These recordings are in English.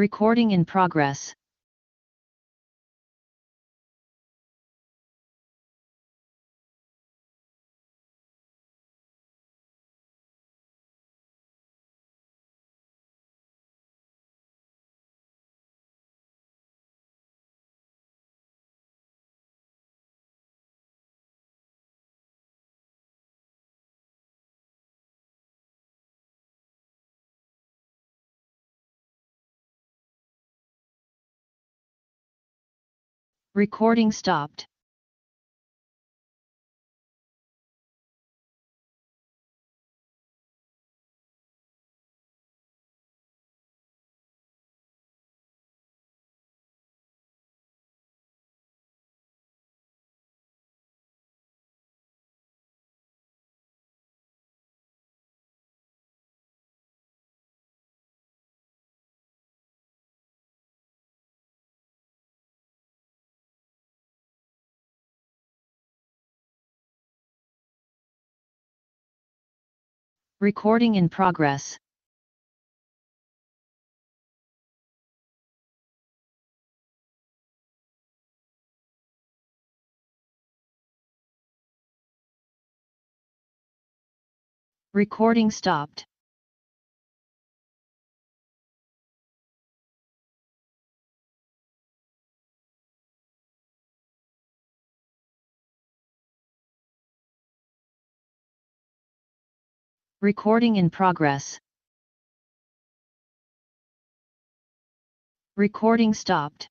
Recording in progress. Recording stopped. Recording in progress. Recording stopped. Recording in progress. Recording stopped.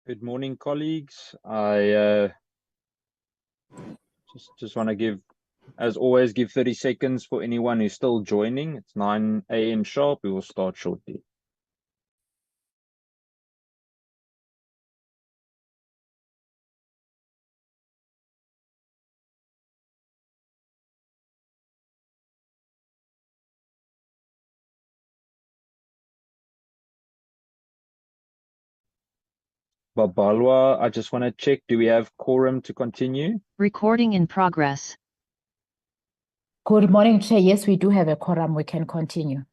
Good morning, colleagues. I just want to give, as always, give 30 seconds for anyone who's still joining. It's 9 a.m. sharp. We will start shortly. Babalwa, I just want to check, do we have quorum to continue? Recording in progress. Good morning, Chair. Yes, we do have a quorum. We can continue.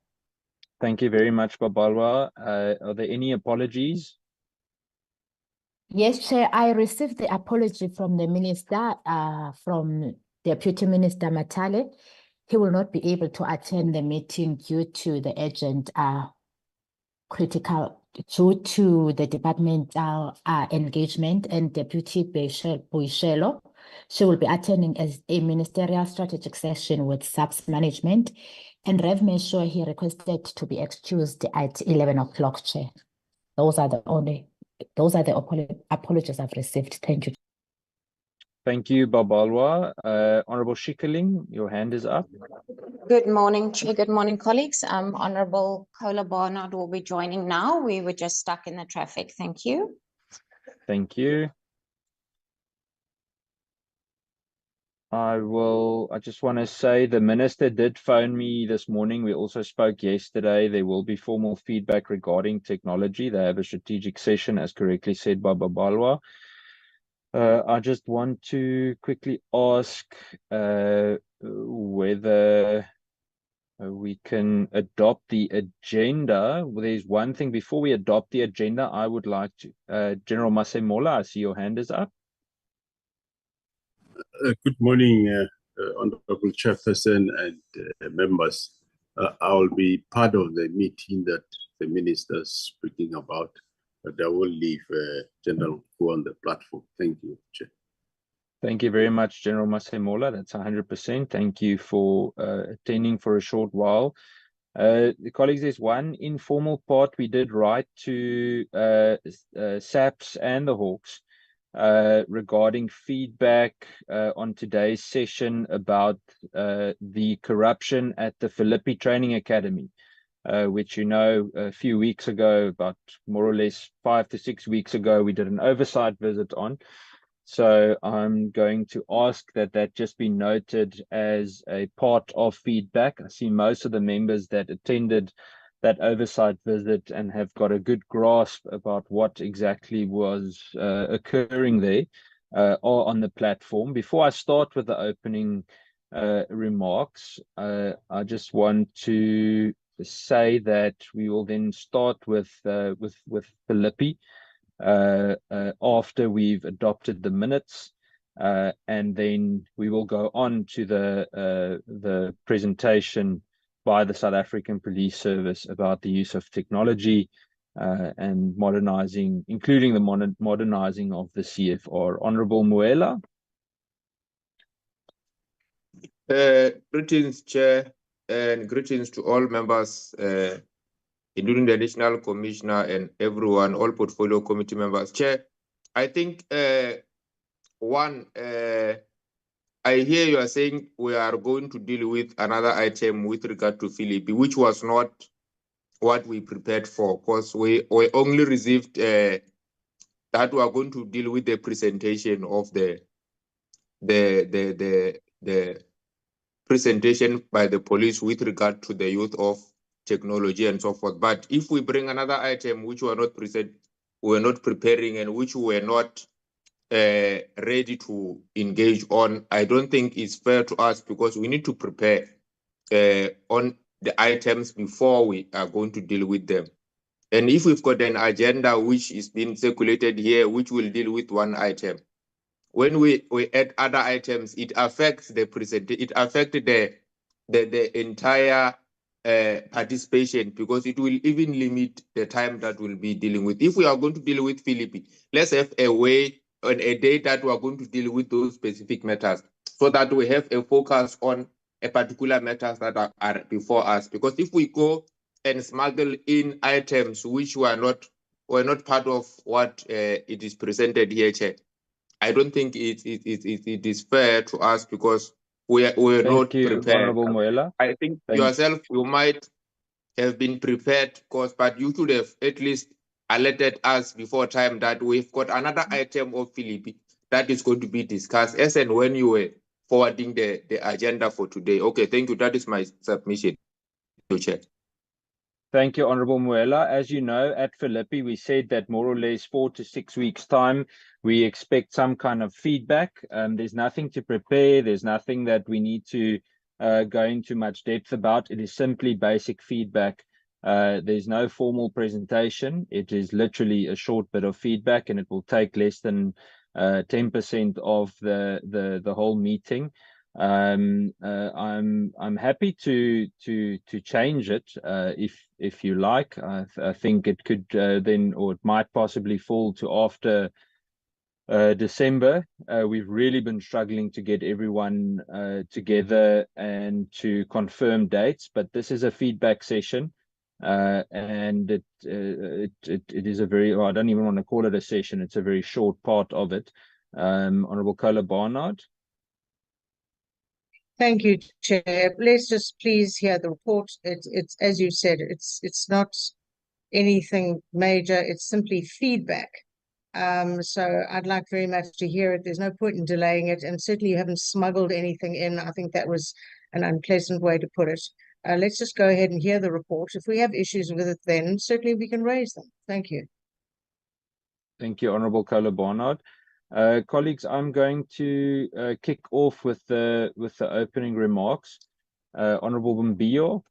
Thank you very much, Babalwa. Are there any apologies? Yes, Chair, I received the apology from the Minister, from Deputy Minister Matale. He will not be able to attend the meeting due to the urgent due to the departmental engagement, and Deputy Boishelo. She will be attending as a ministerial strategic session with SAPS management, and Rev Mesho, he requested to be excused at 11 o'clock, Chair. Those are the apologies I've received. Thank you. Thank you, Babalwa. Honorable Shikaling, your hand is up. Good morning, Chair. Good morning, colleagues. Honorable Kola Barnard will be joining now. We were just stuck in the traffic. Thank you. Thank you. I just want to say the minister did phone me this morning. We also spoke yesterday. There will be formal feedback regarding technology. They have a strategic session, as correctly said by Babalwa. I just want to quickly ask whether we can adopt the agenda. Well, there's one thing before we adopt the agenda, I would like to, General Masemola, I see your hand is up. Good morning, Honorable Chairperson and members. I will be part of the meeting that the minister is speaking about, but I will leave General Ku on the platform. Thank you, Chair. Thank you very much, General Masemola. That's 100%. Thank you for attending for a short while. Colleagues, there's one informal part we did write to SAPS and the Hawks regarding feedback on today's session about the corruption at the Philippi Training Academy, which, you know, a few weeks ago, about more or less 5 to 6 weeks ago, we did an oversight visit on. So I'm going to ask that just be noted as a part of feedback. I see most of the members that attended that oversight visit and have got a good grasp about what exactly was occurring there are on the platform. Before I start with the opening remarks, I just want to say that we will then start with Philippi after we've adopted the minutes, and then we will go on to the presentation by the South African Police Service about the use of technology and modernizing, including the modernizing of the CFR. Honorable Muela. Greetings, Chair, and greetings to all members, including the Additional Commissioner and everyone, all portfolio committee members. Chair, I think I hear you are saying we are going to deal with another item with regard to Philippi, which was not what we prepared for, because we only received that we are going to deal with the presentation of the presentation by the police with regard to the use of technology and so forth. But if we bring another item which we are not preparing and which we were not ready to engage on, I don't think it's fair to us, because we need to prepare on the items before we are going to deal with them. And if we've got an agenda which is being circulated here, which will deal with one item, when we add other items, it affects the presentation, it affects the entire participation, because it will even limit the time that we'll be dealing with. If we are going to deal with Philippi, let's have a way on a day that we are going to deal with those specific matters, so that we have a focus on a particular matters that are before us. Because if we go and smuggle in items which were not were not part of what it is presented here, Chair. I don't think it is fair to us because we're not Thank you, prepared. Honorable Muela. I think yourself, you might have been prepared, but you should have at least alerted us before time that we've got another item of Philippi that is going to be discussed as and when you were forwarding the agenda for today. Okay, thank you. That is my submission, Chair. Thank you, Honorable Muela. As you know, at Philippi, we said that more or less 4 to 6 weeks' time, we expect some kind of feedback. There's nothing to prepare. There's nothing that we need to go into much depth about. It is simply basic feedback. There's no formal presentation. It is literally a short bit of feedback, and it will take less than 10% of the whole meeting. I'm happy to change it if you like. I think it could then, or it might possibly fall to after December. We've really been struggling to get everyone together and to confirm dates, but this is a feedback session. And it is a very, well, I don't even want to call it a session. It's a very short part of it. Honorable Kola Barnard. Thank you, Chair. Let's just please hear the report. It's as you said, it's not anything major. It's simply feedback. So I'd like very much to hear it. There's no point in delaying it, and certainly you haven't smuggled anything in. I think that was an unpleasant way to put it. Let's just go ahead and hear the report. If we have issues with it, then certainly we can raise them. Thank you. Thank you, Honorable Kola Barnard. Colleagues, I'm going to kick off with the opening remarks. Honorable Mbio.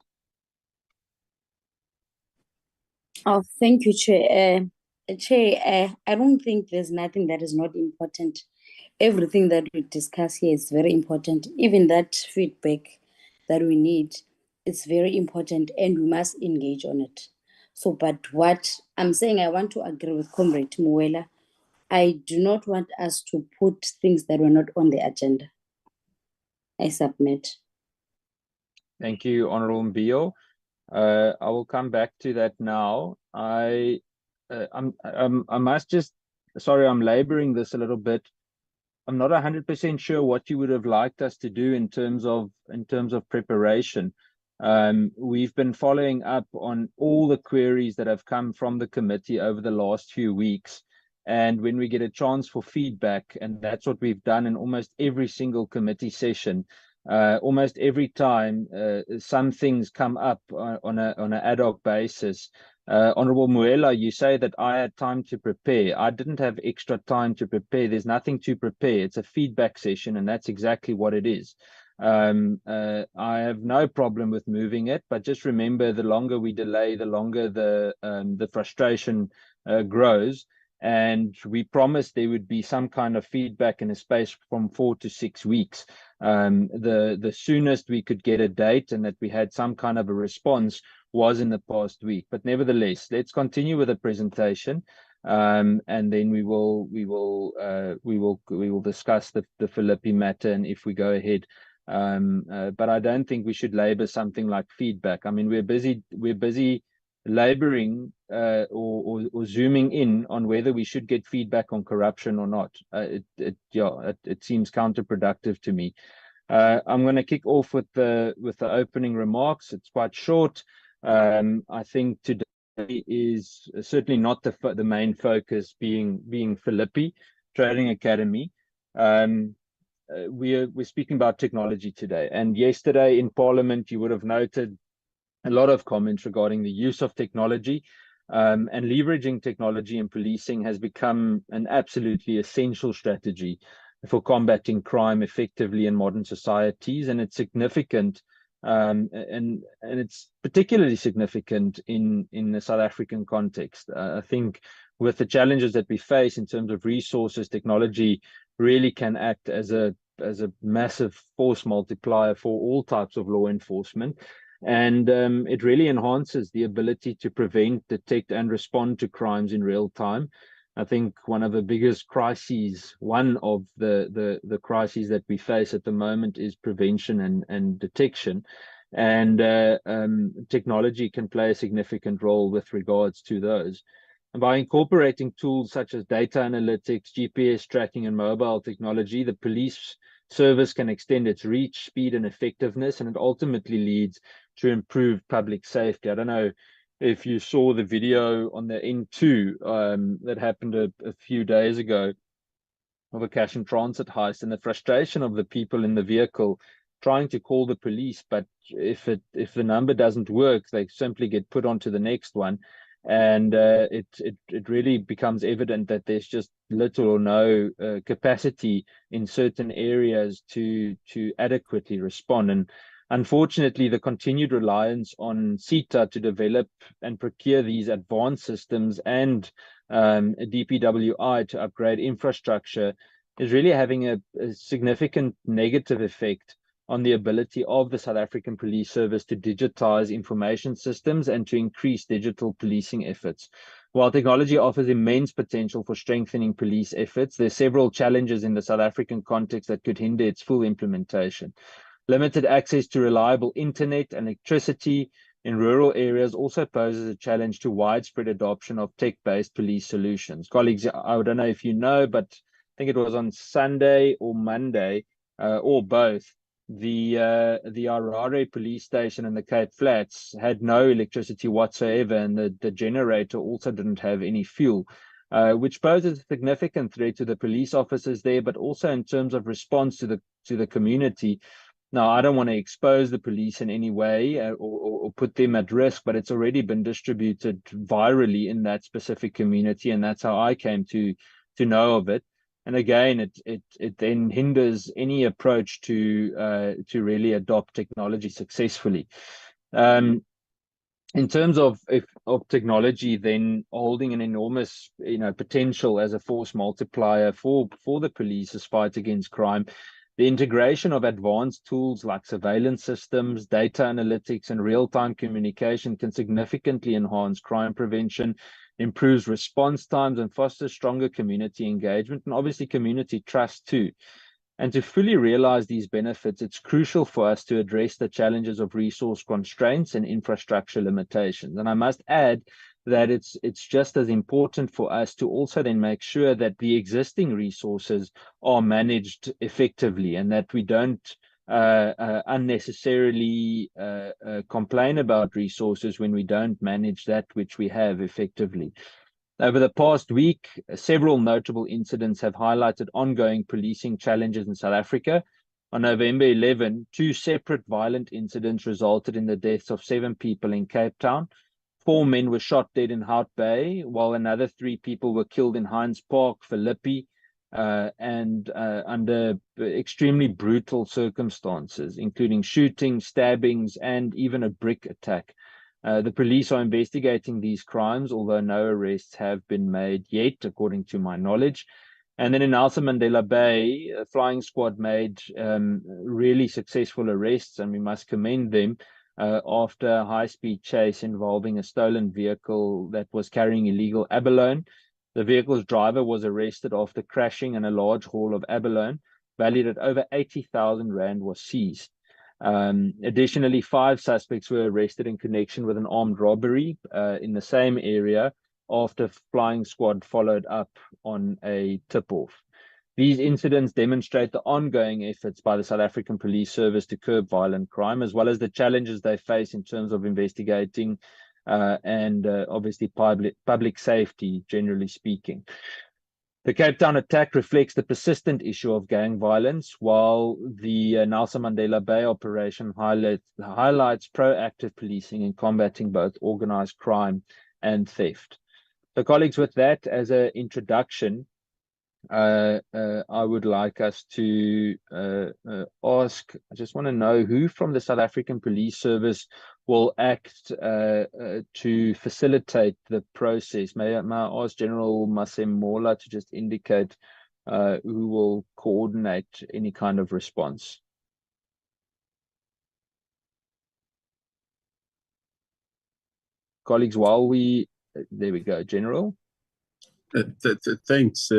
Oh, thank you, Chair. Chair, I don't think there's nothing that is not important. Everything that we discuss here is very important. Even that feedback that we need, it's very important, and we must engage on it. So, but what I'm saying, I want to agree with Comrade Muela. I do not want us to put things that were not on the agenda. I submit. Thank you, Honorable Mbio. I will come back to that now. I must just, sorry, I'm laboring this a little bit. I'm not 100% sure what you would have liked us to do in terms of preparation. We've been following up on all the queries that have come from the committee over the last few weeks. And when we get a chance for feedback, and that's what we've done in almost every single committee session, almost every time some things come up on an ad hoc basis. Honorable Muela, you say that I had time to prepare. I didn't have extra time to prepare. There's nothing to prepare. It's a feedback session, and that's exactly what it is. I have no problem with moving it, but just remember, the longer we delay, the longer the frustration grows. And we promised there would be some kind of feedback in a space from 4 to 6 weeks. The soonest we could get a date and that we had some kind of a response was in the past week. But nevertheless, let's continue with the presentation, and then we will discuss the Philippi matter, and if we go ahead. But I don't think we should labor something like feedback. I mean, we're busy laboring or zooming in on whether we should get feedback on corruption or not. It seems counterproductive to me. I'm going to kick off with the opening remarks. It's quite short. I think today is certainly not the main focus being Philippi Trading Academy. We're speaking about technology today, and yesterday in Parliament you would have noted a lot of comments regarding the use of technology, and leveraging technology in policing has become an absolutely essential strategy for combating crime effectively in modern societies, and it's significant, and it's particularly significant in the South African context. I think with the challenges that we face in terms of resources, technology really can act as a massive force multiplier for all types of law enforcement. And it really enhances the ability to prevent, detect, and respond to crimes in real time. I think one of the biggest crises, one of the crises that we face at the moment is prevention and detection. And technology can play a significant role with regards to those. And by incorporating tools such as data analytics, GPS tracking, and mobile technology, the police service can extend its reach, speed, and effectiveness, and it ultimately leads to improved public safety. I don't know if you saw the video on the N2 that happened a few days ago of a cash and transit heist, and the frustration of the people in the vehicle trying to call the police, but if the number doesn't work, they simply get put onto the next one. And it really becomes evident that there's just little or no capacity in certain areas to adequately respond. And unfortunately, the continued reliance on CETA to develop and procure these advanced systems and DPWI to upgrade infrastructure is really having a significant negative effect on the ability of the South African Police Service to digitize information systems and to increase digital policing efforts. While technology offers immense potential for strengthening police efforts, there are several challenges in the South African context that could hinder its full implementation. Limited access to reliable internet and electricity in rural areas also poses a challenge to widespread adoption of tech-based police solutions. Colleagues, I don't know if you know, but I think it was on Sunday or Monday, or both, the Harare police station in the Cape Flats had no electricity whatsoever, and the generator also didn't have any fuel, which poses a significant threat to the police officers there, but also in terms of response to the community. Now, I don't want to expose the police in any way or put them at risk, but it's already been distributed virally in that specific community, and that's how I came to know of it. And again, it then hinders any approach to really adopt technology successfully. In terms of technology, then holding an enormous potential as a force multiplier for the police's fight against crime, the integration of advanced tools like surveillance systems, data analytics, and real-time communication can significantly enhance crime prevention, improves response times, and fosters stronger community engagement, and obviously community trust too. And to fully realize these benefits, it's crucial for us to address the challenges of resource constraints and infrastructure limitations. And I must add that it's just as important for us to also then make sure that the existing resources are managed effectively, and that we don't unnecessarily complain about resources when we don't manage that which we have effectively. Over the past week, several notable incidents have highlighted ongoing policing challenges in South Africa. On November 11, 2 separate violent incidents resulted in the deaths of 7 people in Cape Town. 4 men were shot dead in Hout Bay, while another 3 people were killed in Hines Park, Philippi, and under extremely brutal circumstances, including shooting, stabbings, and even a brick attack. The police are investigating these crimes, although no arrests have been made yet, according to my knowledge. And then in Nelson Mandela Bay, a flying squad made really successful arrests, and we must commend them after a high-speed chase involving a stolen vehicle that was carrying illegal abalone. The vehicle's driver was arrested after crashing, and a large haul of abalone, valued at over 80,000 Rand, was seized. Additionally, 5 suspects were arrested in connection with an armed robbery in the same area after flying squad followed up on a tip-off. These incidents demonstrate the ongoing efforts by the South African Police Service to curb violent crime, as well as the challenges they face in terms of investigating and obviously public safety, generally speaking. The Cape Town attack reflects the persistent issue of gang violence, while the Nelson Mandela Bay operation highlights proactive policing in combating both organized crime and theft. So, colleagues, with that as an introduction, I would like us to ask, I just want to know who from the South African Police Service will act to facilitate the process. May I ask General Masemola to just indicate who will coordinate any kind of response? Colleagues, while there we go, General. Thanks,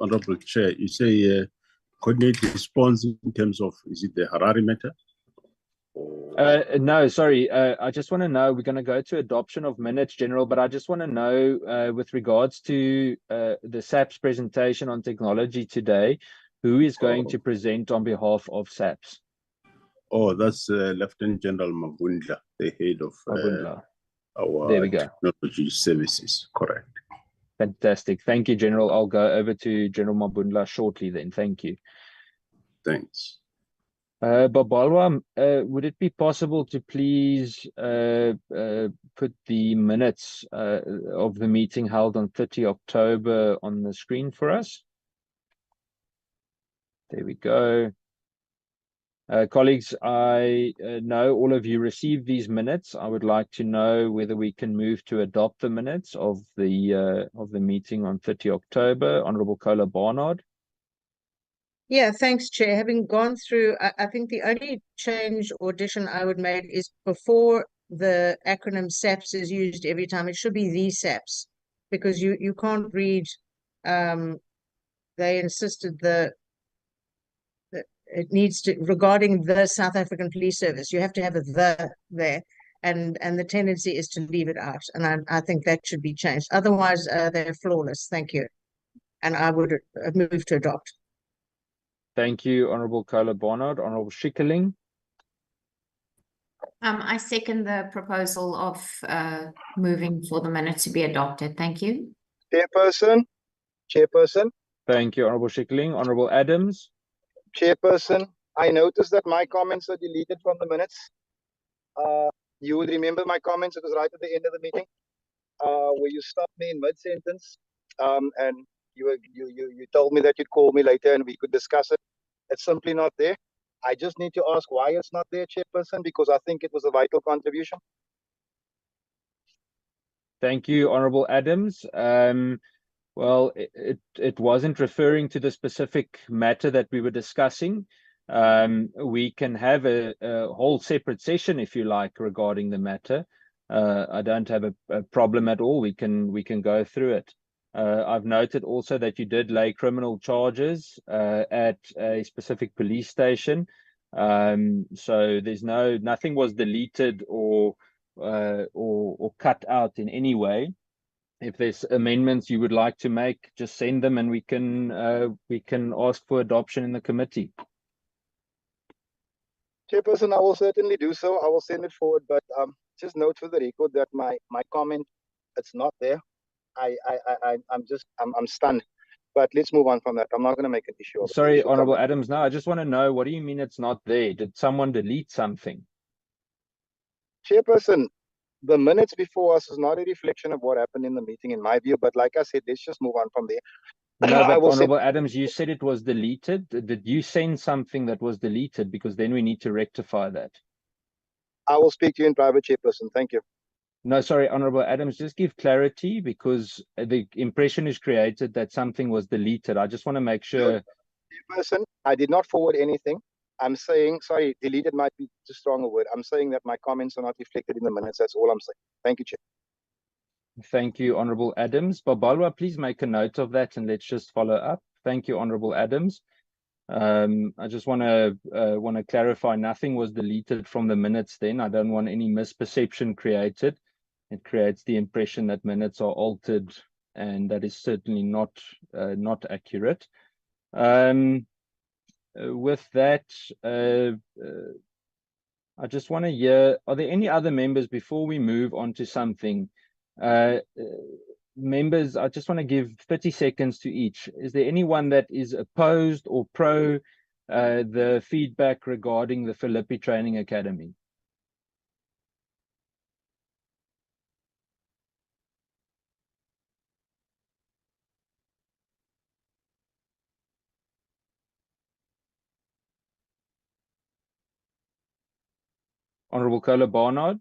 Honorable Chair. You say coordinate response in terms of, is it the Harare matter? Or No, sorry. I just want to know, we're going to go to adoption of minutes, General, but I just want to know, with regards to the SAPS presentation on technology today, who is going to present on behalf of SAPS? that's Lieutenant General Mabunda, the head of Mabundla. our There we go. technology services. Correct. Fantastic. Thank you, General. I'll go over to General Mabundla shortly then. Thank you. Thanks. Babalwa, would it be possible to please put the minutes of the meeting held on 30 October on the screen for us? There we go. Colleagues, I know all of you received these minutes. I would like to know whether we can move to adopt the minutes of the meeting on 30 October. Honorable Kola Barnard. Yeah, thanks, Chair. Having gone through, I think the only change or addition I would make is before the acronym SAPS is used every time, it should be the SAPS, because you can't read, they insisted that it needs to, regarding the South African Police Service, you have to have a the there, and the tendency is to leave it out, and I think that should be changed. Otherwise, they're flawless. Thank you. And I would move to adopt. Thank you, Honorable Kola Barnard. Honorable Schikkerling. I second the proposal of moving for the minutes to be adopted. Thank you. Chairperson. Thank you, Honorable Schikkerling. Honorable Adams. Chairperson, I noticed that my comments are deleted from the minutes. You would remember my comments. It was right at the end of the meeting, where you stopped me in mid-sentence, and you told me that you'd call me later and we could discuss it. It's simply not there. I just need to ask why it's not there, Chairperson, because I think it was a vital contribution. Thank you, Honorable Adams. Well, it wasn't referring to the specific matter that we were discussing. We can have a whole separate session, if you like, regarding the matter. I don't have a problem at all. We can go through it. I've noted also that you did lay criminal charges at a specific police station. So there's nothing was deleted or cut out in any way. If there's amendments you would like to make, just send them and we can ask for adoption in the committee. Chairperson, I will certainly do so. I will send it forward, but just note for the record that my comment, it's not there. I'm stunned. But let's move on from that. I'm not going to make an issue of it. Sorry, Honorable Adams. No, I just want to know, what do you mean it's not there? Did someone delete something? Chairperson, the minutes before us is not a reflection of what happened in the meeting, in my view. But like I said, let's just move on from there. No, but Honorable Adams, you said it was deleted. Did you send something that was deleted? Because then we need to rectify that. I will speak to you in private, Chairperson. Thank you. No, sorry, Honorable Adams, just give clarity, because the impression is created that something was deleted. I just want to make sure. Chairperson, I did not forward anything. I'm saying, sorry, deleted might be too strong a word. I'm saying that my comments are not reflected in the minutes. That's all I'm saying. Thank you, Chair. Thank you, Honorable Adams. Babalwa, please make a note of that and let's just follow up. Thank you, Honorable Adams. I just want to clarify, nothing was deleted from the minutes then. I don't want any misperception created. It creates the impression that minutes are altered, and that is certainly not accurate. With that, I just want to hear, are there any other members before we move on to something? Members, I just want to give 30 seconds to each. Is there anyone that is opposed or pro the feedback regarding the Philippi Training Academy? Honorable Kola Barnard.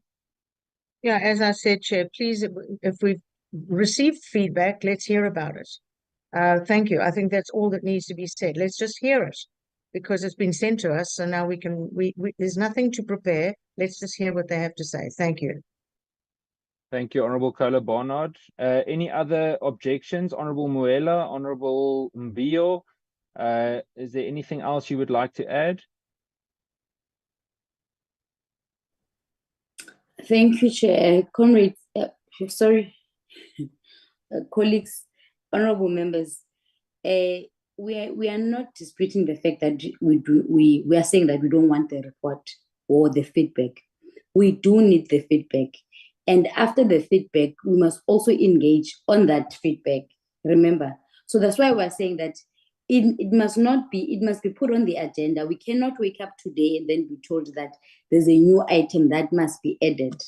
Yeah, as I said, Chair, please, if we've received feedback, let's hear about it. Thank you. I think that's all that needs to be said. Let's just hear it, because it's been sent to us. So now there's nothing to prepare. Let's just hear what they have to say. Thank you. Thank you, Honorable Kola Barnard. Any other objections? Honorable Muela, Honorable Mbio, is there anything else you would like to add? Thank you, Chair. Comrades, sorry, colleagues, honorable members. We are not disputing the fact that we are saying that we don't want the report or the feedback. We do need the feedback. And after the feedback, we must also engage on that feedback. Remember? So that's why we're saying that it must be put on the agenda. We cannot wake up today and then be told that there's a new item that must be added.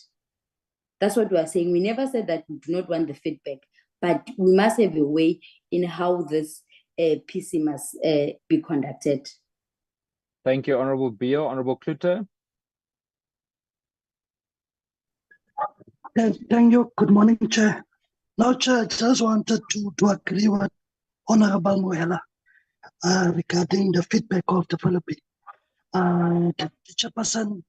That's what we are saying. We never said that we do not want the feedback, but we must have a way in how this PC must be conducted. Thank you, Honorable Bio. Honorable Kluter. Thank you. Good morning, Chair. Now, Chair, I just wanted to agree with Honorable Moela regarding the feedback of the Philippines. The chairperson,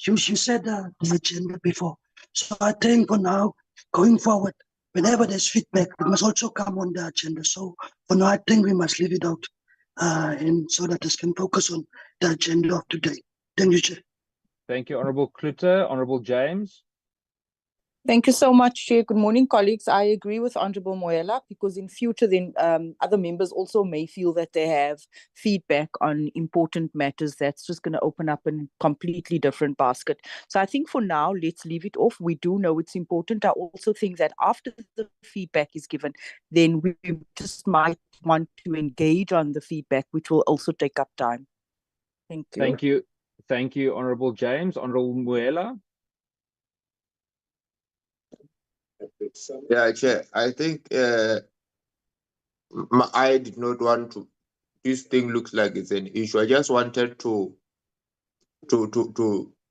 you said the agenda before. So I think for now, going forward, whenever there's feedback, it must also come on the agenda. So for now, I think we must leave it out and so that us can focus on the agenda of today. Thank you, Chair. Thank you, Honorable Kluter. Honorable James. Thank you so much, Chair. Good morning, colleagues. I agree with Honorable Moela because in future, then other members also may feel that they have feedback on important matters. That's just going to open up a completely different basket. So I think for now, let's leave it off. We do know it's important. I also think that after the feedback is given, then we just might want to engage on the feedback, which will also take up time. Thank you. Thank you. Thank you, Honorable James. Honorable Moela. Yeah, Chair. I think I did not want to. This thing looks like it's an issue. I just wanted to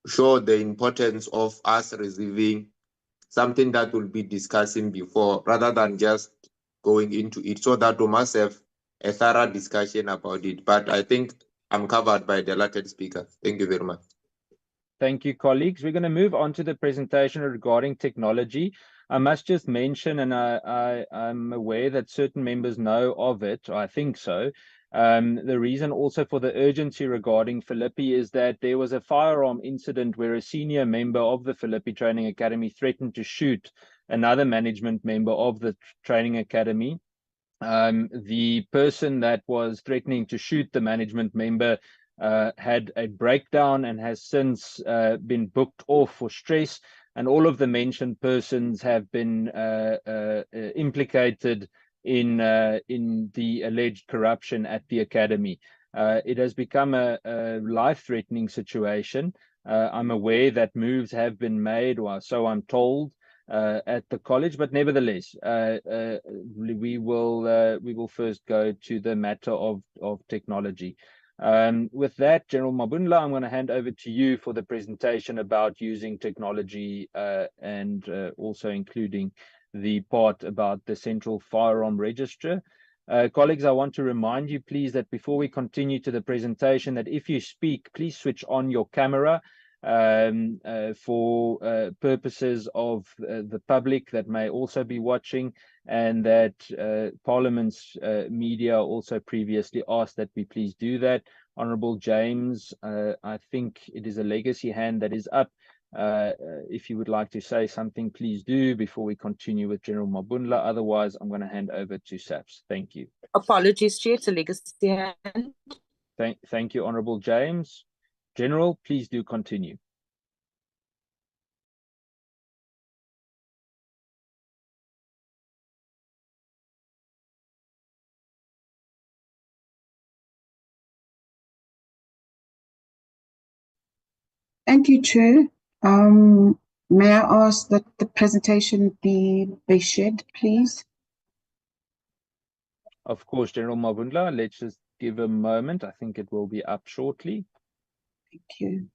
show the importance of us receiving something that we'll be discussing before, rather than just going into it, so that we must have a thorough discussion about it. But I think I'm covered by the elected speaker. Thank you very much. Thank you, colleagues. We're going to move on to the presentation regarding technology. I must just mention, and I'm aware that certain members know of it, or I think so. The reason also for the urgency regarding Philippi is that there was a firearm incident where a senior member of the Philippi Training Academy threatened to shoot another management member of the training academy. The person that was threatening to shoot the management member had a breakdown and has since been booked off for stress, and all of the mentioned persons have been implicated in the alleged corruption at the academy. It has become a life-threatening situation. I'm aware that moves have been made, or so I'm told, at the college, but nevertheless, we will first go to the matter of technology. With that, General Mabunla, I'm going to hand over to you for the presentation about using technology and also including the part about the Central Firearm Registry. Colleagues, I want to remind you, please, that before we continue to the presentation, that if you speak, please switch on your camera for purposes of the public that may also be watching, and that Parliament's media also previously asked that we please do that. Honorable James, I think it is a legacy hand that is up. If you would like to say something, please do before we continue with General Mabunla. Otherwise, I'm going to hand over to SAPS. Thank you. Apologies, Chair. It's a legacy hand. Thank you, Honorable James. General, please do continue. Thank you, Chair. May I ask that the presentation be shared, please? Of course, General Mabunla. Let's just give a moment. I think it will be up shortly. Thank you.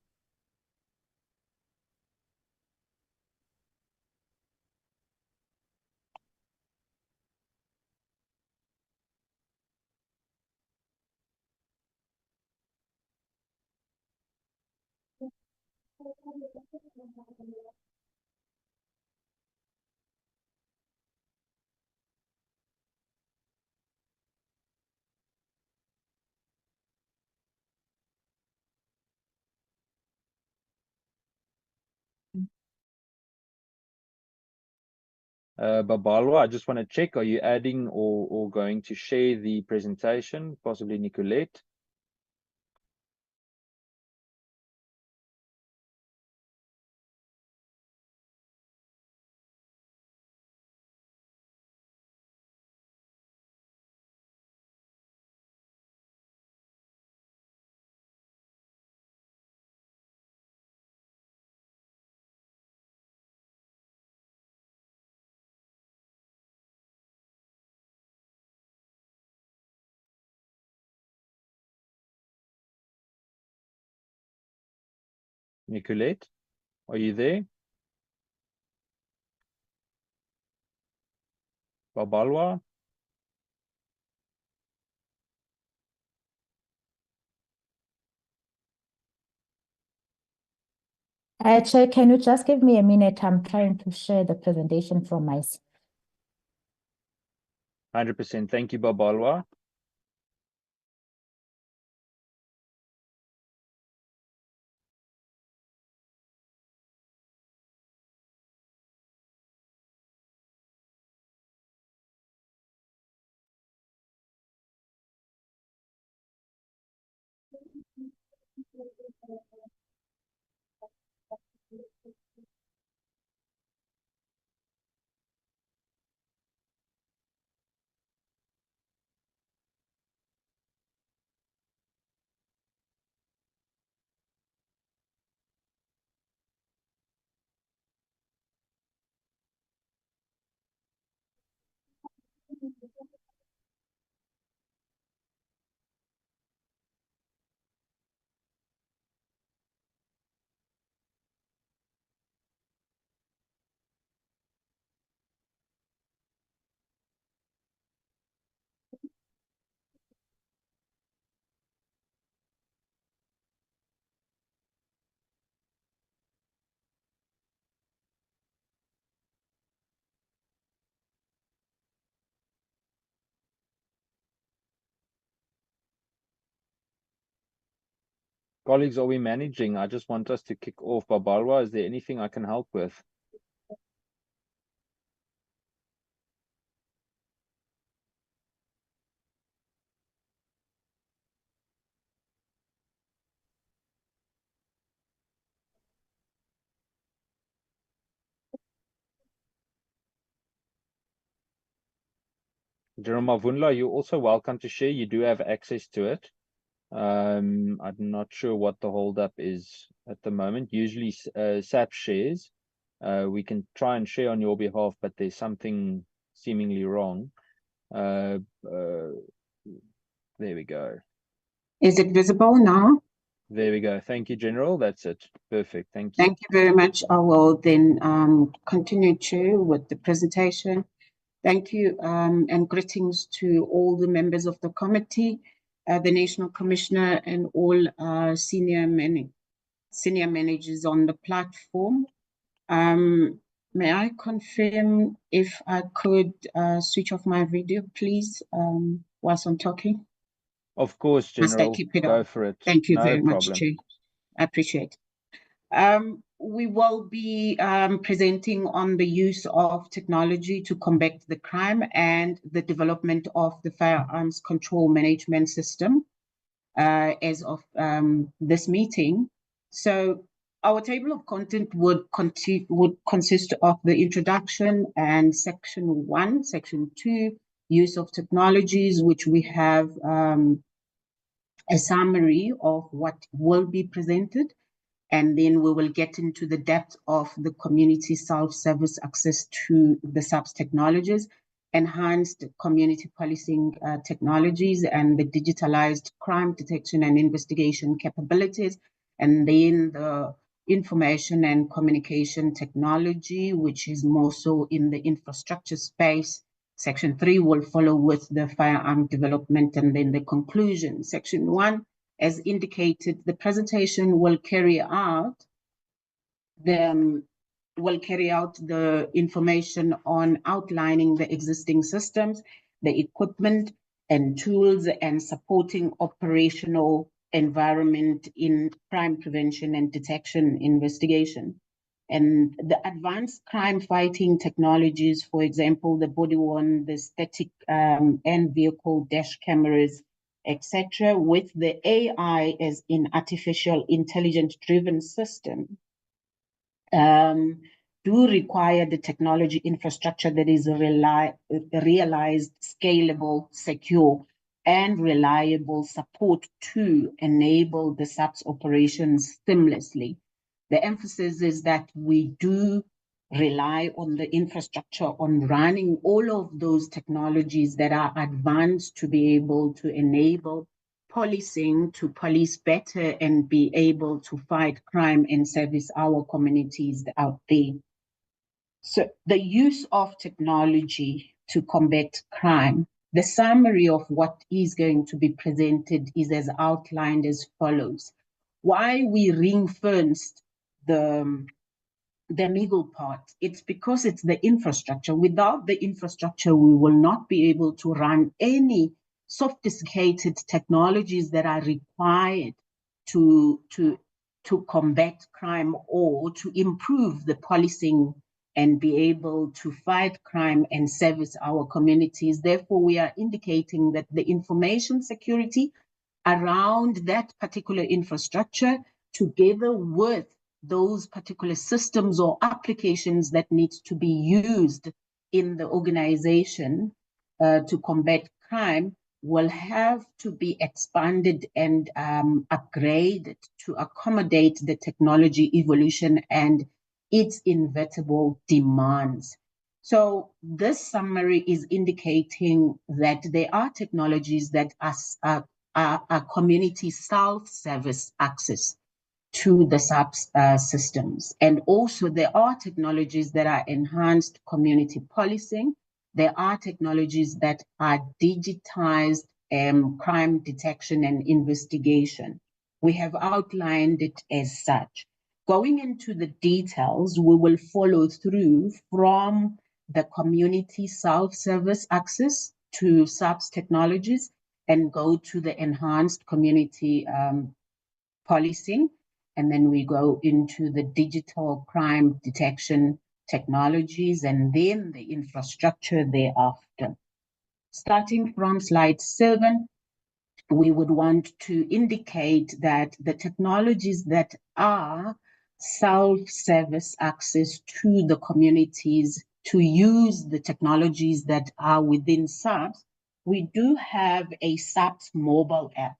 Babalwa, I just want to check, are you adding or going to share the presentation? Possibly Nicolette? Nicolette, are you there? Babalwa? Chair, can you just give me a minute? I'm trying to share the presentation from my 100%. Thank you, Babalwa. Colleagues, are we managing? I just want us to kick off. Babalwa, is there anything I can help with? General Mavunla, you're also welcome to share. You do have access to it. I'm not sure what the holdup is at the moment. Usually SAPS shares. We can try and share on your behalf, but there's something seemingly wrong. There we go. Is it visible now? There we go. Thank you, General. That's it. Perfect. Thank you. Thank you very much. I will then continue, Chair, with the presentation. Thank you and greetings to all the members of the committee, the National Commissioner and all senior managers on the platform. May I confirm if I could switch off my video, please, whilst I'm talking? Of course, Must I General. keep it Go on? for it. Thank you No very much, problem. Chair. I appreciate it. We will be presenting on the use of technology to combat the crime and the development of the firearms control management system as of this meeting. So our table of content would consist of the introduction and section 1, section 2, use of technologies, which we have a summary of what will be presented. And then we will get into the depth of the community self-service access to the SAPS technologies, enhanced community policing technologies, and the digitalized crime detection and investigation capabilities, and then the information and communication technology, which is more so in the infrastructure space. Section 3 will follow with the firearm development, and then the conclusion. Section 1, as indicated, the presentation will carry out the information on outlining the existing systems, the equipment and tools, and supporting operational environment in crime prevention and detection investigation. And the advanced crime fighting technologies, for example, the body-worn, the static and vehicle dash cameras, etc., with the AI as in artificial intelligence driven system, do require the technology infrastructure that is realized, scalable, secure, and reliable support to enable the SAPS operations seamlessly. The emphasis is that we do rely on the infrastructure, on running all of those technologies that are advanced to be able to enable policing to police better and be able to fight crime and service our communities out there. So the use of technology to combat crime, the summary of what is going to be presented is as outlined as follows. Why we ring-fenced the middle part, it's because it's the infrastructure. Without the infrastructure, we will not be able to run any sophisticated technologies that are required to combat crime or to improve the policing and be able to fight crime and service our communities. Therefore, we are indicating that the information security around that particular infrastructure, together with those particular systems or applications that need to be used in the organization to combat crime, will have to be expanded and upgraded to accommodate the technology evolution and its inevitable demands. So this summary is indicating that there are technologies that are community self-service access to the SAPS systems. And also there are technologies that are enhanced community policing. There are technologies that are digitized crime detection and investigation. We have outlined it as such. Going into the details, we will follow through from the community self-service access to SAPS technologies and go to the enhanced community policing. And then we go into the digital crime detection technologies and then the infrastructure thereafter. Starting from slide 7, we would want to indicate that the technologies that are self-service access to the communities to use the technologies that are within SAPS, we do have a SAPS mobile app.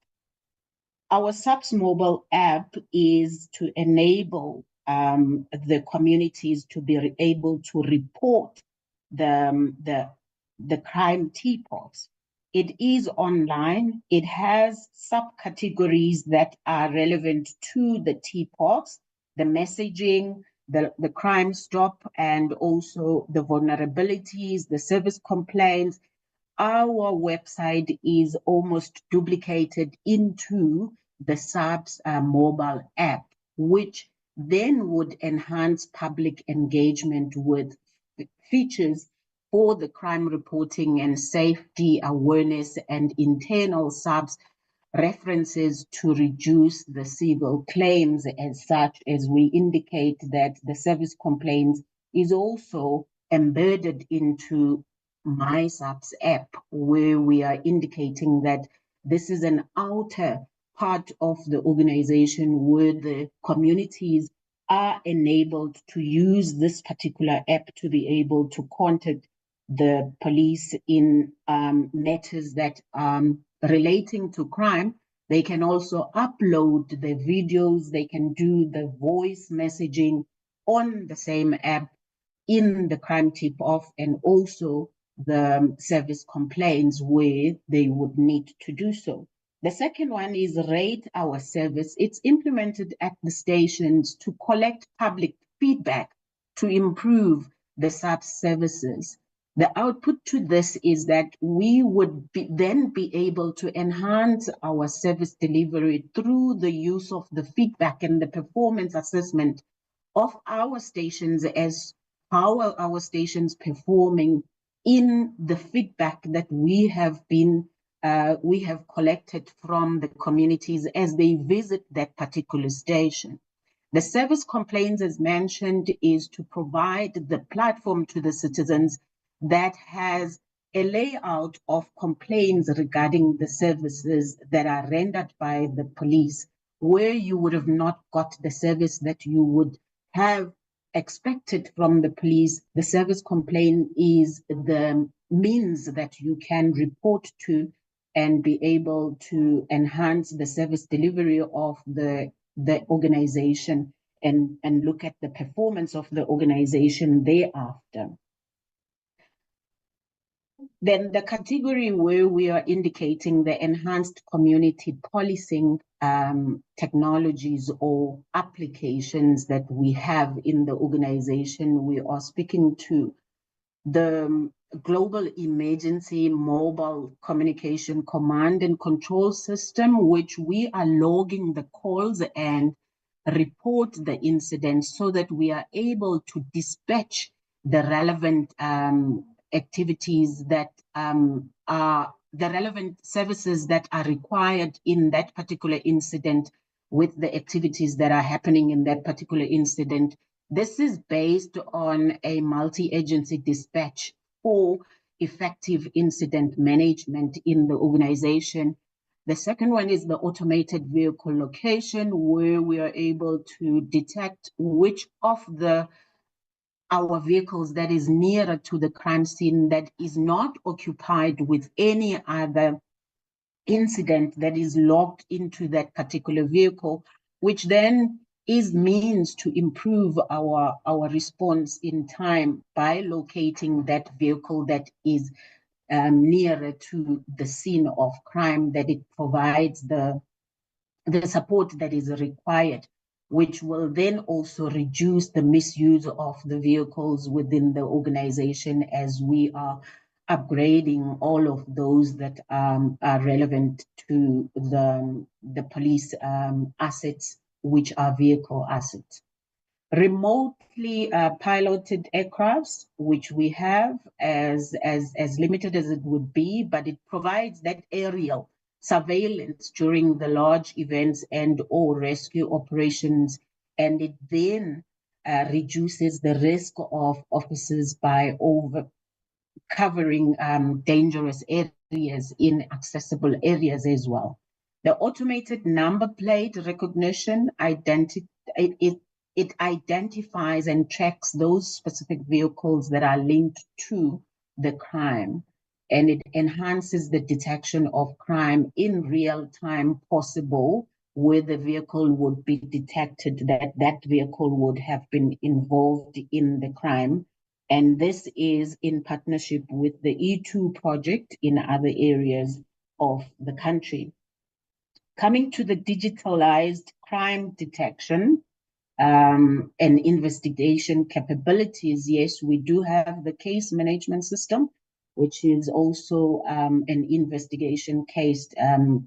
Our SAPS mobile app is to enable the communities to be able to report the crime TPOs. It is online. It has subcategories that are relevant to the TPOs, the messaging, the crime stop, and also the vulnerabilities, the service complaints. Our website is almost duplicated into the SAPS mobile app, which then would enhance public engagement with features for the crime reporting and safety awareness and internal SAPS references to reduce the civil claims, as such as we indicate that the service complaints is also embedded into My SAPS app, where we are indicating that this is an outer part of the organization where the communities are enabled to use this particular app to be able to contact the police in matters that relating to crime. They can also upload the videos, they can do the voice messaging on the same app in the crime tip-off and also the service complaints where they would need to do so. The second one is Rate Our Service. It's implemented at the stations to collect public feedback to improve the SAPS services. The output to this is that we would then be able to enhance our service delivery through the use of the feedback and the performance assessment of our stations as how are our stations performing in the feedback that we have collected from the communities as they visit that particular station. The service complaints, as mentioned, is to provide the platform to the citizens that has a layout of complaints regarding the services that are rendered by the police, where you would have not got the service that you would have expected from the police. The service complaint is the means that you can report to and be able to enhance the service delivery of the organization and look at the performance of the organization thereafter. Then the category where we are indicating the enhanced community policing technologies or applications that we have in the organization, we are speaking to the Global Emergency Mobile Communication Command and Control System, which we are logging the calls and report the incidents so that we are able to dispatch the relevant activities that are the relevant services that are required in that particular incident with the activities that are happening in that particular incident. This is based on a multi-agency dispatch for effective incident management in the organization. The second one is the automated vehicle location, where we are able to detect which of our vehicles that is nearer to the crime scene that is not occupied with any other incident that is logged into that particular vehicle, which then is means to improve our response in time by locating that vehicle that is nearer to the scene of crime, that it provides the support that is required, which will then also reduce the misuse of the vehicles within the organization as we are upgrading all of those that are relevant to the police assets, which are vehicle assets. Remotely piloted aircrafts, which we have as limited as it would be, but it provides that aerial surveillance during the large events and or rescue operations, and it then reduces the risk of officers by covering dangerous areas, inaccessible areas as well. The automated number plate recognition it identifies and tracks those specific vehicles that are linked to the crime, and it enhances the detection of crime in real time possible, where the vehicle would be detected that vehicle would have been involved in the crime. And this is in partnership with the E2 project in other areas of the country. Coming to the digitalized crime detection and investigation capabilities, yes, we do have the case management system, which is also an investigation case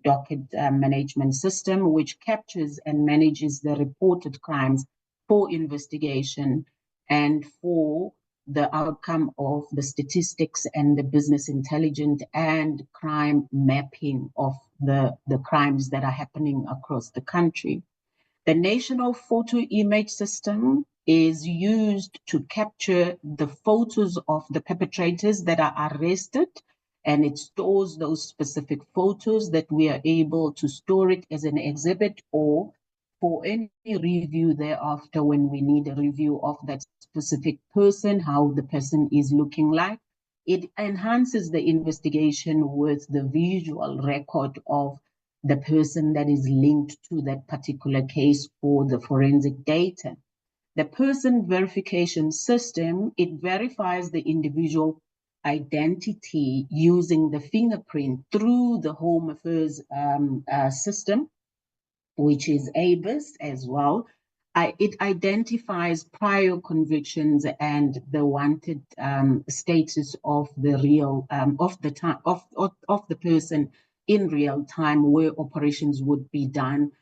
docket management system, which captures and manages the reported crimes for investigation and for the outcome of the statistics and the business intelligence and crime mapping of the crimes that are happening across the country. The National Photo Image System is used to capture the photos of the perpetrators that are arrested, and it stores those specific photos that we are able to store it as an exhibit or for any review thereafter when we need a review of that specific person, how the person is looking like. It enhances the investigation with the visual record of the person that is linked to that particular case for the forensic data. The person verification system, it verifies the individual identity using the fingerprint through the Home Affairs system, which is ABIS as well. It identifies prior convictions and the wanted status of the real of the person in real time, where operations would be done.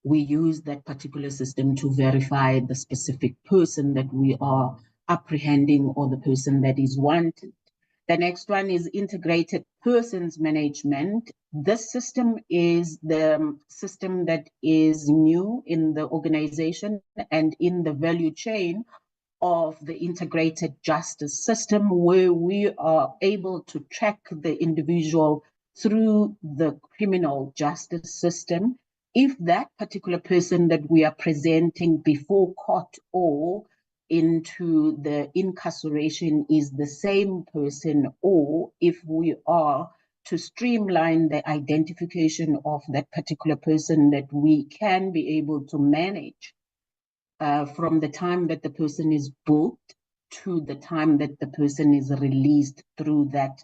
We use that particular system to verify the specific person that we are apprehending or the person that is wanted. The next one is integrated persons management. This system is the system that is new in the organization and in the value chain of the integrated justice system, where we are able to track the individual through the criminal justice system. If that particular person that we are presenting before court or into the incarceration is the same person, or if we are to streamline the identification of that particular person, that we can be able to manage from the time that the person is booked to the time that the person is released through that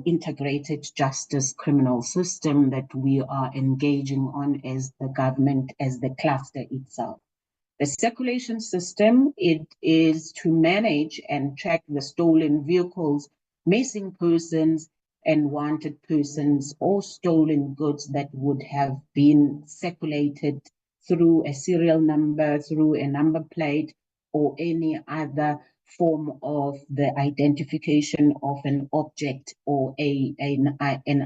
integrated justice criminal system that we are engaging on as the government, as the cluster itself. The circulation system, it is to manage and track the stolen vehicles, missing persons, and wanted persons, or stolen goods that would have been circulated through a serial number, through a number plate, or any other form of the identification of an object or an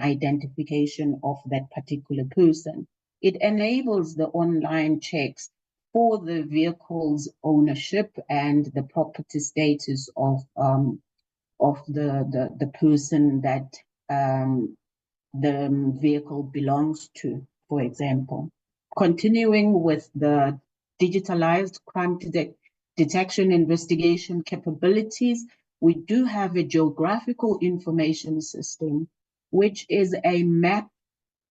identification of that particular person. It enables the online checks for the vehicle's ownership and the property status of the person that the vehicle belongs to, for example. Continuing with the digitalized crime detection investigation capabilities, we do have a geographical information system, which is a map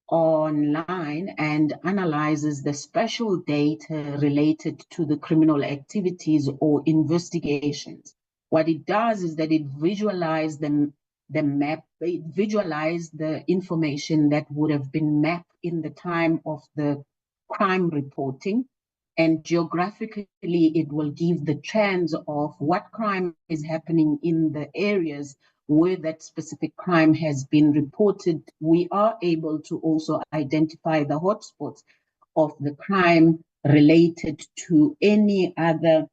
online and analyzes the special data related to the criminal activities or investigations. What it does is that it visualizes the map, it visualizes the information that would have been mapped in the time of the crime reporting, and geographically it will give the trends of what crime is happening in the areas where that specific crime has been reported. We are able to also identify the hotspots of the crime related to any other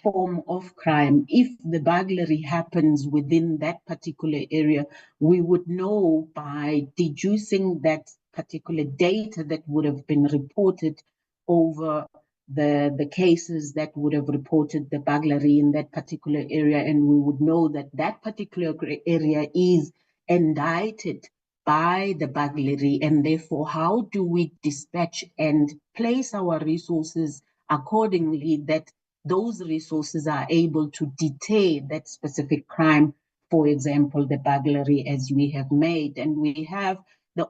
form of crime. If the burglary happens within that particular area, we would know by deducing that particular data that would have been reported over the cases that would have reported the burglary in that particular area, and we would know that that particular area is indicted by the burglary, and therefore how do we dispatch and place our resources accordingly that those resources are able to deter that specific crime, for example, the burglary as we have made. And we have the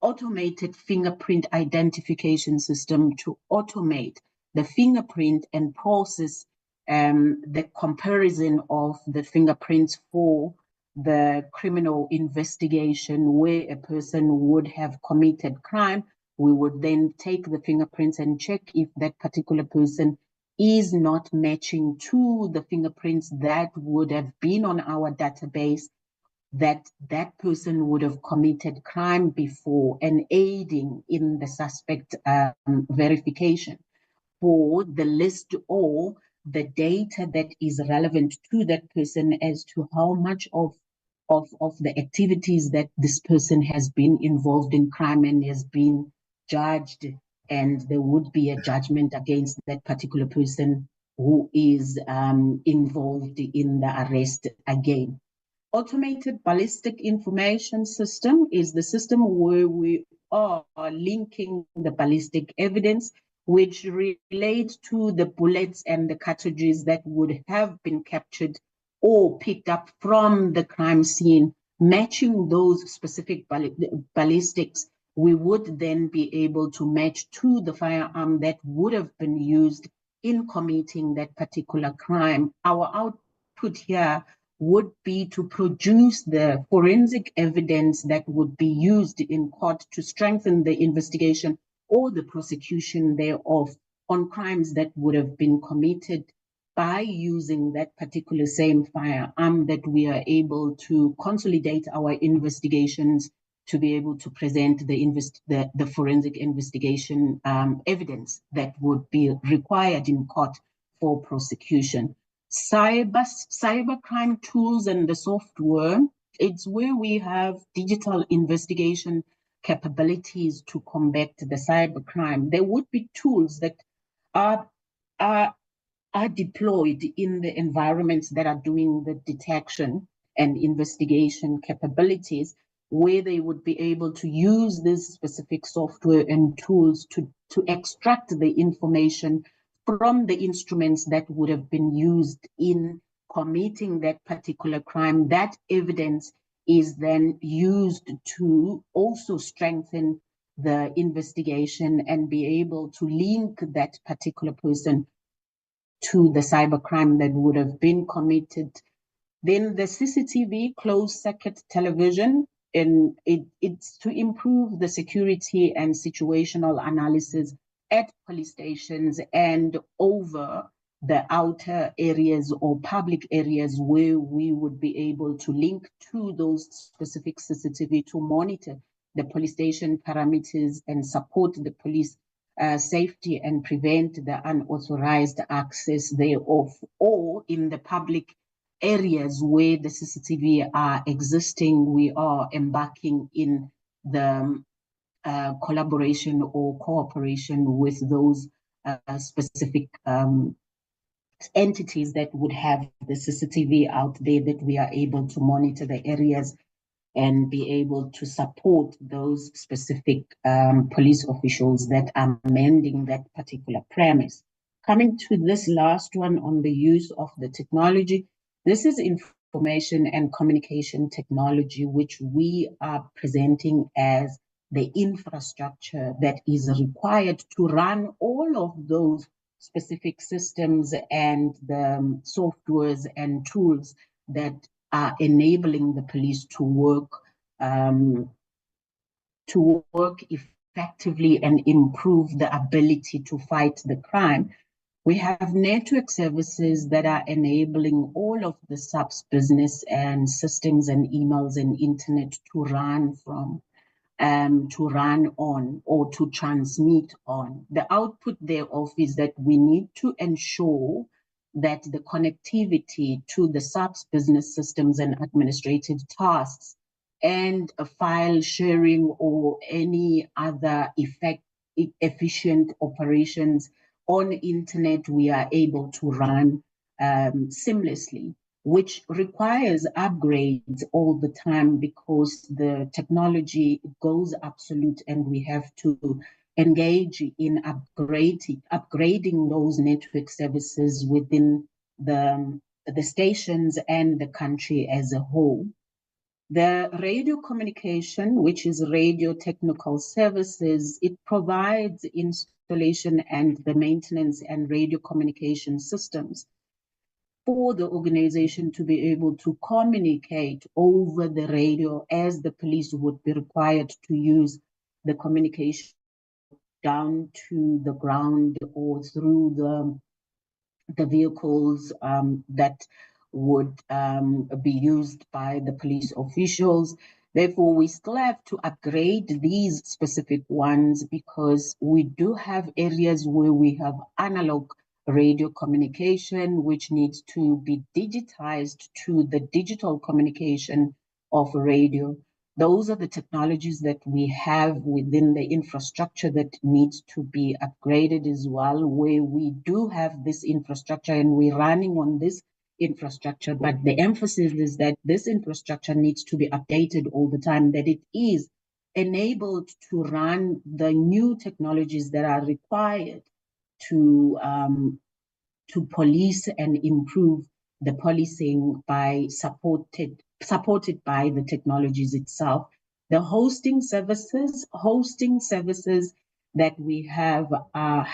automated fingerprint identification system to automate the fingerprint and process the comparison of the fingerprints for the criminal investigation where a person would have committed crime. We would then take the fingerprints and check if that particular person is not matching to the fingerprints that would have been on our database, that that person would have committed crime before, and aiding in the suspect verification for the list or the data that is relevant to that person as to how much of the activities that this person has been involved in crime and has been judged, and there would be a judgment against that particular person who is involved in the arrest again. Automated ballistic information system is the system where we are linking the ballistic evidence which relates to the bullets and the cartridges that would have been captured or picked up from the crime scene, matching those specific ballistics. We would then be able to match to the firearm that would have been used in committing that particular crime. Our output here would be to produce the forensic evidence that would be used in court to strengthen the investigation or the prosecution thereof on crimes that would have been committed by using that particular same firearm, that we are able to consolidate our investigations to be able to present the forensic investigation evidence that would be required in court for prosecution. Cybercrime tools and the software, it's where we have digital investigation capabilities to combat the cybercrime. There would be tools that are deployed in the environments that are doing the detection and investigation capabilities, where they would be able to use this specific software and tools to extract the information from the instruments that would have been used in committing that particular crime. That evidence is then used to also strengthen the investigation and be able to link that particular person to the cybercrime that would have been committed. Then the CCTV, closed circuit television, and it's to improve the security and situational analysis at police stations and over the outer areas or public areas where we would be able to link to those specific CCTV to monitor the police station parameters and support the police safety and prevent the unauthorized access thereof, or in the public areas where the CCTV are existing, we are embarking in the collaboration or cooperation with those specific entities that would have the CCTV out there, that we are able to monitor the areas and be able to support those specific police officials that are mending that particular premise. Coming to this last one on the use of the technology, this is information and communication technology, which we are presenting as the infrastructure that is required to run all of those specific systems and the softwares and tools that are enabling the police to work effectively and improve the ability to fight the crime. We have network services that are enabling all of the SAPS business and systems and emails and internet to run from, to run on or to transmit on. The output thereof is that we need to ensure that the connectivity to the SAPS business systems and administrative tasks and a file sharing or any other efficient operations on internet, we are able to run seamlessly, which requires upgrades all the time because the technology goes obsolete and we have to engage in upgrading those network services within the stations and the country as a whole. The radio communication, which is radio technical services, it provides installation and the maintenance and radio communication systems for the organization to be able to communicate over the radio, as the police would be required to use the communication down to the ground or through the vehicles that would be used by the police officials. Therefore, we still have to upgrade these specific ones because we do have areas where we have analog radio communication, which needs to be digitized to the digital communication of radio. Those are the technologies that we have within the infrastructure that needs to be upgraded as well, where we do have this infrastructure and we're running on this infrastructure, but the emphasis is that this infrastructure needs to be updated all the time, that it is enabled to run the new technologies that are required to police and improve the policing by supported by the technologies itself. The hosting services that we have are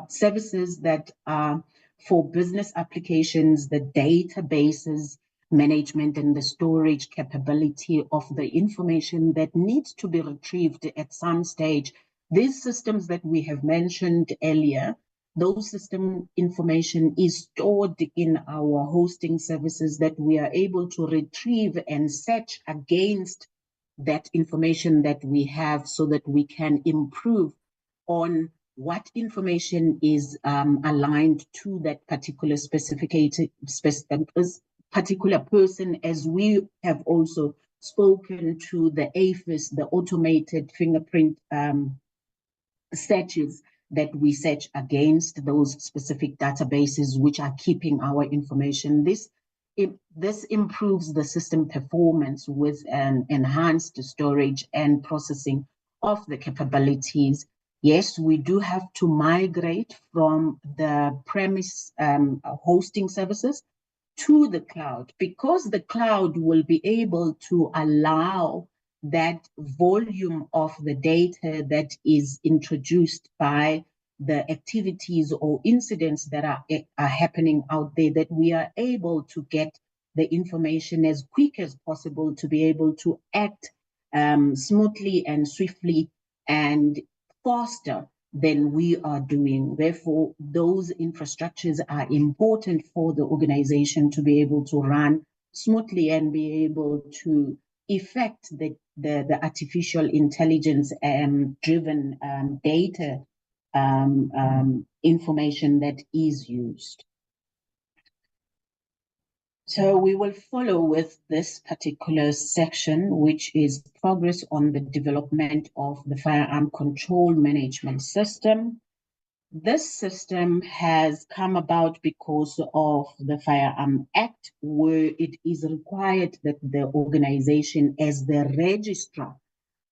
services that are for business applications, the databases management and the storage capability of the information that needs to be retrieved at some stage. These systems that we have mentioned earlier, those system information is stored in our hosting services that we are able to retrieve and search against that information that we have so that we can improve on what information is aligned to that particular particular person, as we have also spoken to the AFIS, the automated fingerprint searches that we search against those specific databases which are keeping our information. This improves the system performance with an enhanced storage and processing of the capabilities. Yes, we do have to migrate from the premise hosting services to the cloud, because the cloud will be able to allow that volume of the data that is introduced by the activities or incidents that are happening out there, that we are able to get the information as quick as possible to be able to act smoothly and swiftly and faster than we are doing. Therefore, those infrastructures are important for the organization to be able to run smoothly and be able to effect the artificial intelligence driven data information that is used. So we will follow with this particular section, which is progress on the development of the firearm control management system. This system has come about because of the Firearm Act, where it is required that the organization, as the registrar,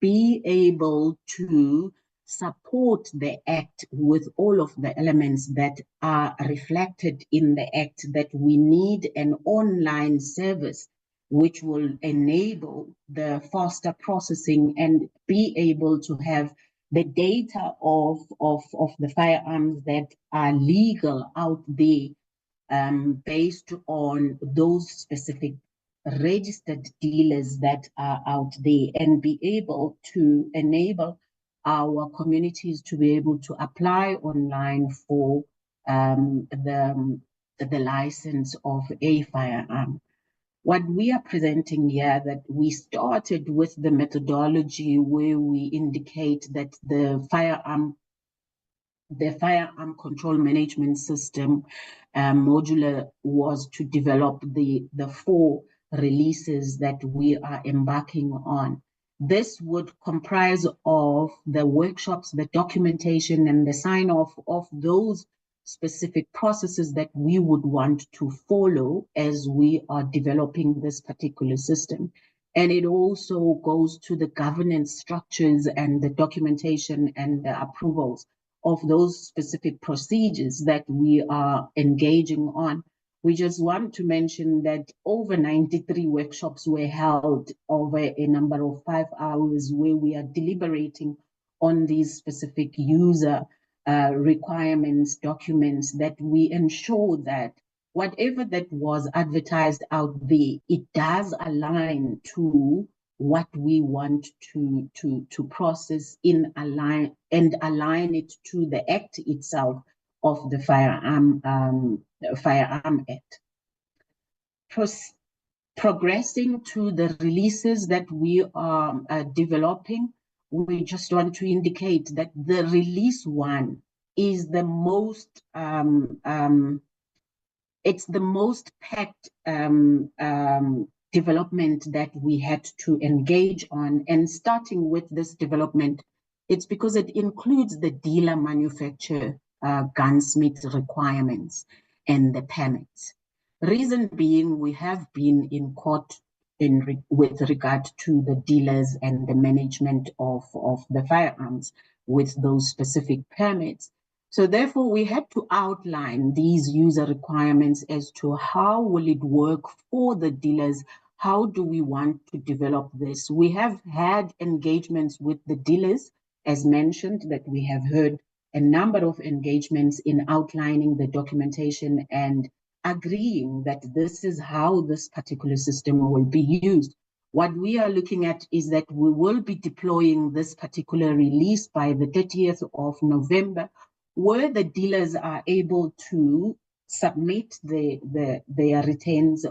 be able to support the Act with all of the elements that are reflected in the Act, that we need an online service which will enable the faster processing and be able to have the data of the firearms that are legal out there based on those specific registered dealers that are out there, and be able to enable our communities to be able to apply online for the license of a firearm. What we are presenting here, that we started with the methodology where we indicate that the firearm control management system modular was to develop the 4 releases that we are embarking on. This would comprise of the workshops, the documentation, and the sign-off of those specific processes that we would want to follow as we are developing this particular system. And it also goes to the governance structures and the documentation and the approvals of those specific procedures that we are engaging on. We just want to mention that over 93 workshops were held over a number of 5 hours, where we are deliberating on these specific user requirements, documents, that we ensure that whatever that was advertised out there, it does align to what we want to process in align it to the Act itself of the Firearm Act. Progressing to the releases that we are developing, we just want to indicate that the release 1 is the most it's the most packed development that we had to engage on. And starting with this development, it's because it includes the dealer manufacturer gunsmith requirements and the permits. Reason being, we have been in court with regard to the dealers and the management of the firearms with those specific permits. So therefore, we had to outline these user requirements as to how will it work for the dealers. How do we want to develop this? We have had engagements with the dealers, as mentioned, that we have heard a number of engagements in outlining the documentation and agreeing that this is how this particular system will be used. What we are looking at is that we will be deploying this particular release by the 30th of November, where the dealers are able to submit their returns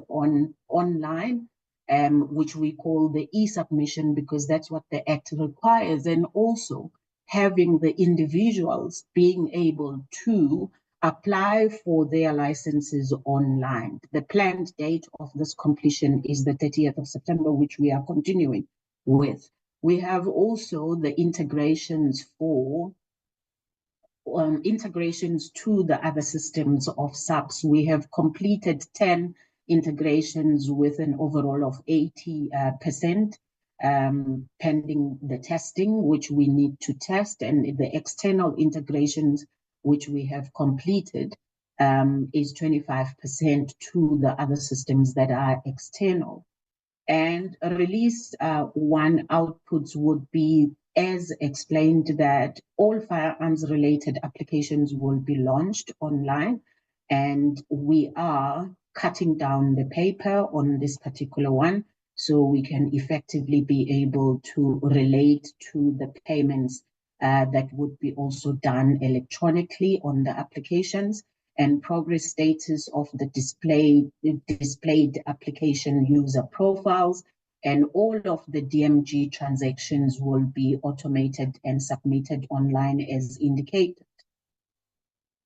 online, which we call the e-submission, because that's what the Act requires, and also having the individuals being able to apply for their licenses online. The planned date of this completion is the 30th of September, which we are continuing with. We have also the integrations for integrations to the other systems of SAPS. We have completed 10 integrations with an overall of 80%, pending the testing, which we need to test, and the external integrations, which we have completed, is 25% to the other systems that are external. And release 1 outputs would be, as explained, that all firearms related applications will be launched online, and we are cutting down the paper on this particular one so we can effectively be able to relate to the payments that would be also done electronically on the applications, and progress status of the displayed application user profiles, and all of the DMG transactions will be automated and submitted online as indicated.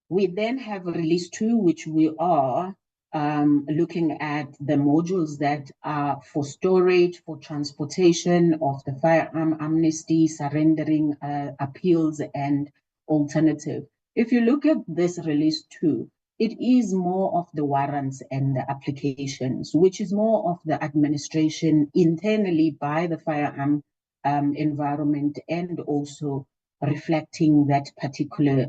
We then have release 2, which we are looking at the modules that are for storage, for transportation of the firearm amnesty, surrendering appeals, and alternative. If you look at this release 2, it is more of the warrants and the applications, which is more of the administration internally by the firearm environment, and also reflecting that particular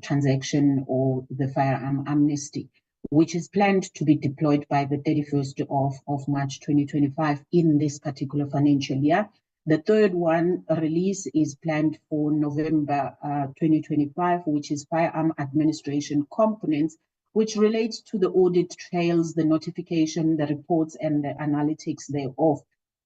transaction or the firearm amnesty, which is planned to be deployed by the 31st of March 2025 in this particular financial year. The third one release is planned for November 2025, which is firearm administration components, which relates to the audit trails, the notification, the reports, and the analytics thereof.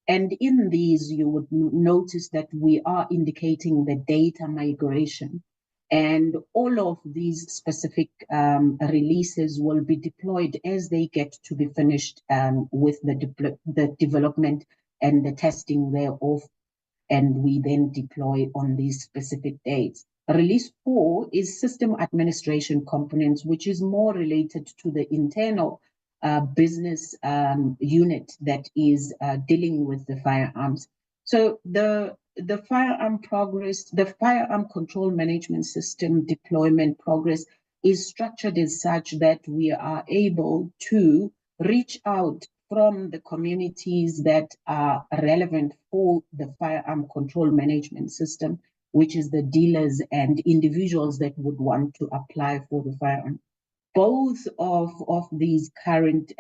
And in these, you would notice that we are indicating the data migration. And all of these specific releases will be deployed as they get to be finished with the development and the testing thereof. And we then deploy on these specific dates. Release 4 is system administration components, which is more related to the internal business unit that is dealing with the firearms. So the firearm progress, the firearm control management system deployment progress is structured as such that we are able to reach out from the communities that are relevant for the firearm control management system, which is the dealers and individuals that would want to apply for the firearm. Both of these current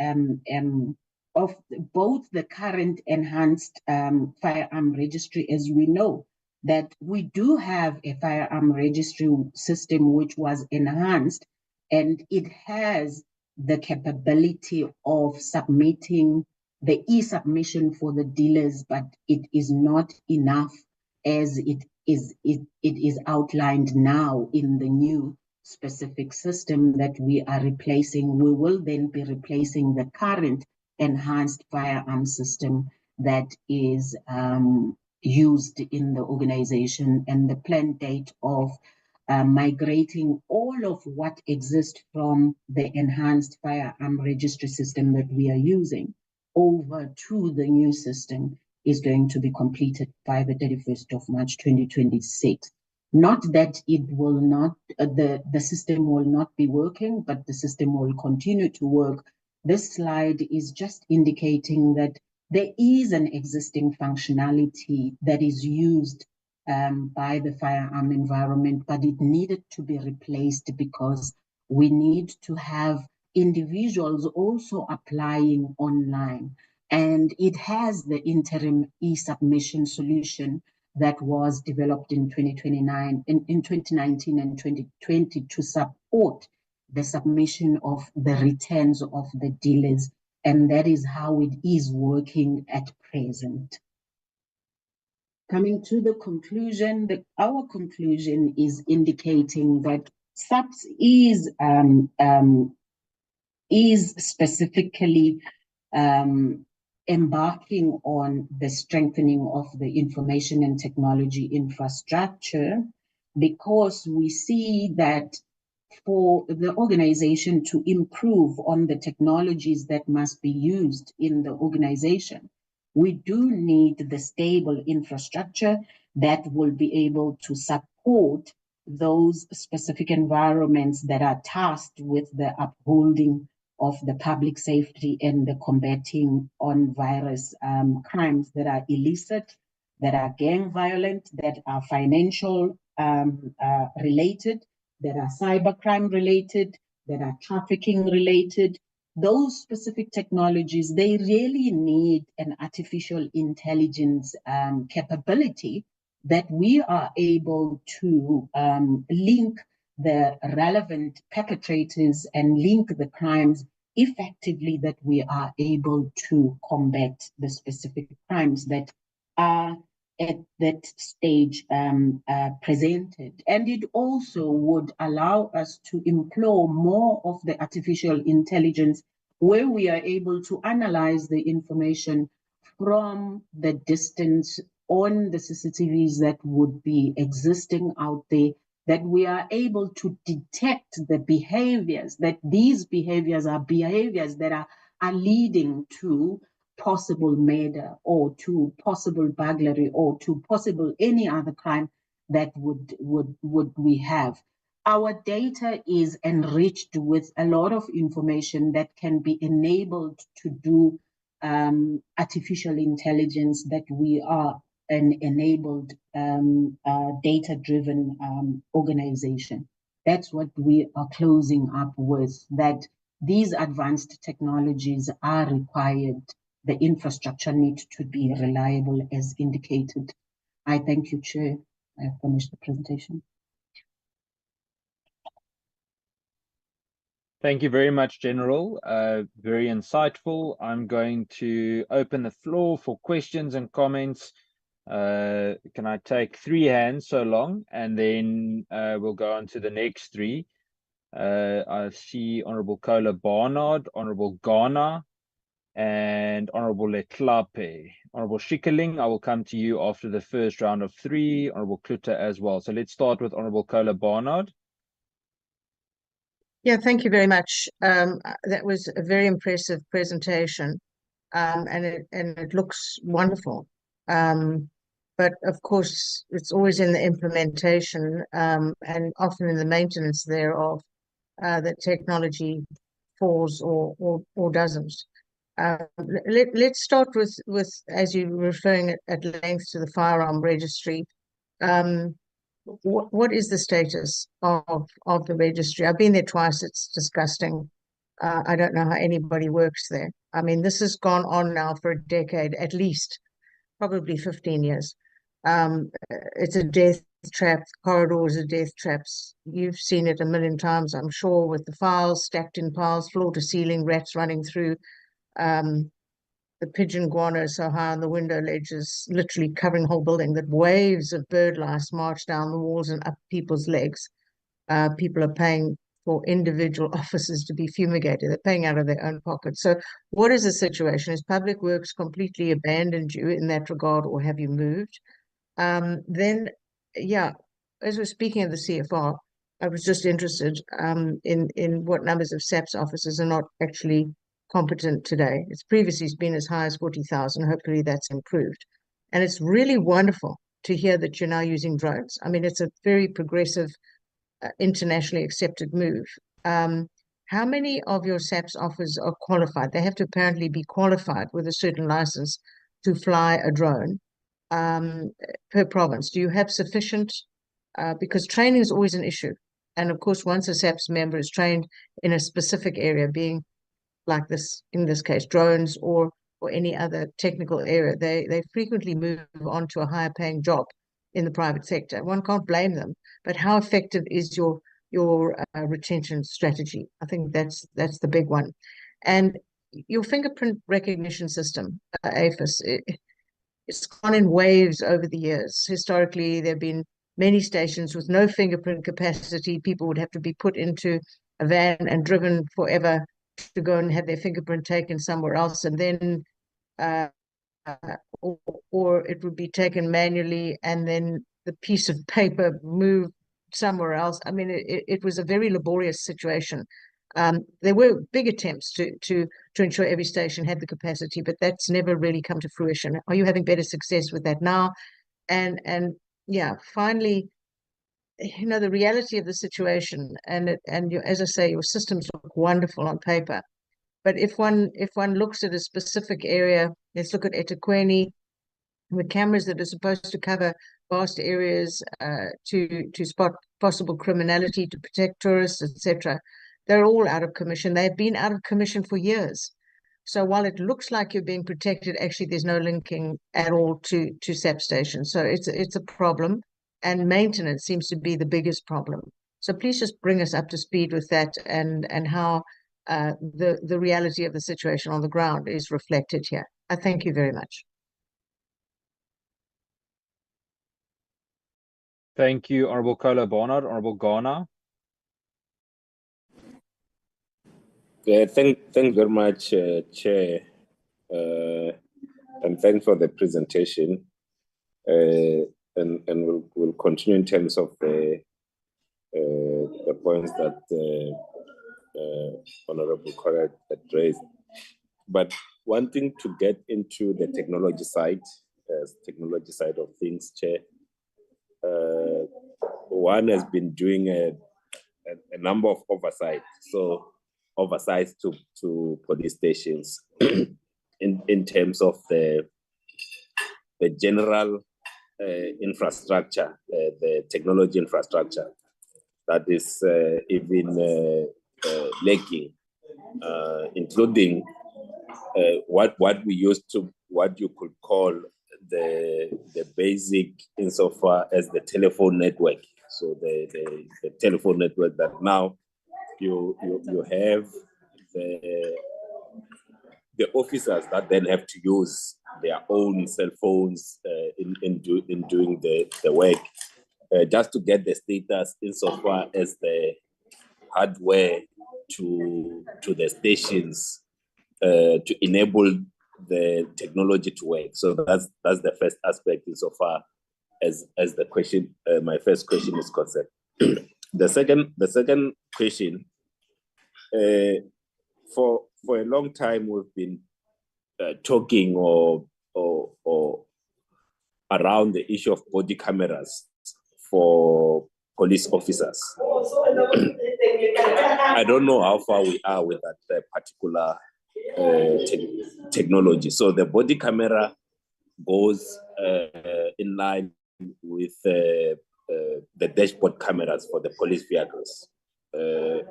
both the current enhanced firearm registry, as we know that we do have a firearm registry system which was enhanced, and it has the capability of submitting the e-submission for the dealers, but it is not enough as it is outlined now in the new specific system that we are replacing. We will then be replacing the current enhanced firearm system that is used in the organization, and the planned date of migrating all of what exists from the enhanced firearm registry system that we are using over to the new system is going to be completed by the 31st of March 2026. Not that it will not, the system will not be working, but the system will continue to work. This slide is just indicating that there is an existing functionality that is used by the firearm environment, but it needed to be replaced because we need to have individuals also applying online. And it has the interim e-submission solution that was developed in 2019 and 2020 to support the submission of the returns of the dealers. And that is how it is working at present. Coming to the conclusion, our conclusion is indicating that SAPS is specifically embarking on the strengthening of the information and technology infrastructure because we see that for the organization to improve on the technologies that must be used in the organization, we do need the stable infrastructure that will be able to support those specific environments that are tasked with the upholding of the public safety and the combating on virus crimes that are illicit, that are gang violent, that are financial related, that are cybercrime related, that are trafficking related. Those specific technologies, they really need an artificial intelligence capability that we are able to link the relevant perpetrators and link the crimes effectively, that we are able to combat the specific crimes that are at that stage presented. And it also would allow us to employ more of the artificial intelligence, where we are able to analyze the information from the distance on the CCTVs that would be existing out there, that we are able to detect the behaviors, that these behaviors are behaviors that are leading to possible murder or to possible burglary or to possible any other crime that would we have. Our data is enriched with a lot of information that can be enabled to do artificial intelligence, that we are an enabled data-driven organization. That's what we are closing up with, that these advanced technologies are required. The infrastructure needs to be reliable as indicated. I thank you, Chair. I have finished the presentation. Thank you very much, General. Very insightful. I'm going to open the floor for questions and comments. Can I take 3 hands so long, and then we'll go on to the next 3. I see Honorable Kola Barnard, Honorable Ghana, and Honorable Letlape. Honorable Schikkerling, I will come to you after the first round of 3. Honorable Kluter as well. So let's start with Honorable Kola Barnard. Yeah, thank you very much. That was a very impressive presentation, and it looks wonderful. But of course, it's always in the implementation and often in the maintenance thereof that technology falls or doesn't. Let's start with as you were referring at length to the firearm registry. What is the status of the registry? I've been there twice. It's disgusting. I don't know how anybody works there. I mean, this has gone on now for a decade, at least, probably 15 years. It's a death trap. Corridors are death traps. You've seen it a million times, I'm sure, with the files stacked in piles, floor to ceiling, rats running through. The pigeon guano so high on the window ledges, literally covering the whole building, that waves of bird lice march down the walls and up people's legs. People are paying for individual offices to be fumigated. They're paying out of their own pocket. So what is the situation? Has Public Works completely abandoned you in that regard, or have you moved? Then, yeah, as we're speaking of the CFR, I was just interested in what numbers of SAPS officers are not actually competent today. It's previously been as high as 40,000. Hopefully that's improved. And it's really wonderful to hear that you're now using drones. I mean, it's a very progressive, internationally accepted move. How many of your SAPS officers are qualified? They have to apparently be qualified with a certain license to fly a drone per province. Do you have sufficient? Because training is always an issue. And of course, once a SAPS member is trained in a specific area, being like this, in this case, drones or any other technical area, they frequently move on to a higher paying job in the private sector. One can't blame them, but how effective is your retention strategy? I think that's the big one. And your fingerprint recognition system, AFIS, it's gone in waves over the years. Historically, there have been many stations with no fingerprint capacity. People would have to be put into a van and driven forever to go and have their fingerprint taken somewhere else, and then or it would be taken manually, and then the piece of paper moved somewhere else. I mean, it was a very laborious situation. There were big attempts to ensure every station had the capacity, but that's never really come to fruition. Are you having better success with that now? And yeah, finally, you know, the reality of the situation, and as I say, your systems look wonderful on paper, but if one looks at a specific area, let's look at eThekwini, the cameras that are supposed to cover vast areas to spot possible criminality, to protect tourists, etc. They're all out of commission. They've been out of commission for years. So while it looks like you're being protected, actually there's no linking at all to SAPS stations. So it's a problem, and maintenance seems to be the biggest problem. So please just bring us up to speed with that, and how the reality of the situation on the ground is reflected here. I thank you very much. Thank you, Honorable Kola Barnard. Honorable Ghana. Thank very much, Chair, and thanks for the presentation. And we'll continue in terms of the points that Honorable Kola had raised. But wanting to get into the technology side of things, Chair, one has been doing a number of oversights. So oversights to police stations in terms of the general infrastructure, the technology infrastructure that is even lacking, including what we used to, what you could call the basic insofar as the telephone network. So the telephone network that now you have the officers that then have to use their own cell phones in doing the work, just to get the status insofar as the hardware to the stations to enable the technology to work. So that's the first aspect insofar as the question, my first question is concerned. The second question, for a long time we've been talking or around the issue of body cameras for police officers. I don't know how far we are with that particular technology. So the body camera goes in line with the dashboard cameras for the police vehicles.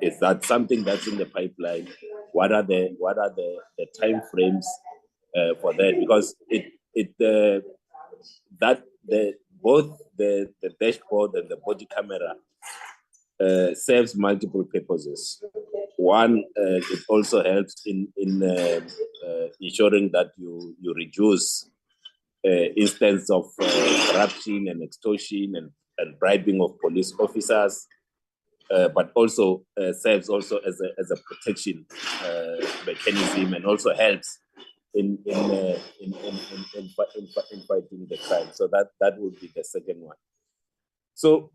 Is that something that's in the pipeline? What are the time frames for that? Because both the dashboard and the body camera serves multiple purposes. One, it also helps in ensuring that you reduce instances of corruption and extortion and bribing of police officers, but also serves also as a protection mechanism, and also helps in fighting the crime. So that would be the second one. So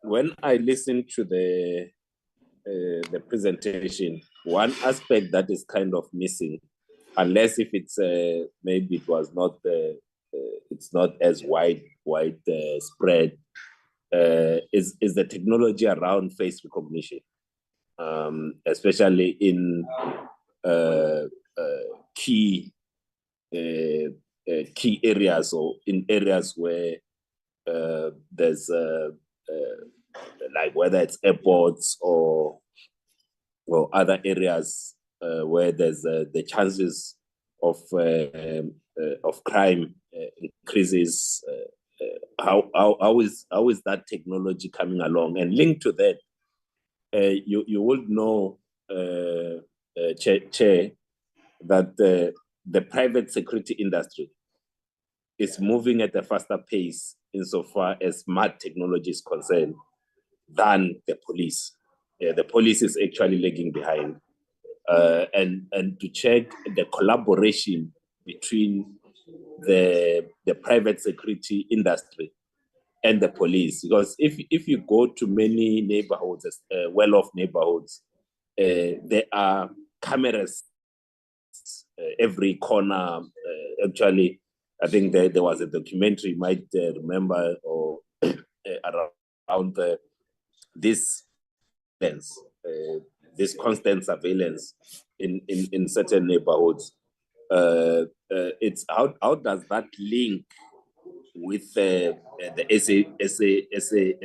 when I listen to the presentation, one aspect that is kind of missing, unless if it's maybe it was not it's not as wide spread, is the technology around face recognition, especially in key areas, or in areas where there's like whether it's airports or other areas where there's the chances of crime increases. How is that technology coming along? And linked to that, you would know, Chair, that the private security industry is moving at a faster pace insofar as smart technology is concerned than the police. The police is actually lagging behind. And to check the collaboration between the private security industry and the police. Because if you go to many neighborhoods, well-off neighborhoods, there are cameras every corner. Actually, I think there was a documentary, you might remember, or around this constant surveillance in certain neighborhoods. It's how does that link with the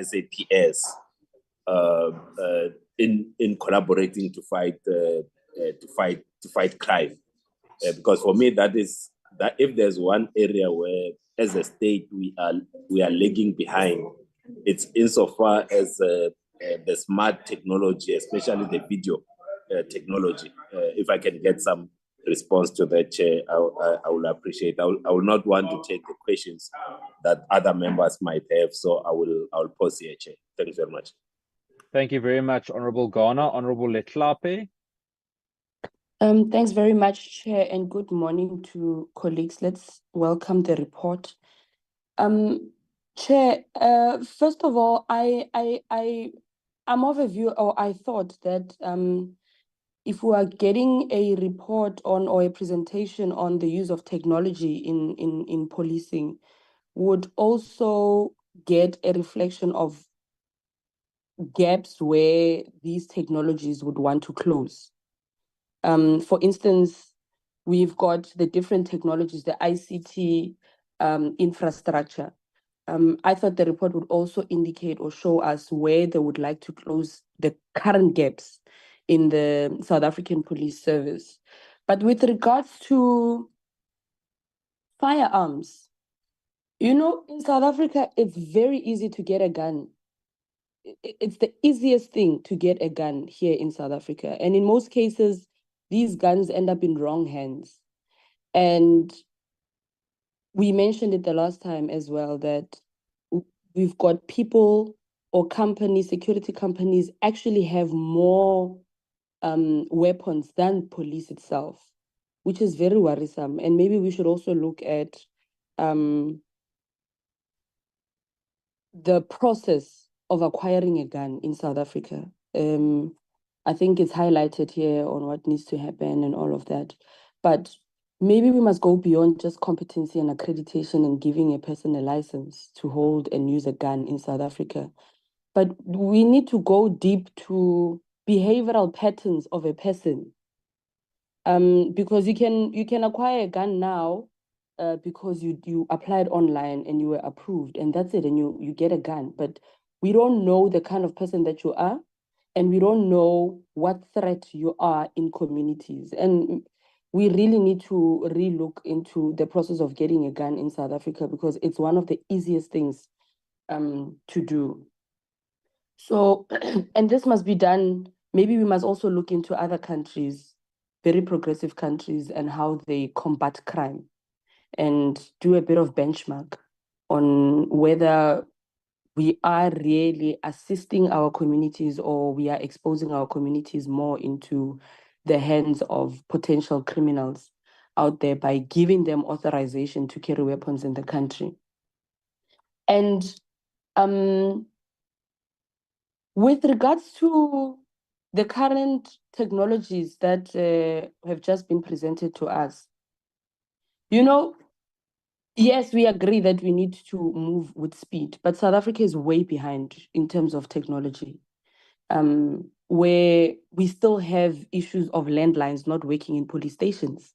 SAPS in collaborating to fight crime? Because for me, that if there's one area where, as a state, we are lagging behind, it's insofar as the smart technology, especially the video technology. If I can get some response to that, Chair, I will appreciate. I will not want to take the questions that other members might have, so I will pause here, Chair. Thank you very much. Thank you very much, Honorable Ghana. Honorable Letlape. Thanks very much, Chair, and good morning to colleagues. Let's welcome the report. Chair, first of all, I'm of a view, or I thought that if we are getting a report on or a presentation on the use of technology in policing, would also get a reflection of gaps where these technologies would want to close. For instance, we've got the different technologies, the ICT infrastructure. I thought the report would also indicate or show us where they would like to close the current gaps in the South African police service. But with regards to firearms, in South Africa, it's very easy to get a gun. It's the easiest thing to get a gun here in South Africa. And in most cases, these guns end up in wrong hands. And we mentioned it the last time as well, that we've got people or companies, security companies, actually have more weapons than police itself, which is very worrisome. And maybe we should also look at the process of acquiring a gun in South Africa. I think it's highlighted here on what needs to happen and all of that. But maybe we must go beyond just competency and accreditation and giving a person a license to hold and use a gun in South Africa. But we need to go deep to behavioral patterns of a person. Because you can acquire a gun now because you applied online and you were approved, and that's it, and you get a gun. But we don't know the kind of person that you are, and we don't know what threat you are in communities. And we really need to relook into the process of getting a gun in South Africa, because it's one of the easiest things to do. So, and this must be done, maybe we must also look into other countries, very progressive countries, and how they combat crime, and do a bit of benchmark on whether we are really assisting our communities or we are exposing our communities more into the hands of potential criminals out there by giving them authorization to carry weapons in the country. And with regards to the current technologies that have just been presented to us, yes, we agree that we need to move with speed, but South Africa is way behind in terms of technology, where we still have issues of landlines not working in police stations.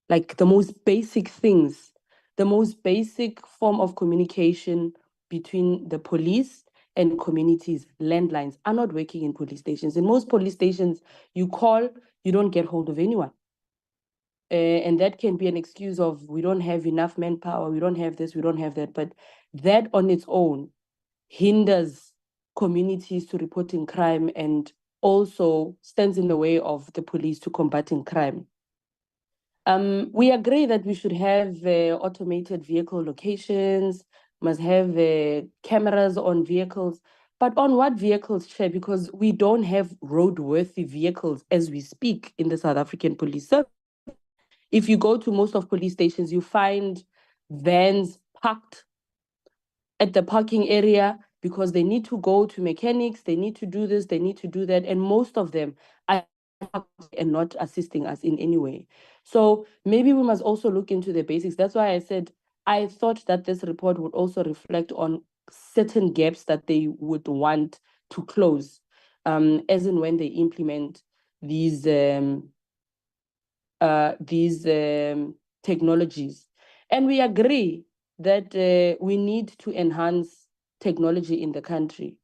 Like the most basic things, the most basic form of communication between the police and communities, landlines, are not working in police stations. In most police stations, you call, you don't get hold of anyone. And that can be an excuse of, we don't have enough manpower, we don't have this, we don't have that. But that on its own hinders communities to reporting crime and also stands in the way of the police to combating crime. We agree that we should have automated vehicle locations, must have cameras on vehicles, but on what vehicles, Chair? Because we don't have roadworthy vehicles as we speak in the South African police service. If you go to most of police stations, you find vans parked at the parking area because they need to go to mechanics, they need to do this, they need to do that, and most of them are and not assisting us in any way. So maybe we must also look into the basics. That's why I said I thought that this report would also reflect on certain gaps that they would want to close, as and when they implement these technologies. And we agree that we need to enhance technology in the country.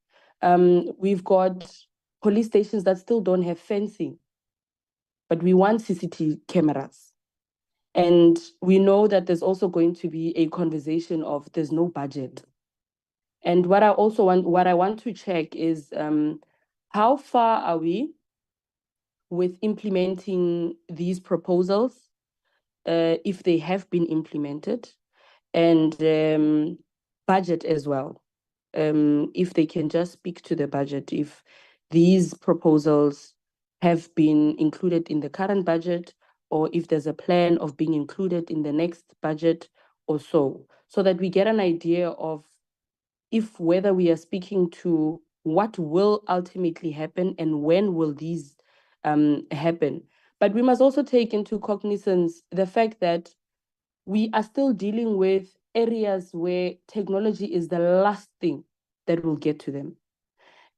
We've got police stations that still don't have fencing, but we want CCTV cameras. And we know that there's also going to be a conversation of there's no budget. And what I want to check is how far are we with implementing these proposals, if they have been implemented, and budget as well. If they can just speak to the budget, if these proposals have been included in the current budget, or if there's a plan of being included in the next budget or so that we get an idea of if whether we are speaking to what will ultimately happen and when will these happen. But we must also take into cognizance the fact that we are still dealing with areas where technology is the last thing that will get to them.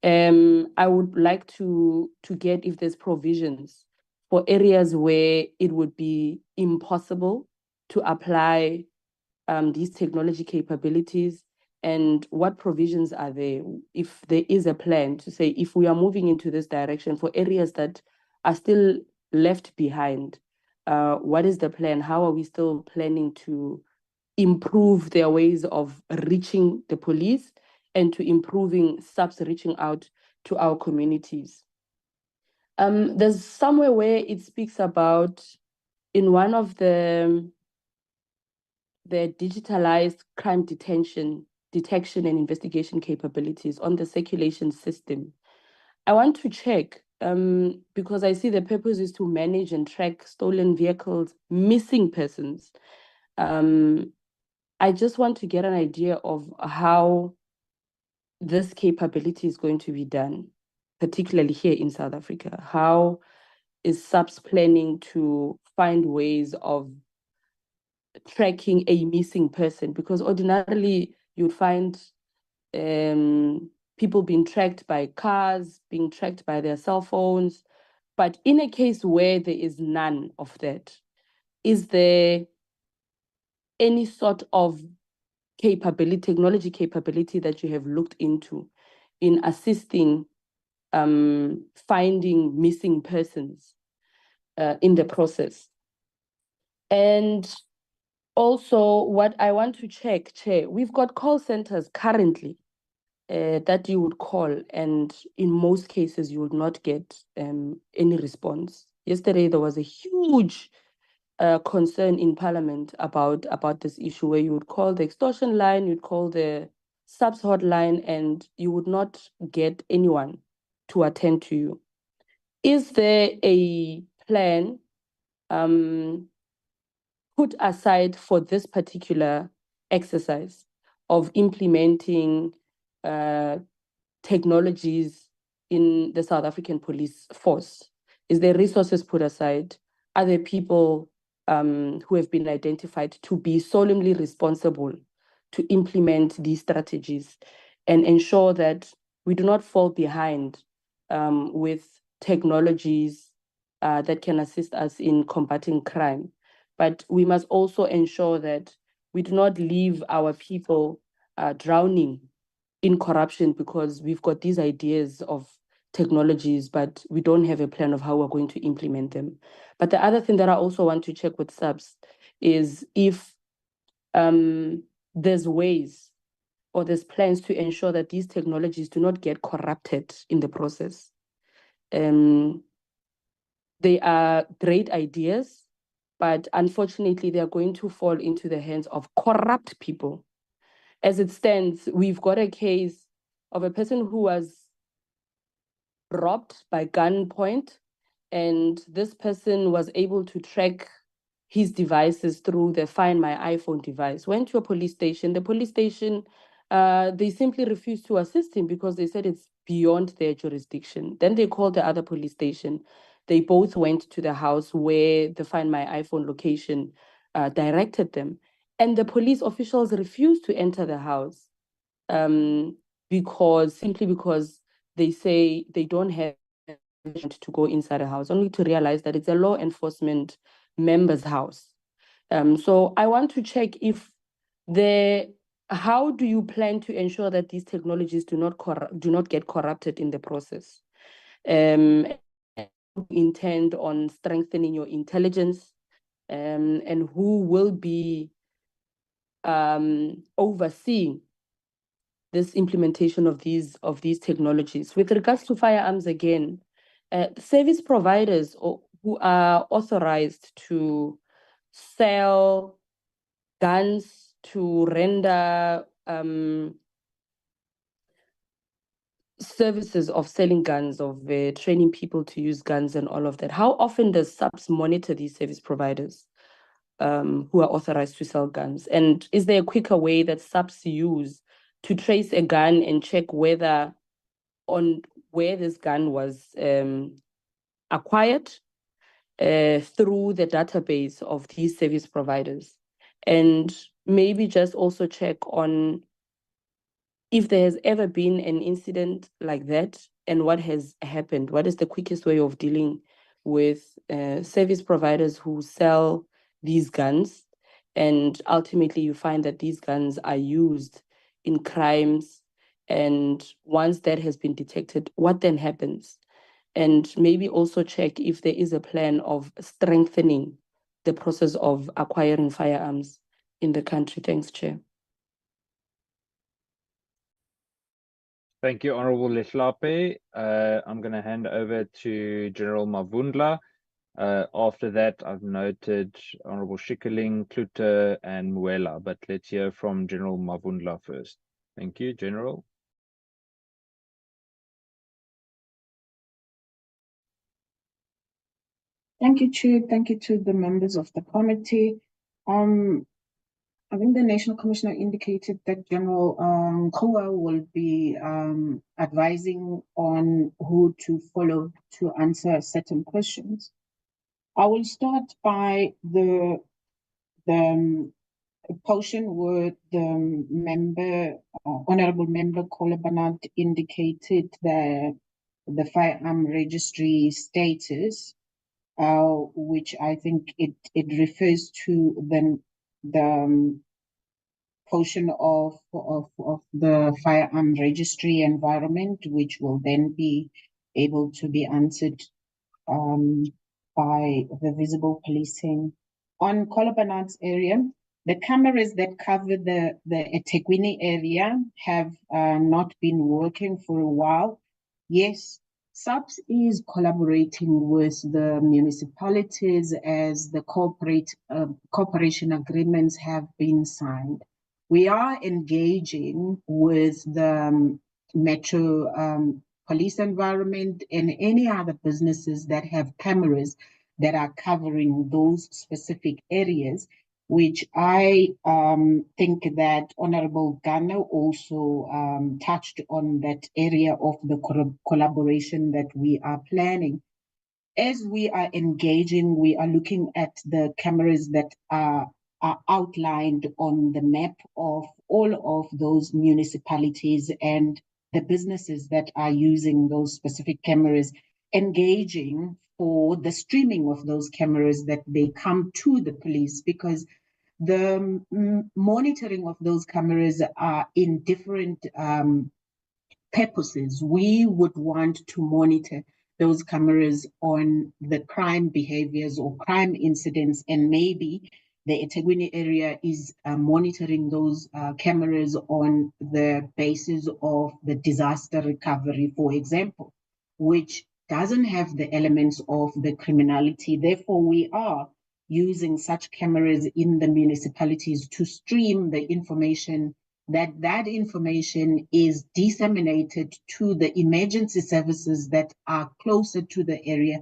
I would like to get if there's provisions for areas where it would be impossible to apply these technology capabilities, and what provisions are there, if there is a plan to say if we are moving into this direction for areas that are still left behind, what is the plan? How are we still planning to improve their ways of reaching the police and to improving SAPS reaching out to our communities? There's somewhere where it speaks about, in one of the digitalized crime detection and investigation capabilities on the circulation system. I want to check, because I see the purpose is to manage and track stolen vehicles, missing persons. I just want to get an idea of how this capability is going to be done, particularly here in South Africa. How is SAPS planning to find ways of tracking a missing person? Because ordinarily you'd find people being tracked by cars, being tracked by their cell phones. But in a case where there is none of that, is there any sort of technology capability that you have looked into in assisting finding missing persons in the process? And also, what I want to check, Chair, we've got call centers currently that you would call, and in most cases, you would not get any response. Yesterday, there was a huge concern in Parliament about this issue, where you would call the extortion line, you'd call the SAPS hotline, and you would not get anyone to attend to you. Is there a plan put aside for this particular exercise of implementing technologies in the South African police force? Is there resources put aside? Are there people who have been identified to be solemnly responsible to implement these strategies and ensure that we do not fall behind with technologies that can assist us in combating crime? But we must also ensure that we do not leave our people drowning in corruption because we've got these ideas of technologies, but we don't have a plan of how we're going to implement them. But the other thing that I also want to check with SAPS is if there's ways or there's plans to ensure that these technologies do not get corrupted in the process. They are great ideas, but unfortunately, they are going to fall into the hands of corrupt people. As it stands, we've got a case of a person who was robbed by gunpoint, and this person was able to track his devices through the Find My iPhone device, went to a police station. The police station, they simply refused to assist him because they said it's beyond their jurisdiction. Then they called the other police station. They both went to the house where the Find My iPhone location directed them. And the police officials refused to enter the house simply because they say they don't have to go inside a house, only to realize that it's a law enforcement member's house. So I want to check if how do you plan to ensure that these technologies do not get corrupted in the process? Intend on strengthening your intelligence, and who will be overseeing this implementation of these technologies. With regards to firearms again, service providers who are authorized to sell guns, to render services of selling guns, of training people to use guns and all of that. How often does SAPS monitor these service providers who are authorized to sell guns? And is there a quicker way that SAPS use to trace a gun and check where this gun was acquired through the database of these service providers? And maybe just also check on if there has ever been an incident like that and what has happened. What is the quickest way of dealing with service providers who sell these guns, and ultimately you find that these guns are used in crimes, and once that has been detected, what then happens? And maybe also check if there is a plan of strengthening the process of acquiring firearms in the country. Thanks, Chair. Thank you, Honorable Lehlape. I'm going to hand over to General Mavundla. After that, I've noted Honorable Schikkerling, Klute, and Muela, but let's hear from General Mavundla first. Thank you, General. Thank you, Chair. Thank you to the members of the committee. I think the National Commissioner indicated that General Kua will be advising on who to follow to answer certain questions. I will start by the portion where the member, Honorable Member Kola Barnard indicated the firearm registry status, which I think it refers to the portion of the firearm registry environment, which will then be able to be answered by the visible policing. On Kola Barnard's area, the cameras that cover the eThekwini area have not been working for a while. Yes, SAPS is collaborating with the municipalities as the cooperation agreements have been signed. We are engaging with the metro police environment and any other businesses that have cameras that are covering those specific areas, which I think that Honorable Ghana also touched on, that area of the collaboration that we are planning. As we are engaging, we are looking at the cameras that are outlined on the map of all of those municipalities and the businesses that are using those specific cameras, engaging for the streaming of those cameras that they come to the police, because the monitoring of those cameras are in different purposes. We would want to monitor those cameras on the crime behaviors or crime incidents, and maybe the eThekwini area is monitoring those cameras on the basis of the disaster recovery, for example, which doesn't have the elements of the criminality. Therefore, we are using such cameras in the municipalities to stream the information, that information is disseminated to the emergency services that are closer to the area,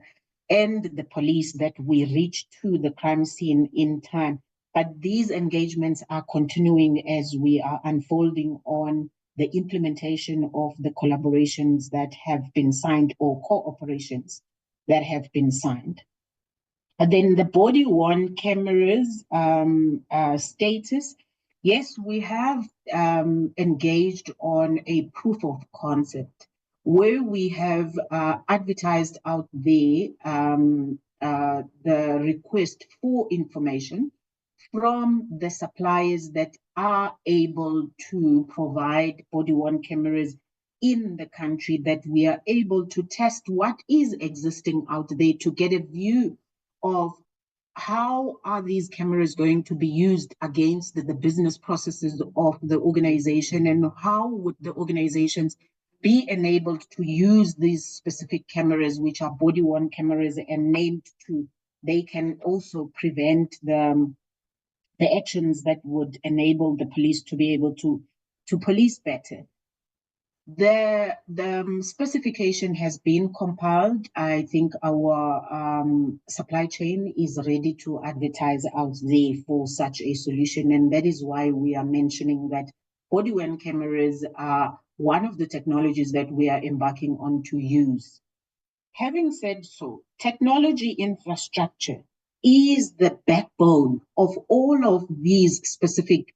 and the police that we reach to the crime scene in time. But these engagements are continuing as we are unfolding on the implementation of the collaborations that have been signed or cooperations that have been signed. And then the body-worn cameras status. Yes, we have engaged on a proof of concept where we have advertised out there the request for information from the suppliers that are able to provide body-worn cameras in the country, that we are able to test what is existing out there to get a view of how are these cameras going to be used against the business processes of the organization, and how would the organizations be enabled to use these specific cameras, which are body-worn cameras and named to, they can also prevent the actions that would enable the police to be able to police better. The specification has been compiled. I think our supply chain is ready to advertise out there for such a solution, and that is why we are mentioning that body-worn cameras are one of the technologies that we are embarking on to use. Having said so, technology infrastructure is the backbone of all of these specific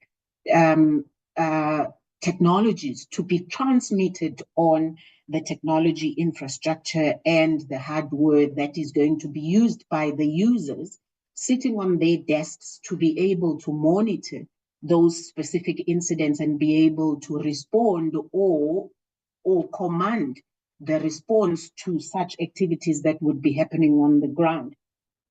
technologies to be transmitted on the technology infrastructure and the hardware that is going to be used by the users sitting on their desks to be able to monitor those specific incidents and be able to respond or command the response to such activities that would be happening on the ground.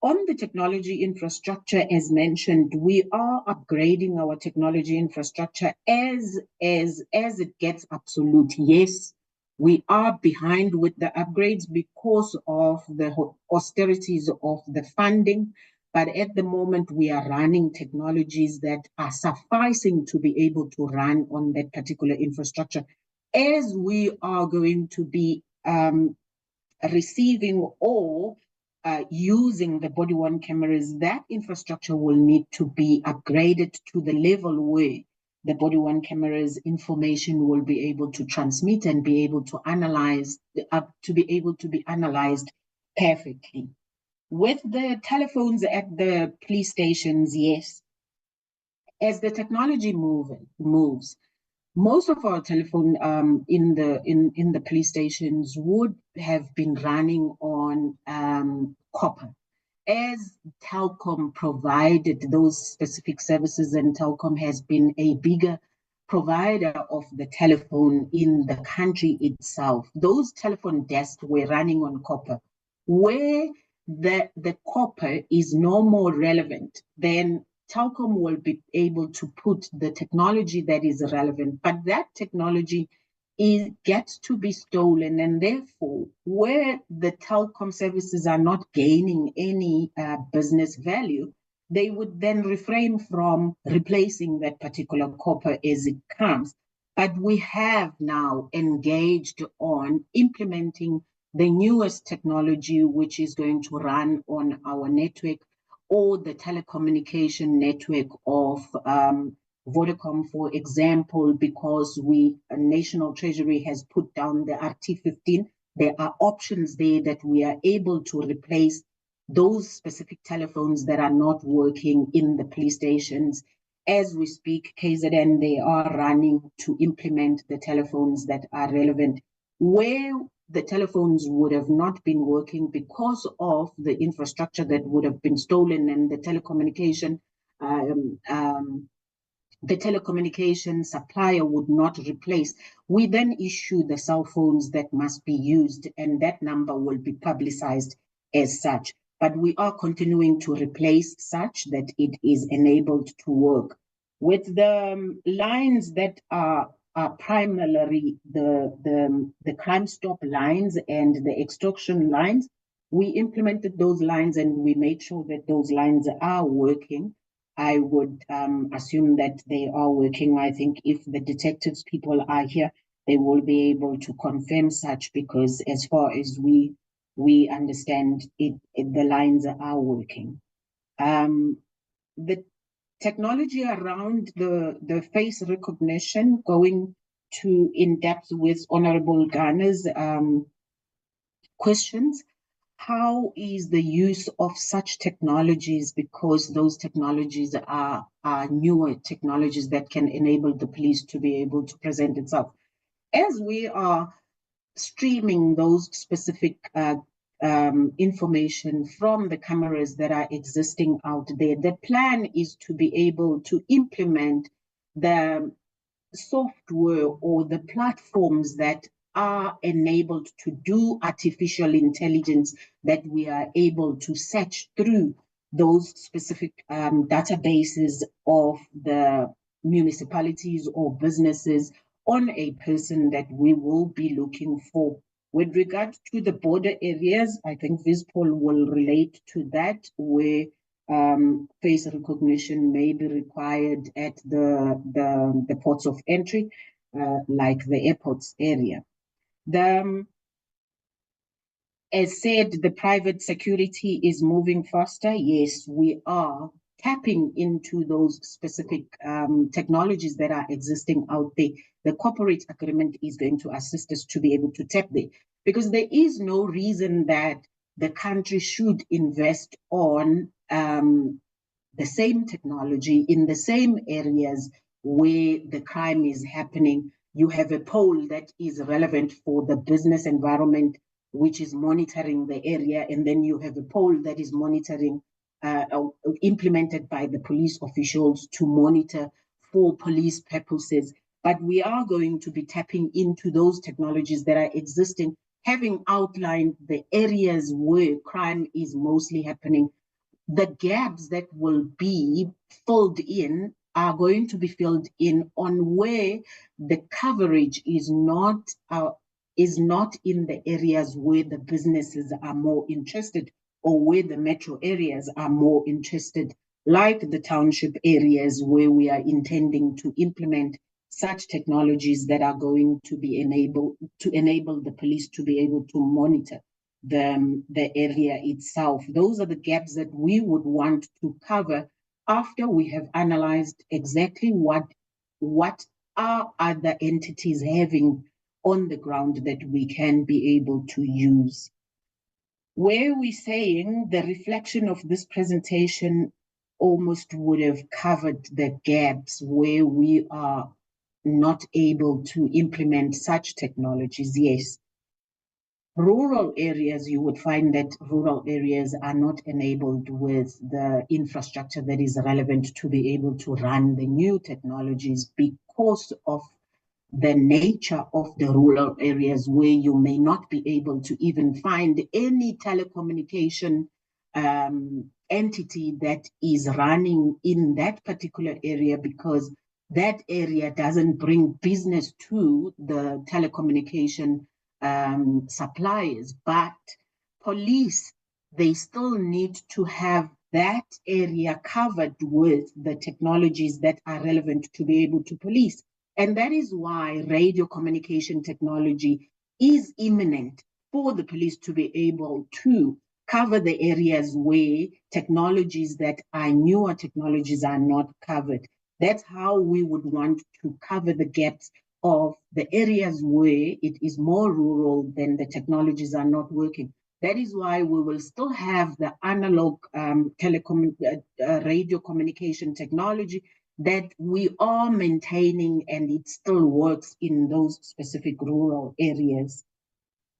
On the technology infrastructure, as mentioned, we are upgrading our technology infrastructure as it gets absolute. Yes, we are behind with the upgrades because of the austerities of the funding, but at the moment we are running technologies that are sufficing to be able to run on that particular infrastructure. As we are going to be receiving or using the body-worn cameras, that infrastructure will need to be upgraded to the level where the body-worn cameras information will be able to transmit and be able to analyze, to be able to be analyzed perfectly. With the telephones at the police stations, yes, as the technology moves, most of our telephone in the police stations would have been running on copper. As Telkom provided those specific services, and Telkom has been a bigger provider of the telephone in the country itself, those telephone desks were running on copper. Where the copper is no more relevant, then Telkom will be able to put the technology that is relevant, but that technology gets to be stolen, and therefore, where the Telkom services are not gaining any business value, they would then refrain from replacing that particular copper as it comes. But we have now engaged on implementing the newest technology, which is going to run on our network, or the telecommunication network of Vodacom, for example, because National Treasury has put down the RT15. There are options there that we are able to replace those specific telephones that are not working in the police stations. As we speak, KZN, they are running to implement the telephones that are relevant. Where the telephones would have not been working because of the infrastructure that would have been stolen, and the telecommunication supplier would not replace, we then issue the cell phones that must be used, and that number will be publicized as such. But we are continuing to replace such that it is enabled to work. With the lines that are primarily the Crime Stop lines and the extortion lines, we implemented those lines and we made sure that those lines are working. I would assume that they are working. I think if the detectives people are here, they will be able to confirm such, because as far as we we understand the lines are working. The technology around the face recognition, going to in depth with Honorable Ghana's questions. How is the use of such technologies, because those technologies are newer technologies that can enable the police to be able to present itself? As we are streaming those specific information from the cameras that are existing out there, the plan is to be able to implement the software or the platforms that are enabled to do artificial intelligence, that we are able to search through those specific databases of the municipalities or businesses on a person that we will be looking for. With regard to the border areas, I think Vispol will relate to that, where face recognition may be required at the ports of entry, like the airports area. As said, the private security is moving faster. Yes, we are tapping into those specific technologies that are existing out there. The corporate agreement is going to assist us to be able to tap there, because there is no reason that the country should invest on the same technology in the same areas where the crime is happening. You have a pole that is relevant for the business environment, which is monitoring the area, and then you have a pole that is monitoring, implemented by the police officials to monitor for police purposes. But we are going to be tapping into those technologies that are existing, having outlined the areas where crime is mostly happening. The gaps that will be filled in are going to be filled in on where the coverage is not in the areas where the businesses are more interested, or where the metro areas are more interested, like the township areas where we are intending to implement such technologies that are going to be enable the police to be able to monitor the area itself. Those are the gaps that we would want to cover after we have analyzed exactly what are other entities having on the ground that we can be able to use. Where we're saying the reflection of this presentation almost would have covered the gaps where we are not able to implement such technologies, yes. Rural areas, you would find that rural areas are not enabled with the infrastructure that is relevant to be able to run the new technologies, because of the nature of the rural areas, where you may not be able to even find any telecommunication entity that is running in that particular area, because that area doesn't bring business to the telecommunication suppliers. But police, they still need to have that area covered with the technologies that are relevant to be able to police. And that is why radio communication technology is imminent for the police to be able to cover the areas where technologies that are newer technologies are not covered. That's how we would want to cover the gaps of the areas where it is more rural than the technologies are not working. That is why we will still have the analog radio communication technology that we are maintaining, and it still works in those specific rural areas.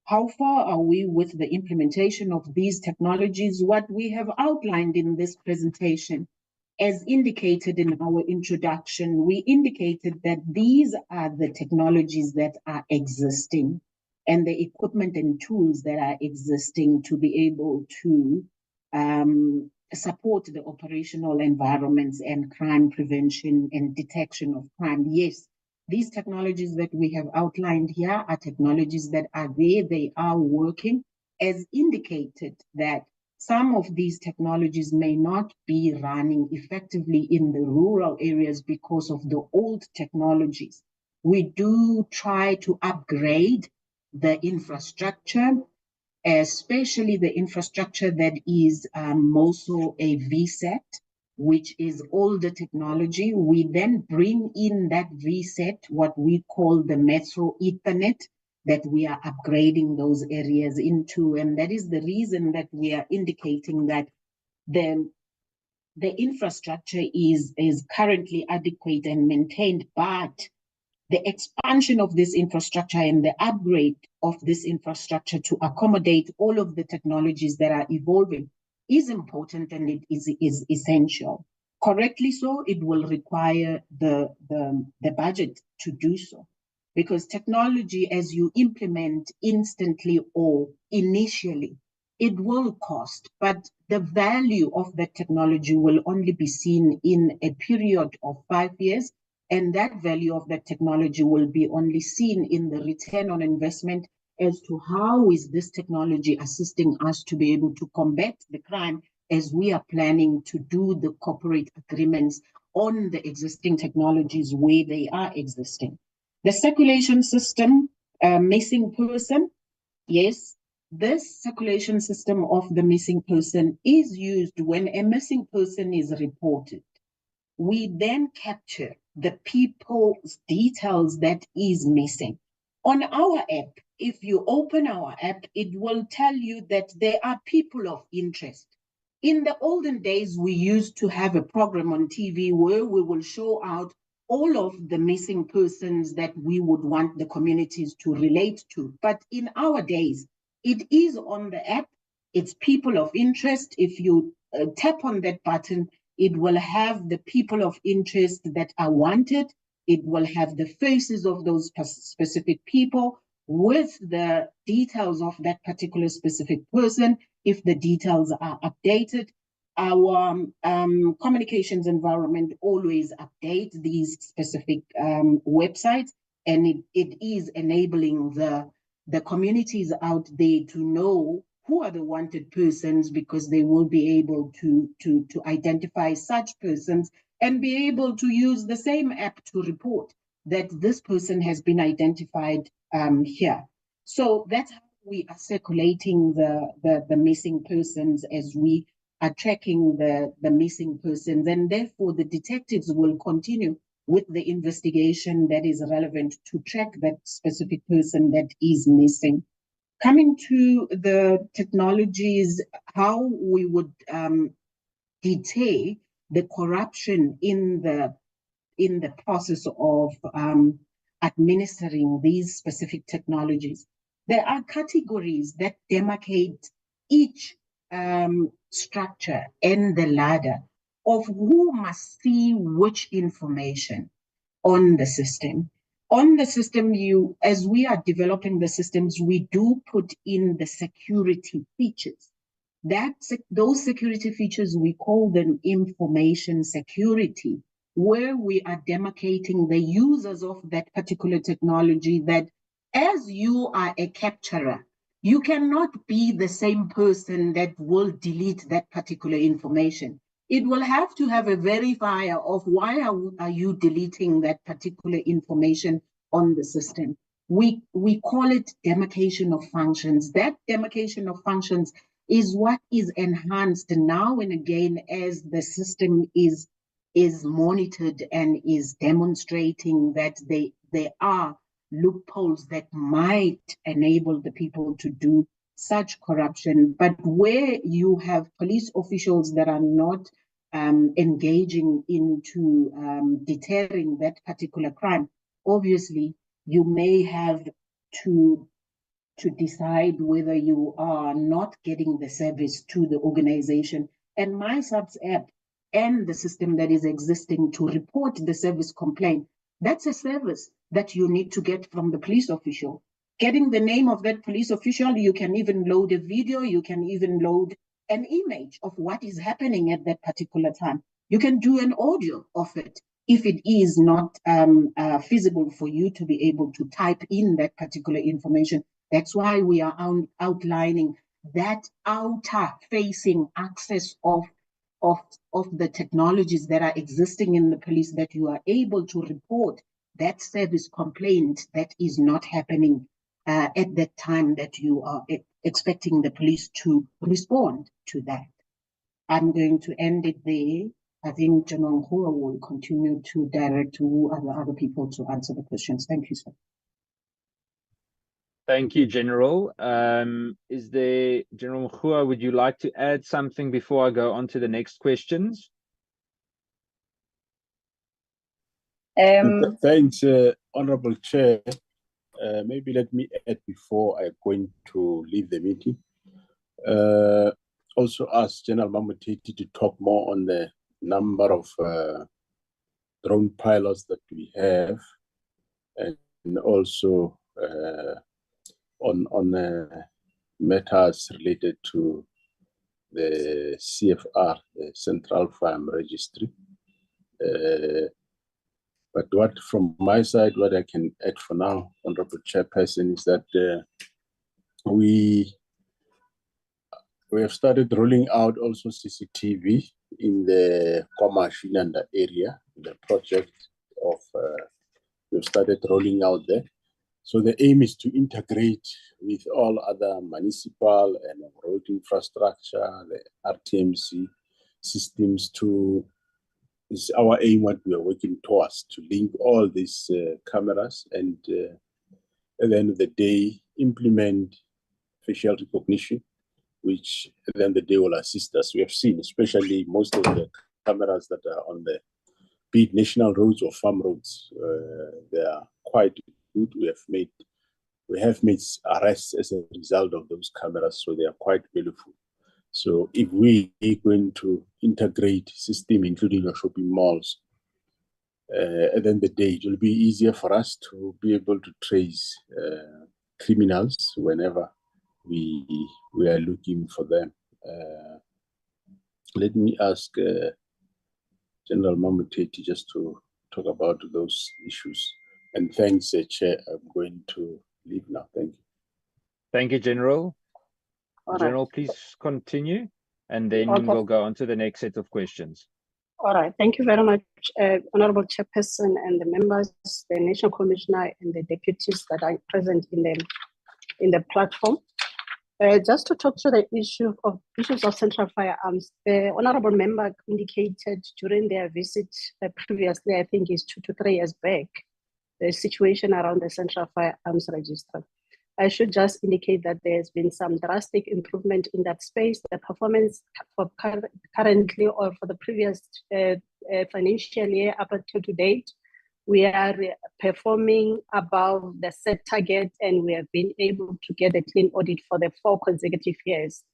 How far are we with the implementation of these technologies? What we have outlined in this presentation, as indicated in our introduction, we indicated that these are the technologies that are existing and the equipment and tools that are existing to be able to support the operational environments and crime prevention and detection of crime. Yes, these technologies that we have outlined here are technologies that are there, they are working, as indicated that some of these technologies may not be running effectively in the rural areas because of the old technologies. We do try to upgrade the infrastructure especially the infrastructure that is also a VSAT, which is older technology. We then bring in that VSAT, what we call the Metro Ethernet, that we are upgrading those areas into. And that is the reason that we are indicating that the infrastructure is currently adequate and maintained, but the expansion of this infrastructure and the upgrade of this infrastructure to accommodate all of the technologies that are evolving is important, and it is essential. Correctly so, it will require the budget to do so, because technology, as you implement instantly or initially, it will cost, but the value of that technology will only be seen in a period of 5 years, and that value of that technology will be only seen in the return on investment as to how is this technology assisting us to be able to combat the crime as we are planning to do the corporate agreements on the existing technologies where they are existing. The circulation system, missing person, yes, this circulation system of the missing person is used when a missing person is reported. We then capture the people's details that is missing. On our app, if you open our app, it will tell you that there are people of interest. In the olden days, we used to have a program on TV where we will show out all of the missing persons that we would want the communities to relate to. But in our days, it is on the app, it's people of interest. If you tap on that button, it will have the people of interest that are wanted. It will have the faces of those specific people with the details of that particular specific person. If the details are updated, our communications environment always update these specific websites, and it is enabling the communities out there to know who are the wanted persons, because they will be able to identify such persons and be able to use the same app to report that this person has been identified here. So that's how we are circulating the missing persons as we are tracking the missing persons, and therefore the detectives will continue with the investigation that is relevant to track that specific person that is missing. Coming to the technologies, how we would deter the corruption in the process of administering these specific technologies. There are categories that demarcate each structure and the ladder of who must see which information on the system. On the system, as we are developing the systems, we do put in the security features. Those security features, we call them information security, where we are demarcating the users of that particular technology, that as you are a capturer, you cannot be the same person that will delete that particular information. It will have to have a verifier of why are you deleting that particular information on the system. We call it demarcation of functions. That demarcation of functions is what is enhanced now and again as the system is monitored and is demonstrating that there are loopholes that might enable the people to do such corruption. But where you have police officials that are not engaging into deterring that particular crime, obviously you may have to decide whether you are not getting the service to the organization. And my SAPS app and the system that is existing to report the service complaint, that's a service that you need to get from the police official. Getting the name of that police official, you can even load a video, you can even load an image of what is happening at that particular time. You can do an audio of it if it is not feasible for you to be able to type in that particular information. That's why we are outlining that outer-facing access of the technologies that are existing in the police, that you are able to report that service complaint that is not happening at that time that you are expecting the police to respond to that. I'm going to end it there. I think General Hua will continue to direct to other people to answer the questions. Thank you, sir. Thank you, General. Is there, General Hua, would you like to add something before I go on to the next questions? Thanks, Honorable Chair. Maybe let me add before I going to leave the meeting. Also ask General Mamutiti to talk more on the number of drone pilots that we have, and also on matters related to the CFR, the Central Firearm Registry. But what from my side, what I can add for now, Honorable Chairperson, is that we have started rolling out also CCTV in the Komashinanda area, the project of, we've started rolling out there. So the aim is to integrate with all other municipal and road infrastructure, the RTMC systems to, is our aim what we are working towards, to link all these cameras and at the end of the day, implement facial recognition, which at the end of the day will assist us. We have seen, especially most of the cameras that are on the be it national roads or farm roads, they are quite good. We have made arrests as a result of those cameras, so they are quite beautiful. So if we are going to integrate system, including your shopping malls, at the end of the day, it will be easier for us to be able to trace criminals whenever we are looking for them. Let me ask General Mamuteti just to talk about those issues. And thanks, Chair. I'm going to leave now. Thank you. Thank you, General. All General, right. please continue, and then Okay. we'll go on to the next set of questions. All right. Thank you very much, Honorable Chairperson and the members, the National Commissioner and the deputies that are present in the platform. Just to talk to the issues of Central Firearms, the Honorable Member indicated during their visit previously, I think it's 2 to 3 years back, the situation around the Central Firearms Registry. I should just indicate that there's been some drastic improvement in that space. The performance for currently or for the previous financial year up until to date, we are performing above the set target, and we have been able to get a clean audit for the 4 consecutive years.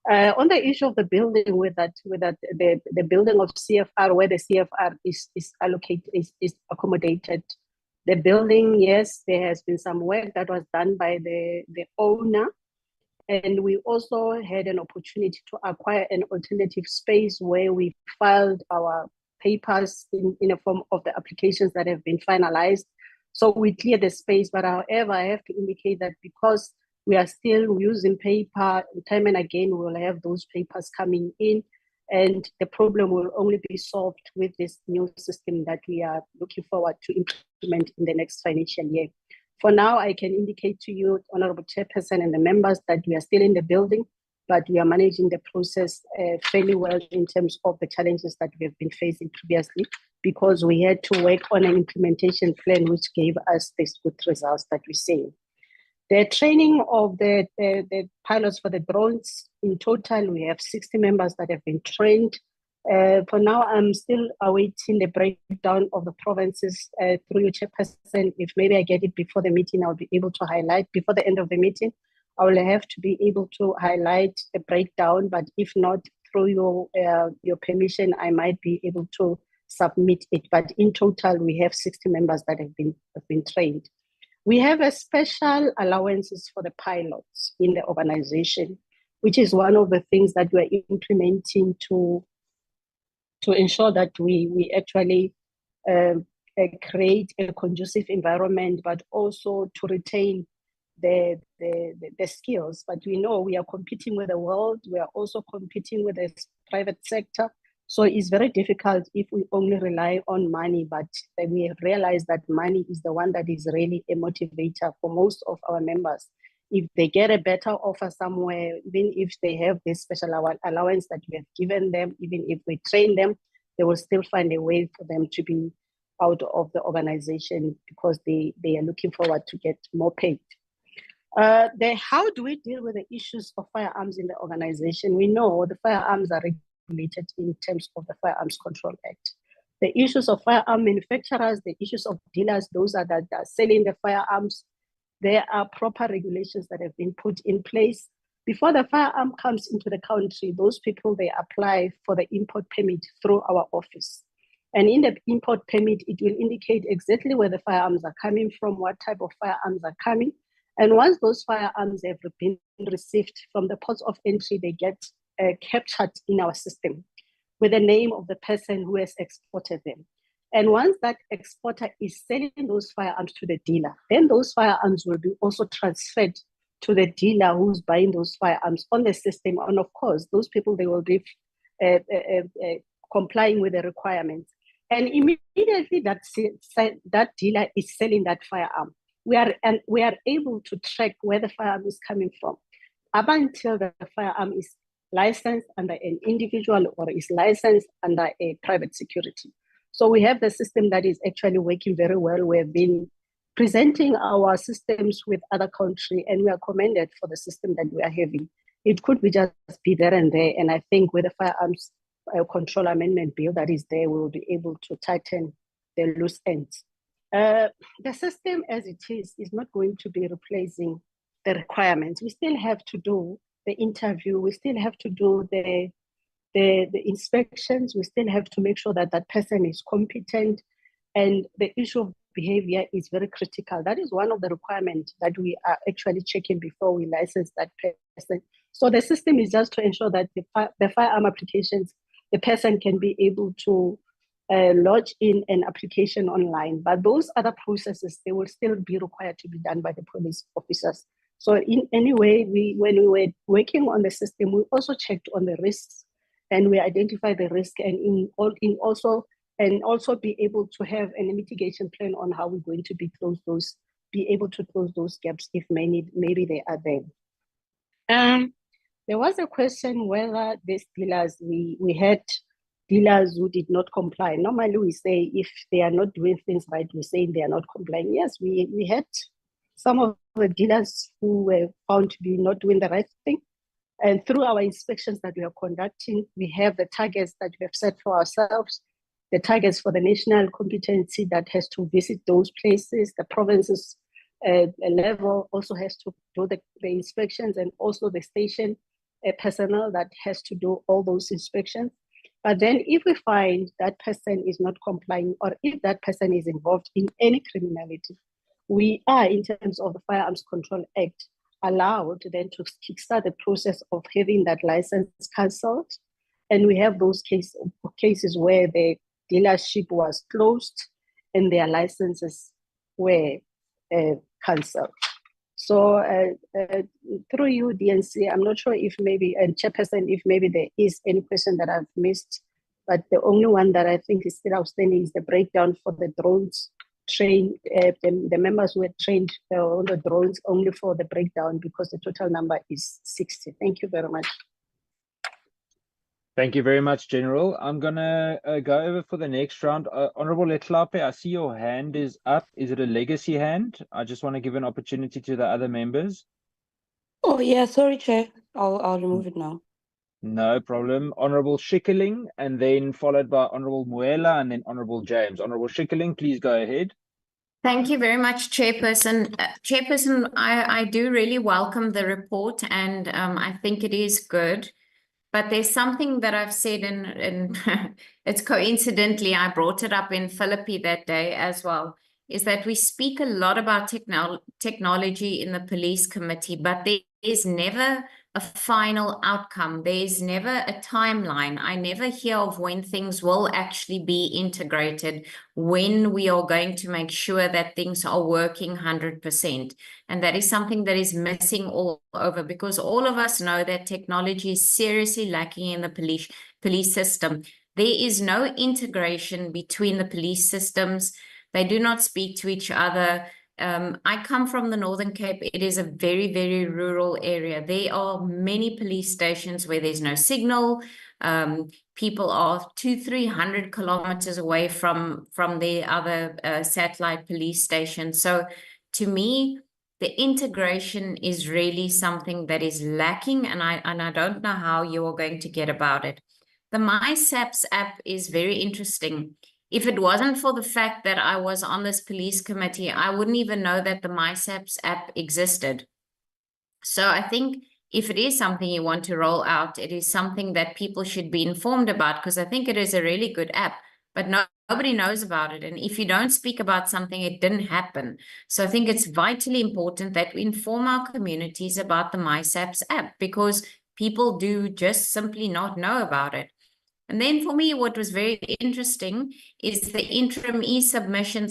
On the issue of the building, with the building of CFR, where the CFR is allocated, is accommodated. The building, yes, there has been some work that was done by the owner, and we also had an opportunity to acquire an alternative space where we filed our papers in a form of the applications that have been finalized. So we cleared the space, but however, I have to indicate that because we are still using paper, time and again, we will have those papers coming in, and the problem will only be solved with this new system that we are looking forward to implement in the next financial year. For now, I can indicate to you, Honorable Chairperson and the members, that we are still in the building, but we are managing the process fairly well in terms of the challenges that we have been facing previously, because we had to work on an implementation plan which gave us these good results that we're seeing. The training of the pilots for the drones, in total, we have 60 members that have been trained. For now, I'm still awaiting the breakdown of the provinces through your Chairperson. If maybe I get it before the meeting, I'll be able to highlight before the end of the meeting. I will have to be able to highlight the breakdown, but if not, through your permission, I might be able to submit it. But in total, we have 60 members that have been trained. We have a special allowances for the pilots in the organization, which is one of the things that we're implementing to ensure that we actually create a conducive environment, but also to retain the skills. But we know we are competing with the world. We are also competing with the private sector. So it's very difficult if we only rely on money, but we have realized that money is the one that is really a motivator for most of our members if they get a better offer somewhere, even if they have this special allowance that we have given them, even if we train them, they will still find a way for them to be out of the organization because they are looking forward to get more paid. How do we deal with the issues of firearms in the organization? We know the firearms are regulated in terms of the Firearms Control Act. The issues of firearm manufacturers, the issues of dealers, those that are selling the firearms, there are proper regulations that have been put in place. Before the firearm comes into the country, those people, they apply for the import permit through our office. And in the import permit, it will indicate exactly where the firearms are coming from, what type of firearms are coming. And once those firearms have been received from the ports of entry, they get captured in our system with the name of the person who has exported them. And once that exporter is selling those firearms to the dealer, then those firearms will be also transferred to the dealer who's buying those firearms on the system. And of course, those people, they will be complying with the requirements. And immediately that dealer is selling that firearm, we are able to track where the firearm is coming from up until the firearm is licensed under an individual or is licensed under a private security. So we have the system that is actually working very well. We have been presenting our systems with other countries, and we are commended for the system that we are having. It could be just be there and there, and I think with the Firearms Control Amendment Bill that is there, we will be able to tighten the loose ends. The system as it is not going to be replacing the requirements. We still have to do the interview. We still have to do the inspections. We still have to make sure that that person is competent, and the issue of behavior is very critical. That is one of the requirements that we are actually checking before we license that person. So the system is just to ensure that the firearm applications, the person can be able to lodge in an application online. But those other processes, they will still be required to be done by the police officers. So in any way, when we were working on the system, we also checked on the risks, and we identify the risk, and also be able to have a mitigation plan on how we're going to be able to close those gaps if maybe they are there. There was a question whether these dealers, we had dealers who did not comply. Normally we say if they are not doing things right, we say they are not complying. Yes, we had some of the dealers who were found to be not doing the right thing. And through our inspections that we are conducting, we have the targets that we have set for ourselves, the targets for the national competency that has to visit those places, the provinces level also has to do the inspections, and also the station personnel that has to do all those inspections. But then if we find that person is not complying, or if that person is involved in any criminality, we are, in terms of the Firearms Control Act, allowed then to kickstart the process of having that license cancelled. And we have those cases where the dealership was closed and their licenses were cancelled. So through you, DNC, I'm not sure if maybe, and Chairperson, if maybe there is any question that I've missed, but the only one that I think is still outstanding is the breakdown for the drones trained, the members who were trained on the drones, only for the breakdown, because the total number is 60. Thank you very much. Thank you very much, General. I'm going to go over for the next round. Honorable Letlape, I see your hand is up. Is it a legacy hand? I just want to give an opportunity to the other members. Oh, yeah, sorry, Chair. I'll remove it now. No problem. Honorable Schikkeling, and then followed by Honorable Muela, and then Honorable James. Honorable Schikkeling, please go ahead. Thank you very much, Chairperson. Chairperson, I do really welcome the report, and I think it is good. But there's something that I've said, and it's coincidentally, I brought it up in Philippi that day as well, is that we speak a lot about technology in the police committee, but there is never a final outcome. There's never a timeline. I never hear of when things will actually be integrated, when we are going to make sure that things are working 100%. And that is something that is missing all over, because all of us know that technology is seriously lacking in the police system. There is no integration between the police systems. They do not speak to each other. I come from the Northern Cape. It is a very, very rural area. There are many police stations where there's no signal. People are 200-300 kilometers away from the other satellite police stations. So to me, the integration is really something that is lacking, and I don't know how you are going to get about it. The My SAPS app is very interesting. If it wasn't for the fact that I was on this police committee, I wouldn't even know that the My SAPS app existed. So I think if it is something you want to roll out, it is something that people should be informed about, because I think it is a really good app, but nobody knows about it. And if you don't speak about something, it didn't happen. So I think it's vitally important that we inform our communities about the My SAPS app, because people do just simply not know about it. And then for me, what was very interesting is the interim e-submission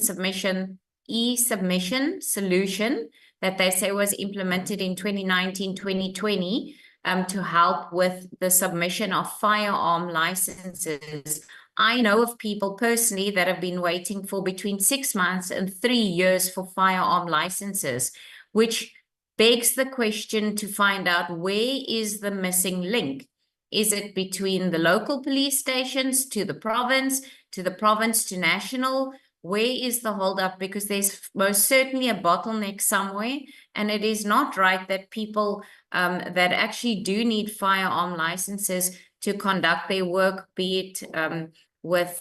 solution that they say was implemented in 2019, 2020 to help with the submission of firearm licenses. I know of people personally that have been waiting for between 6 months and 3 years for firearm licenses, which begs the question to find out, where is the missing link? Is it between the local police stations to the province to national? Where is the holdup? Because there's most certainly a bottleneck somewhere, and it is not right that people that actually do need firearm licenses to conduct their work, be it with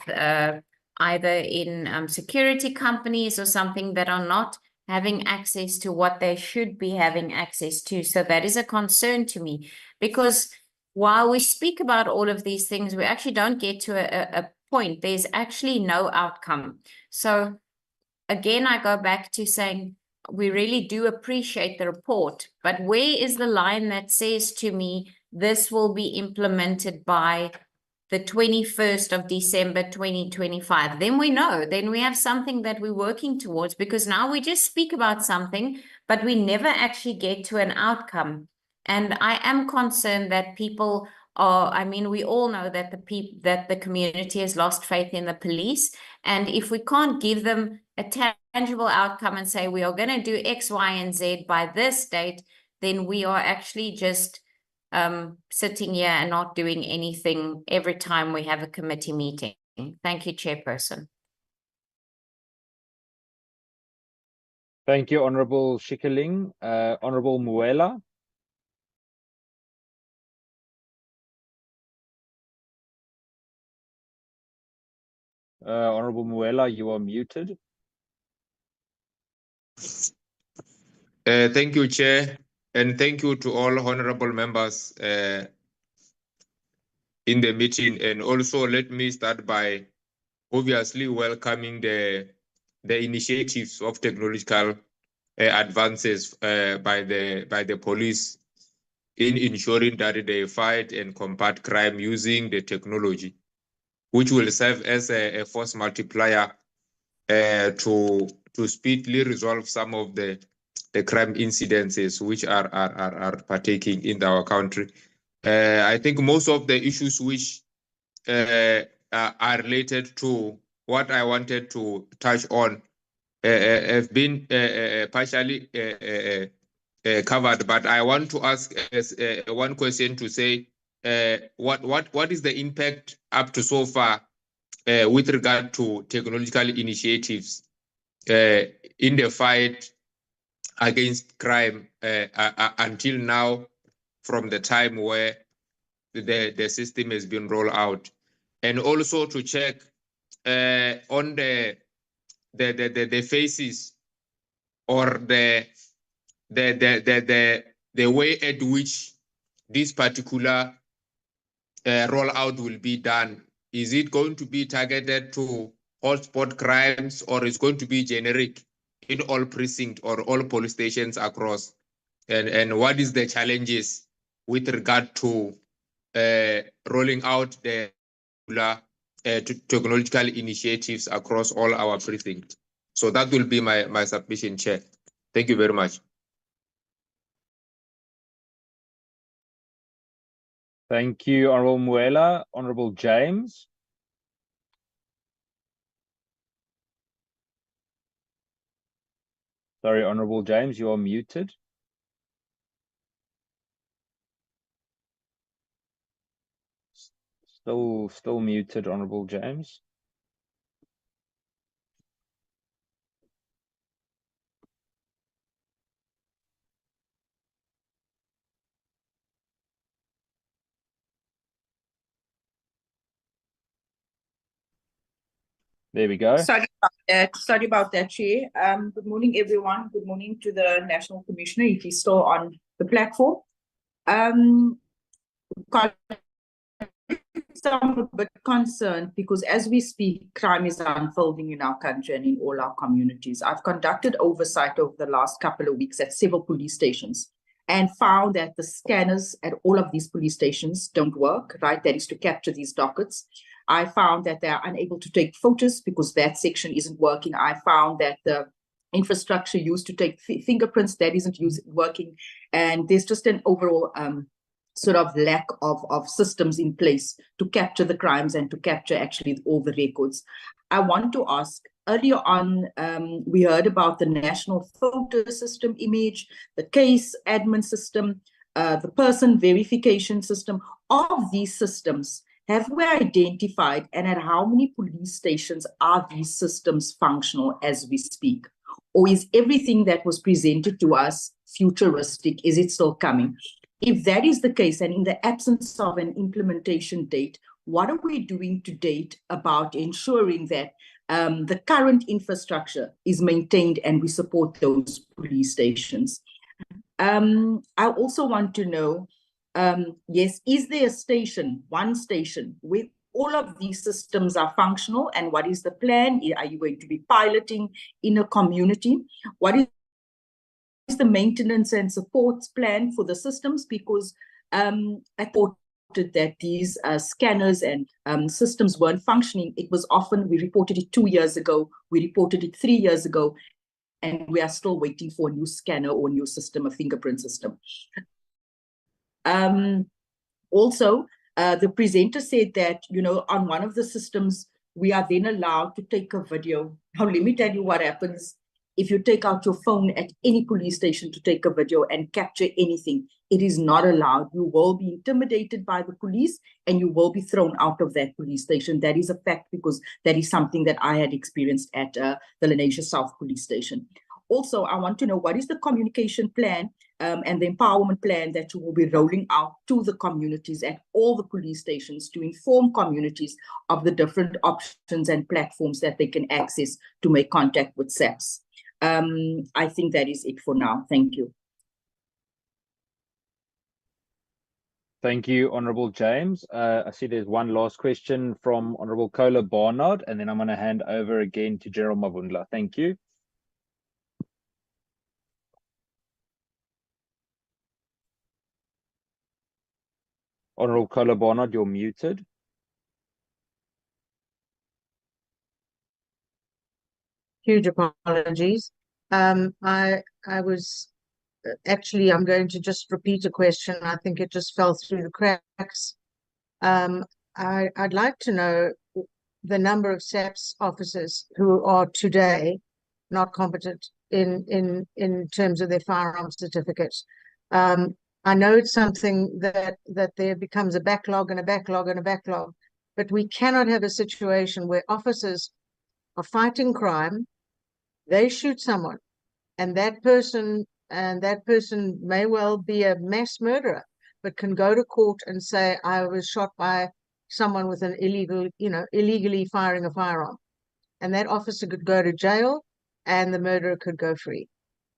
either in security companies or something, that are not having access to what they should be having access to. So that is a concern to me, because while we speak about all of these things, we actually don't get to a point. There's actually no outcome. So again, I go back to saying we really do appreciate the report, but where is the line that says to me, this will be implemented by the 21st of December, 2025? Then we know, then we have something that we're working towards, because now we just speak about something, but we never actually get to an outcome. And I am concerned that people are, I mean, we all know that the community has lost faith in the police. And if we can't give them a tangible outcome and say, we are going to do X, Y, and Z by this date, then we are actually just sitting here and not doing anything every time we have a committee meeting. Thank you, Chairperson. Thank you, Honorable Schikkerling. Honorable Muela. Honorable Muela, you are muted. Thank you, Chair, and thank you to all honorable members in the meeting. And also let me start by obviously welcoming the initiatives of technological advances by the police in ensuring that they fight and combat crime using the technology, which will serve as a force multiplier to speedily resolve some of the crime incidences which are partaking in our country. I think most of the issues which are related to what I wanted to touch on have been partially covered, but I want to ask one question to say, what is the impact up to so far with regard to technological initiatives in the fight against crime until now, from the time where the system has been rolled out, and also to check on the phases or the way at which this particular rollout will be done. Is it going to be targeted to hotspot crimes, or is going to be generic in all precincts or all police stations across? And what is the challenges with regard to rolling out the technological initiatives across all our precincts? So that will be my submission, Chair. Thank you very much. Thank you, Honorable Muela. Honorable James. Sorry, Honorable James, you are muted. Still muted, Honorable James. There we go. Sorry about that, Chair. Good morning, everyone. Good morning to the National Commissioner, if he's still on the platform. I'm a bit concerned because as we speak, crime is unfolding in our country and in all our communities. I've conducted oversight over the last couple of weeks at several police stations and found that the scanners at all of these police stations don't work, right? That is to capture these dockets. I found that they are unable to take photos because that section isn't working. I found that the infrastructure used to take fingerprints, that isn't working. And there's just an overall sort of lack of systems in place to capture the crimes and to capture actually all the records. I want to ask, earlier on, we heard about the national photo system image, the case admin system, the person verification system. Of these systems, have we identified and at how many police stations are these systems functional as we speak? Or is everything that was presented to us futuristic? Is it still coming? If that is the case, and in the absence of an implementation date, what are we doing to date about ensuring that the current infrastructure is maintained and we support those police stations? I also want to know, yes, is there a station, one station, with all of these systems are functional, and what is the plan? Are you going to be piloting in a community? What is the maintenance and supports plan for the systems? Because I thought that these scanners and systems weren't functioning. It was often, we reported it 2 years ago, we reported it 3 years ago, and we are still waiting for a new scanner or a new system, a fingerprint system. Also, the presenter said that, you know, on one of the systems, we are then allowed to take a video. Now, let me tell you what happens if you take out your phone at any police station to take a video and capture anything. It is not allowed. You will be intimidated by the police and you will be thrown out of that police station. That is a fact, because that is something that I had experienced at the Lenasia South Police Station. Also, I want to know, what is the communication plan and the empowerment plan that you will be rolling out to the communities at all the police stations to inform communities of the different options and platforms that they can access to make contact with SAPS? I think that is it for now. Thank you. Thank you, Honorable James. I see there's one last question from Honorable Kola Barnard, and then I'm going to hand over again to General Mavundla. Thank you. Honorable Kola Barnard, you're muted. Huge apologies. I was actually, I'm going to just repeat a question. I think it just fell through the cracks. I'd like to know the number of SAPS officers who are today not competent in terms of their firearms certificates. I know it's something that there becomes a backlog and a backlog and a backlog, but we cannot have a situation where officers are fighting crime, they shoot someone, and that person may well be a mass murderer, but can go to court and say, I was shot by someone with an illegally firing a firearm. And that officer could go to jail and the murderer could go free.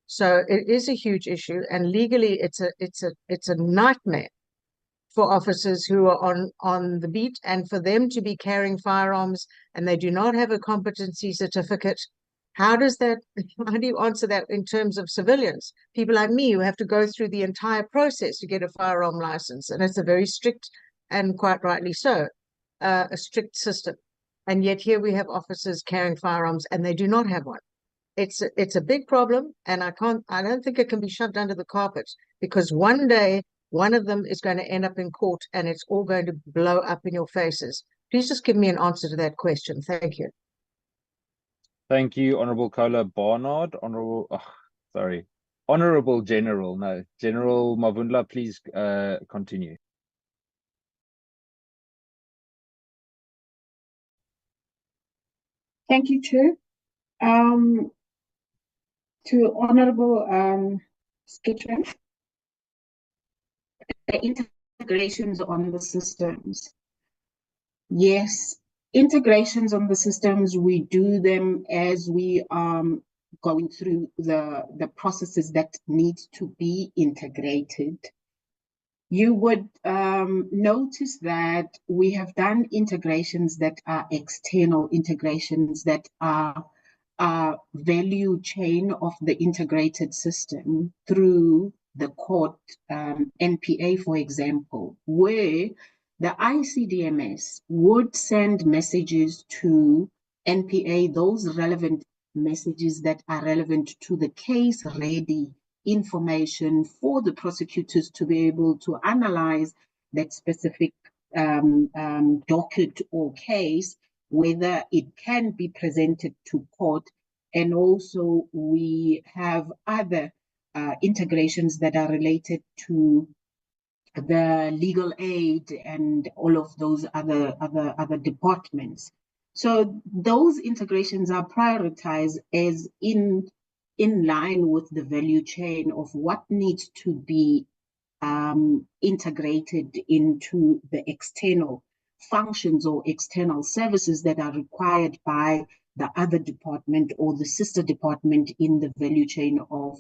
So it is a huge issue, and legally it's a nightmare for officers who are on the beat, and for them to be carrying firearms and they do not have a competency certificate. How do you answer that in terms of civilians? People like me who have to go through the entire process to get a firearm license, and it's a very strict, and quite rightly so, a strict system. And yet here we have officers carrying firearms and they do not have one. It's a big problem, and I don't think it can be shoved under the carpet, because one day one of them is going to end up in court and it's all going to blow up in your faces. Please just give me an answer to that question. Thank you. Thank you, Honorable Kola Barnard. Sorry. Honorable General. No, General Mavundla, please continue. Thank you, Chair. To Honorable Skitron, the integrations on the systems. Yes, integrations on the systems, we do them as we going through the processes that need to be integrated. You would notice that we have done integrations that are external integrations that are value chain of the integrated system through the court NPA, for example, where the ICDMS would send messages to NPA, those relevant messages that are relevant to the case ready information for the prosecutors to be able to analyze that specific docket or case, whether it can be presented to court. And also we have other integrations that are related to the legal aid and all of those other departments. So those integrations are prioritized as in line with the value chain of what needs to be integrated into the external functions or external services that are required by the other department or the sister department in the value chain of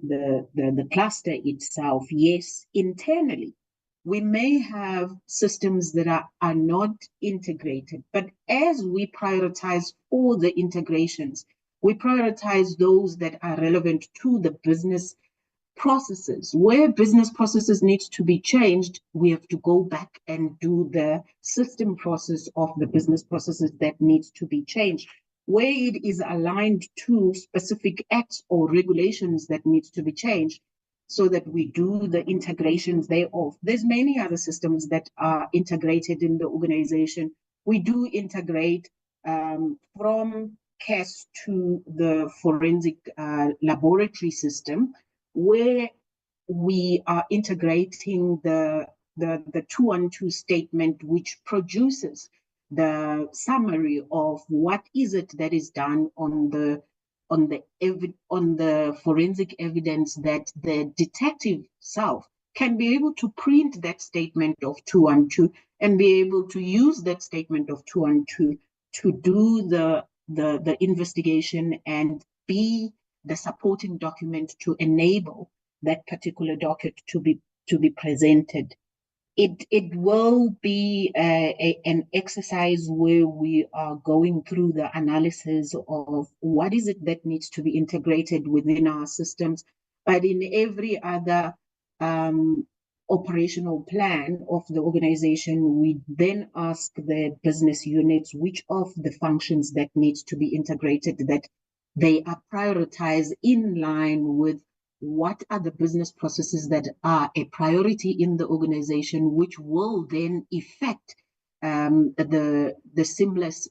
the cluster itself. Yes, internally, we may have systems that are not integrated, but as we prioritize all the integrations, we prioritize those that are relevant to the business processes. Where business processes need to be changed, we have to go back and do the system process of the business processes that needs to be changed. Where it is aligned to specific acts or regulations that needs to be changed, so that we do the integrations thereof. There's many other systems that are integrated in the organization. We do integrate from CAS to the forensic laboratory system, where we are integrating the 212 statement, which produces the summary of what is it that is done on the forensic evidence, that the detective self can be able to print that statement of 212 and be able to use that statement of 212 to do the investigation and be the supporting document to enable that particular docket to be presented. It will be an exercise where we are going through the analysis of what is it that needs to be integrated within our systems. But in every other operational plan of the organization, we then ask the business units which of the functions that needs to be integrated, that they are prioritized in line with what are the business processes that are a priority in the organization, which will then affect the seamless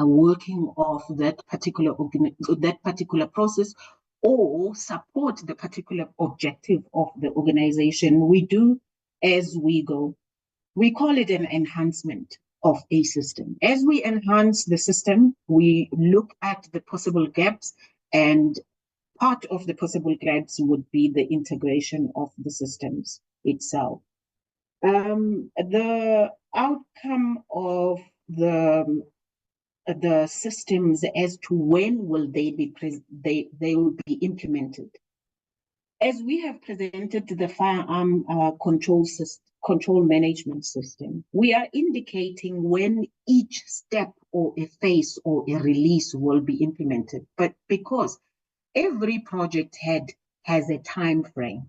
working of that particular process, or support the particular objective of the organization. We do as we go. We call it an enhancement of a system. As we enhance the system, we look at the possible gaps, and part of the possible gaps would be the integration of the systems itself. The outcome of the systems as to when will they will be implemented. As we have presented the firearm control management system, we are indicating when each step or a phase or a release will be implemented. But because every project has a time frame,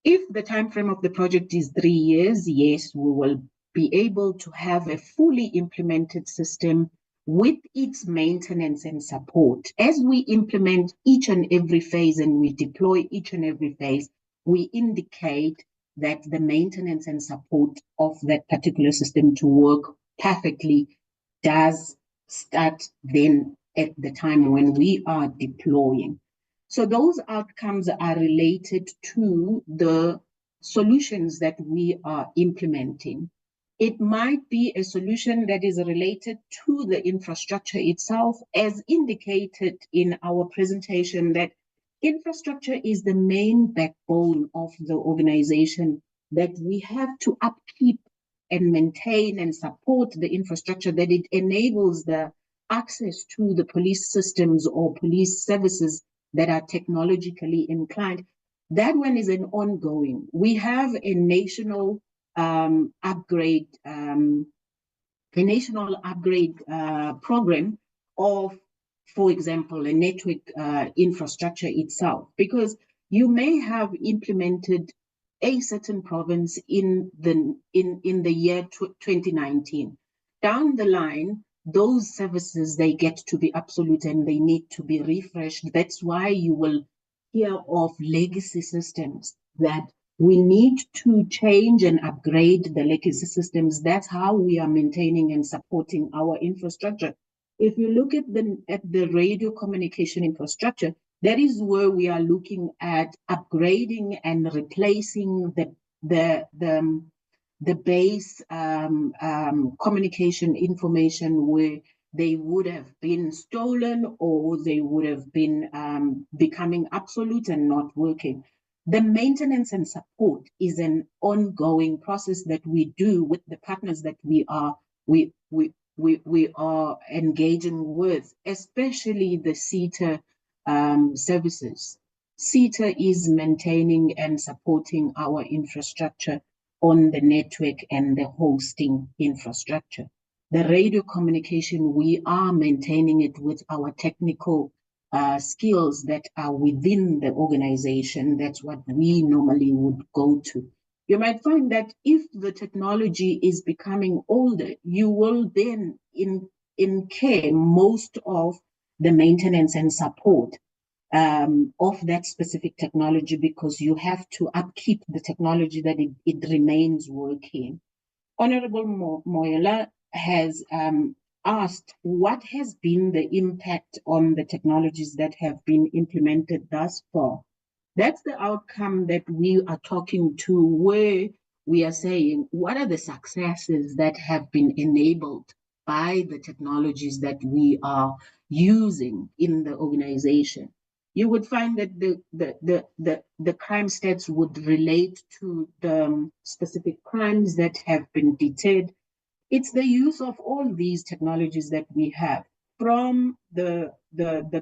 if the time frame of the project is 3 years, yes, we will be able to have a fully implemented system with its maintenance and support. As we implement each and every phase and we deploy each and every phase, we indicate that the maintenance and support of that particular system to work perfectly does start then at the time when we are deploying. So those outcomes are related to the solutions that we are implementing. It might be a solution that is related to the infrastructure itself, as indicated in our presentation, that infrastructure is the main backbone of the organization, that we have to upkeep and maintain and support the infrastructure, that it enables the access to the police systems or police services that are technologically inclined. That one is an ongoing. We have a national upgrade program of, for example, a network infrastructure itself, because you may have implemented a certain province in the year 2019. Down the line, those services, they get to be obsolete and they need to be refreshed. That's why you will hear of legacy systems, that we need to change and upgrade the legacy systems. That's how we are maintaining and supporting our infrastructure. If you look at the radio communication infrastructure, that is where we are looking at upgrading and replacing the base communication information where they would have been stolen or they would have been becoming obsolete and not working. The maintenance and support is an ongoing process that we do with the partners that we are engaging with, especially the SETA services. SETA is maintaining and supporting our infrastructure on the network and the hosting infrastructure. The radio communication, we are maintaining it with our technical skills that are within the organization. That's what we normally would go to. You might find that if the technology is becoming older, you will then incur most of the maintenance and support of that specific technology, because you have to upkeep the technology that it remains working. Honorable Moyela has asked what has been the impact on the technologies that have been implemented thus far. That's the outcome that we are talking to, where we are saying, what are the successes that have been enabled by the technologies that we are using in the organization? You would find that the crime stats would relate to the specific crimes that have been deterred. It's the use of all these technologies that we have, from the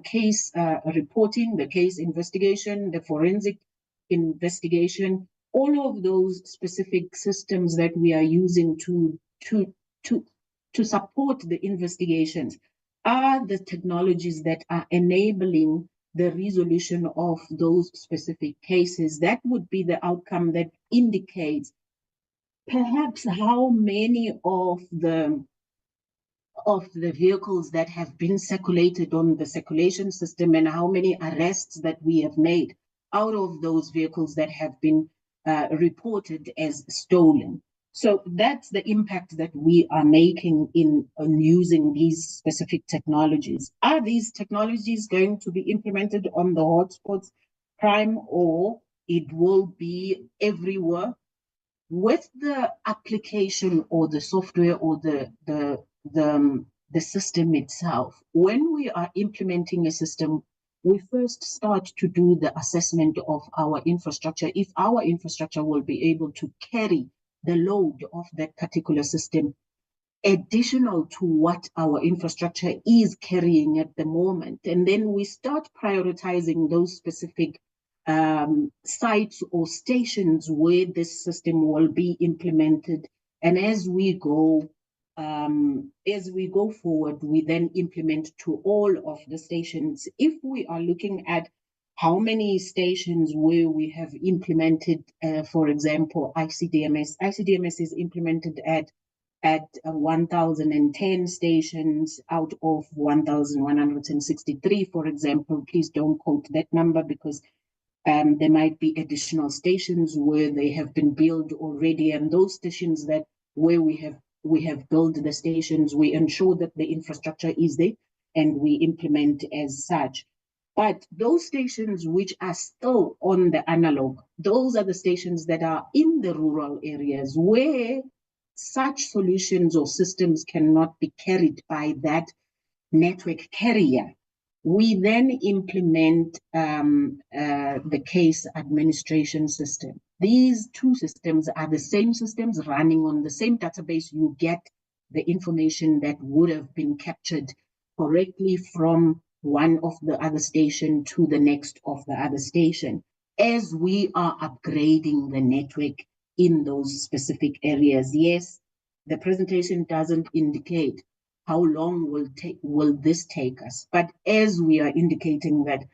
case reporting, the case investigation, the forensic investigation, all of those specific systems that we are using to support the investigations are the technologies that are enabling the resolution of those specific cases. That would be the outcome that indicates perhaps how many of the vehicles that have been circulated on the circulation system and how many arrests that we have made out of those vehicles that have been reported as stolen. So that's the impact that we are making in using these specific technologies. Are these technologies going to be implemented on the hotspots crime, or it will be everywhere? With the application or the software or the system itself, when we are implementing a system, we first start to do the assessment of our infrastructure. If our infrastructure will be able to carry the load of that particular system, additional to what our infrastructure is carrying at the moment. And then we start prioritizing those specific sites or stations where this system will be implemented. And as we go forward, we then implement to all of the stations. If we are looking at how many stations where we have implemented, for example, ICDMS is implemented at 1,010 stations out of 1,163, for example. Please don't quote that number, because there might be additional stations where they have been built already, and those stations that where we have built the stations, we ensure that the infrastructure is there. and we implement as such. But those stations which are still on the analog, those are the stations that are in the rural areas where such solutions or systems cannot be carried by that network carrier. We then implement the case administration system. These two systems are the same systems running on the same database. You get the information that would have been captured correctly from one of the other station to the next of the other station, as we are upgrading the network in those specific areas. Yes, the presentation doesn't indicate how long will this take us, but as we are indicating that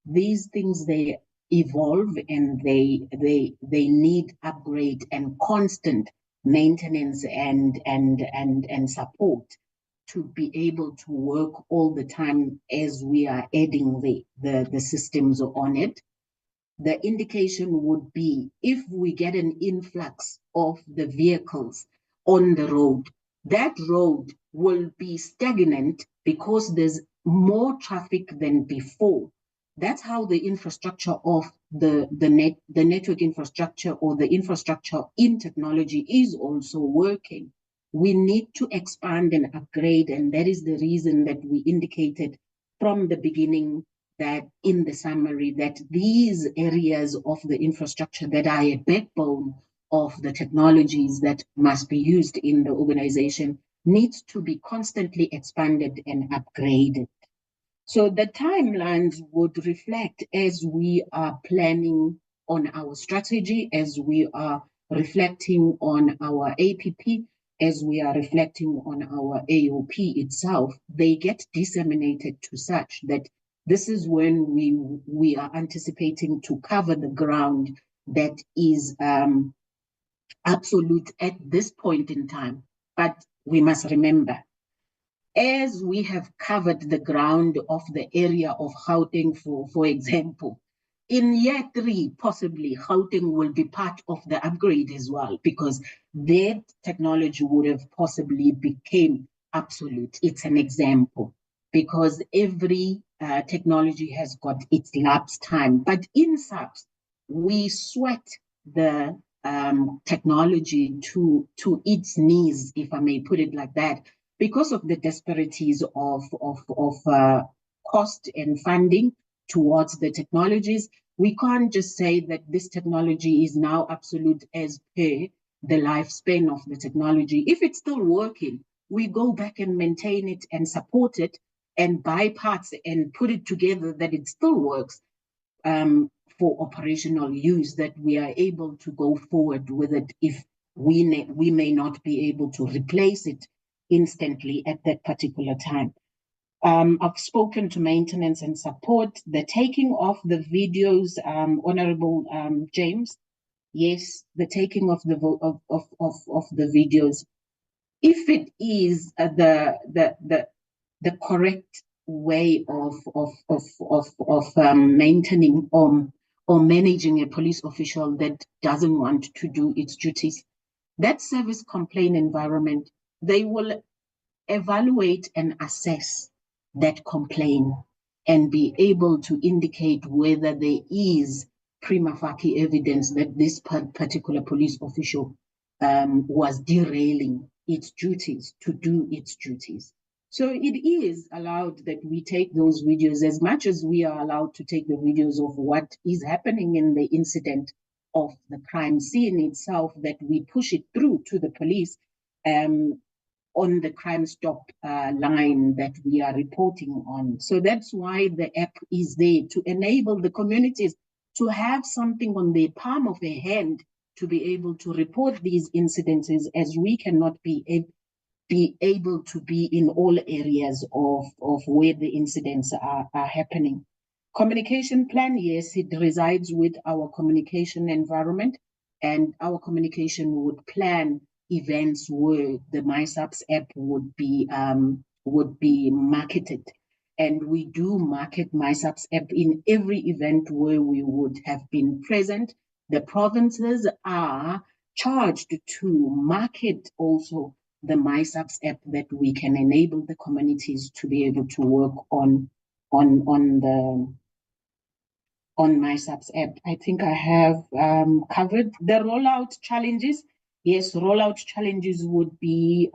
these things, they evolve and they need upgrade and constant maintenance and support to be able to work all the time as we are adding the systems on it. The indication would be if we get an influx of the vehicles on the road, that road will be stagnant because there's more traffic than before. That's how the infrastructure of the network infrastructure or the infrastructure in technology is also working. We need to expand and upgrade, and that is the reason that we indicated from the beginning that in the summary that these areas of the infrastructure that are a backbone of the technologies that must be used in the organization needs to be constantly expanded and upgraded. So the timelines would reflect as we are planning on our strategy, as we are reflecting on our APP, as we are reflecting on our AOP itself, they get disseminated to such that this is when we are anticipating to cover the ground that is absolute at this point in time. But we must remember, as we have covered the ground of the area of Gauteng, for example, in year 3, possibly Gauteng will be part of the upgrade as well, because their technology would have possibly became absolute. It's an example, because every technology has got its lapse time. But in SAPS, we sweat the technology to its knees, if I may put it like that, because of the disparities of cost and funding towards the technologies. We can't just say that this technology is now absolute as per the lifespan of the technology. If it's still working, we go back and maintain it and support it and buy parts and put it together that it still works for operational use, that we are able to go forward with it if we may not be able to replace it instantly at that particular time. I've spoken to maintenance and support. The taking of the videos, Honorable James, yes, the taking of the videos, if it is the correct way of maintaining or managing a police official that doesn't want to do its duties, that service complaint environment, they will evaluate and assess that complaint and be able to indicate whether there is prima facie evidence that this particular police official was derailing its duties to do its duties. So it is allowed that we take those videos as much as we are allowed to take the videos of what is happening in the incident of the crime scene itself, that we push it through to the police on the Crime Stop line that we are reporting on. So that's why the app is there, to enable the communities to have something on the palm of their hand to be able to report these incidences, as we cannot be able to be in all areas of where the incidents are happening. Communication plan, yes, it resides with our communication environment, and our communication would plan events where the MySAPS app would be marketed. And we do market MySAPS app in every event where we would have been present. The provinces are charged to market also the MySAPS app that we can enable the communities to be able to work on MySAPS app. I think I have covered the rollout challenges. Yes, rollout challenges would be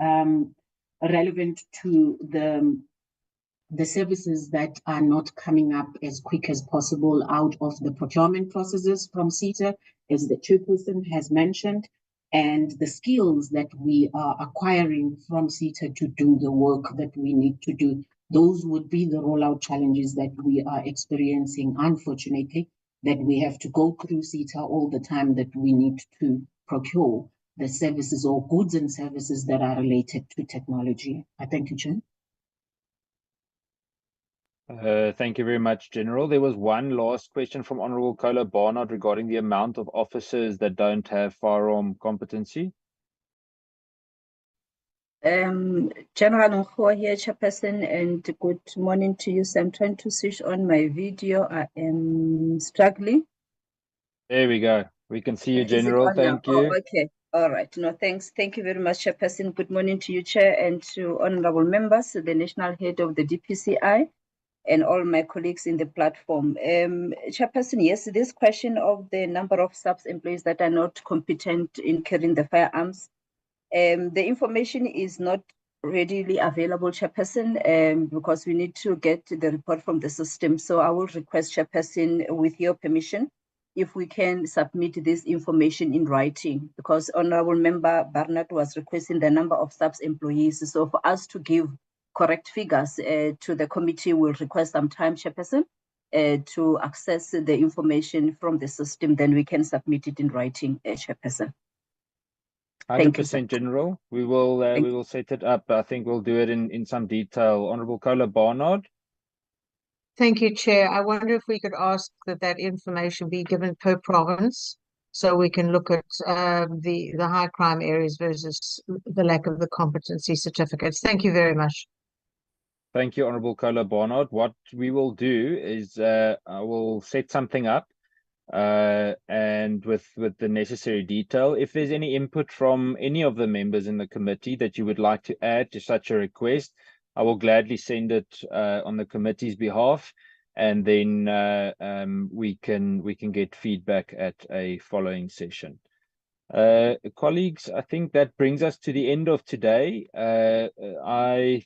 relevant to the services that are not coming up as quick as possible out of the procurement processes from SETA, as the chairperson has mentioned, and the skills that we are acquiring from SETA to do the work that we need to do. Those would be the rollout challenges that we are experiencing, unfortunately, that we have to go through SETA all the time, that we need to procure the services or goods and services that are related to technology. I thank you, Chair. Thank you very much, General. There was one last question from Honorable Kola Barnard regarding the amount of officers that don't have firearm competency. General Nkho here, Chairperson, and good morning to you. So I'm trying to switch on my video. I am struggling. There we go. We can see you, Is it General. on now? Thank you. Oh, okay. All right. No, thanks. Thank you very much, Chairperson. Good morning to you, Chair, and to honorable members, the National Head of the DPCI, and all my colleagues in the platform. Chairperson, yes, this question of the number of SAPS employees that are not competent in carrying the firearms, the information is not readily available, Chairperson, because we need to get the report from the system. So I will request, Chairperson, with your permission, if we can submit this information in writing, because Honorable Member Barnard was requesting the number of SAPS employees. So for us to give correct figures to the committee, will request some time, Chairperson, to access the information from the system, then we can submit it in writing, Chairperson. 100%, General. We will set it up. I think we'll do it in some detail. Honorable Kola Barnard. Thank you, Chair. I wonder if we could ask that information be given per province, so we can look at the high crime areas versus the lack of the competency certificates. Thank you very much. Thank you, Honorable Kola Barnard. What we will do is I will set something up and with the necessary detail. If there's any input from any of the members in the committee that you would like to add to such a request, I will gladly send it on the committee's behalf, and then we can get feedback at a following session. Colleagues, I think that brings us to the end of today. I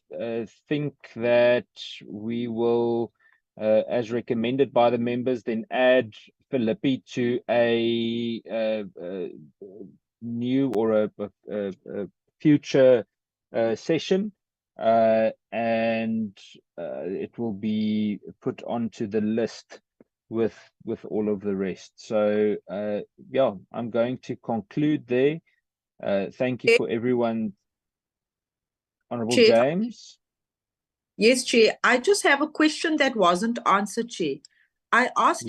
think that we will, as recommended by the members, then add Philippi to a new or a future session, and it will be put onto the list with all of the rest. So yeah, I'm going to conclude there. Thank you for everyone. Honorable Chair. James. Yes, Chair. I just have a question that wasn't answered, Chair. I asked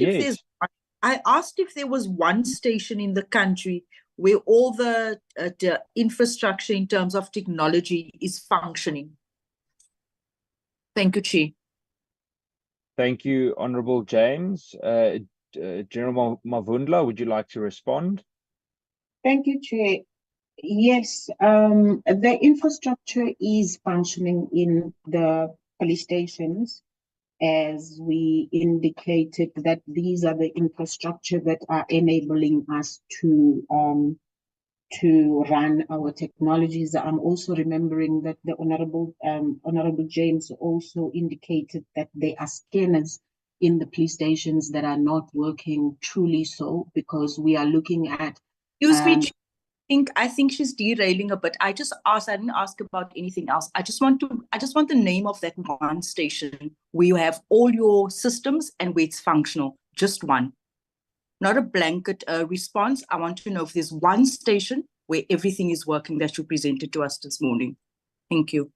if there was one station in the country where all the infrastructure in terms of technology is functioning. Thank you, Chair. Thank you, Honorable James. General Mavundla, would you like to respond? Thank you, Chair. Yes, the infrastructure is functioning in the police stations, as we indicated that these are the infrastructure that are enabling us to run our technologies. I'm also remembering that the Honorable James also indicated that there are scanners in the police stations that are not working truly so, because we are looking at. Excuse me, I think she's derailing a bit. I just asked, I didn't ask about anything else. I just want the name of that one station where you have all your systems and where it's functional. Just one. Not a blanket response. I want to know if there's one station where everything is working that you presented to us this morning. Thank you.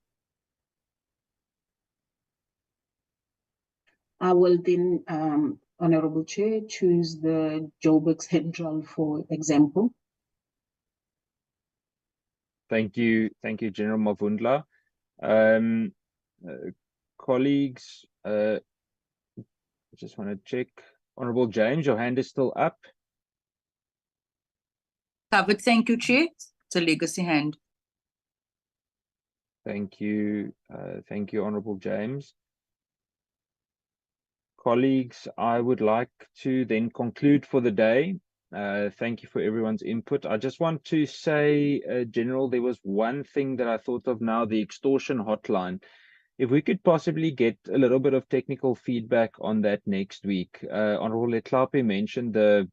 I will then, Honorable Chair, choose the Joburg Central, for example. Thank you, General Mavundla. Colleagues, I just want to check. Honorable James, your hand is still up. Covered. Thank you, Chair. It's a legacy hand. Thank you, Honourable James. Colleagues, I would like to then conclude for the day. Thank you for everyone's input. I just want to say, General, there was one thing that I thought of now, the extortion hotline. If we could possibly get a little bit of technical feedback on that next week. Honourable Letlape mentioned the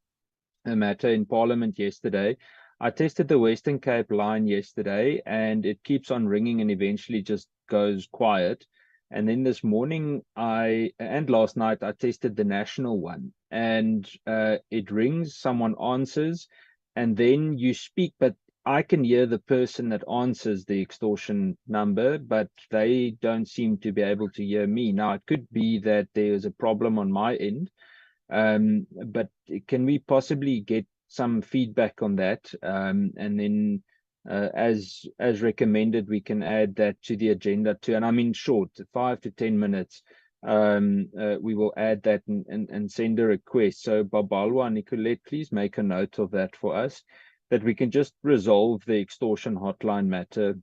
matter in Parliament yesterday. I tested the Western Cape line yesterday and it keeps on ringing and eventually just goes quiet. And then this morning and last night I tested the national one and it rings, someone answers, and then you speak, but I can hear the person that answers the extortion number, but they don't seem to be able to hear me. Now, it could be that there's a problem on my end, but can we possibly get some feedback on that? And then as recommended, we can add that to the agenda too. And I mean short, 5 to 10 minutes. We will add that and send a request. So Babalwa and Nicolette, please make a note of that for us, that we can just resolve the extortion hotline matter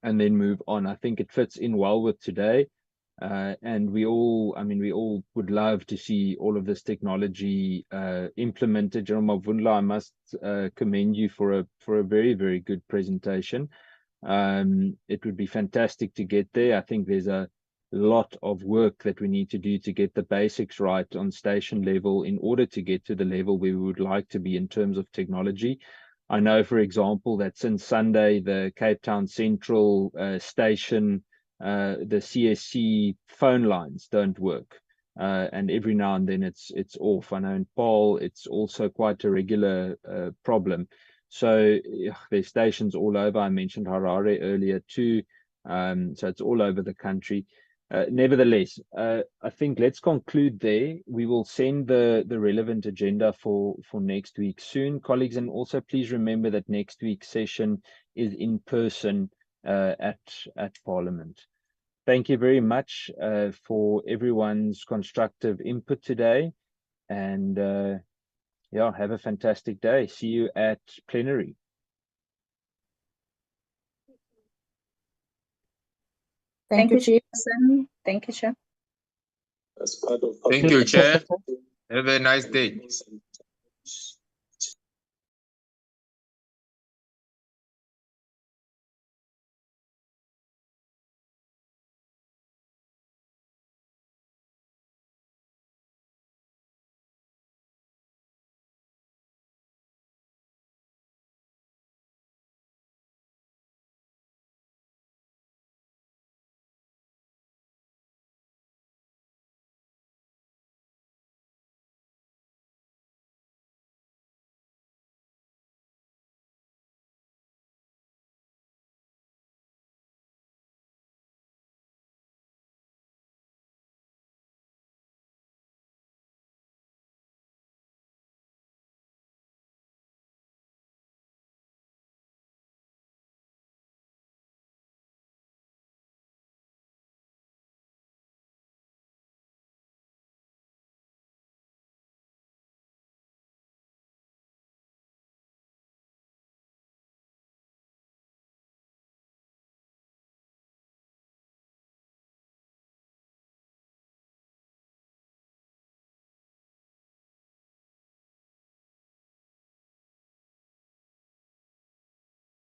and then move on. I think it fits in well with today. And we all would love to see all of this technology implemented. General Mavundla, I must commend you for a very, very good presentation. It would be fantastic to get there. I think there's a lot of work that we need to do to get the basics right on station level in order to get to the level where we would like to be in terms of technology. I know, for example, that since Sunday, the Cape Town Central station, the CSC phone lines don't work, and every now and then it's off. I know in Paul it's also quite a regular problem. So there's stations all over. I mentioned Harare earlier too, so it's all over the country. Nevertheless, I think let's conclude there. We will send the relevant agenda for next week soon, colleagues, and also please remember that next week's session is in person at Parliament. Thank you very much for everyone's constructive input today, and yeah, have a fantastic day. See you at plenary. Thank you, Chairperson. Thank you, Chair. Thank you, Chair. Have a nice day.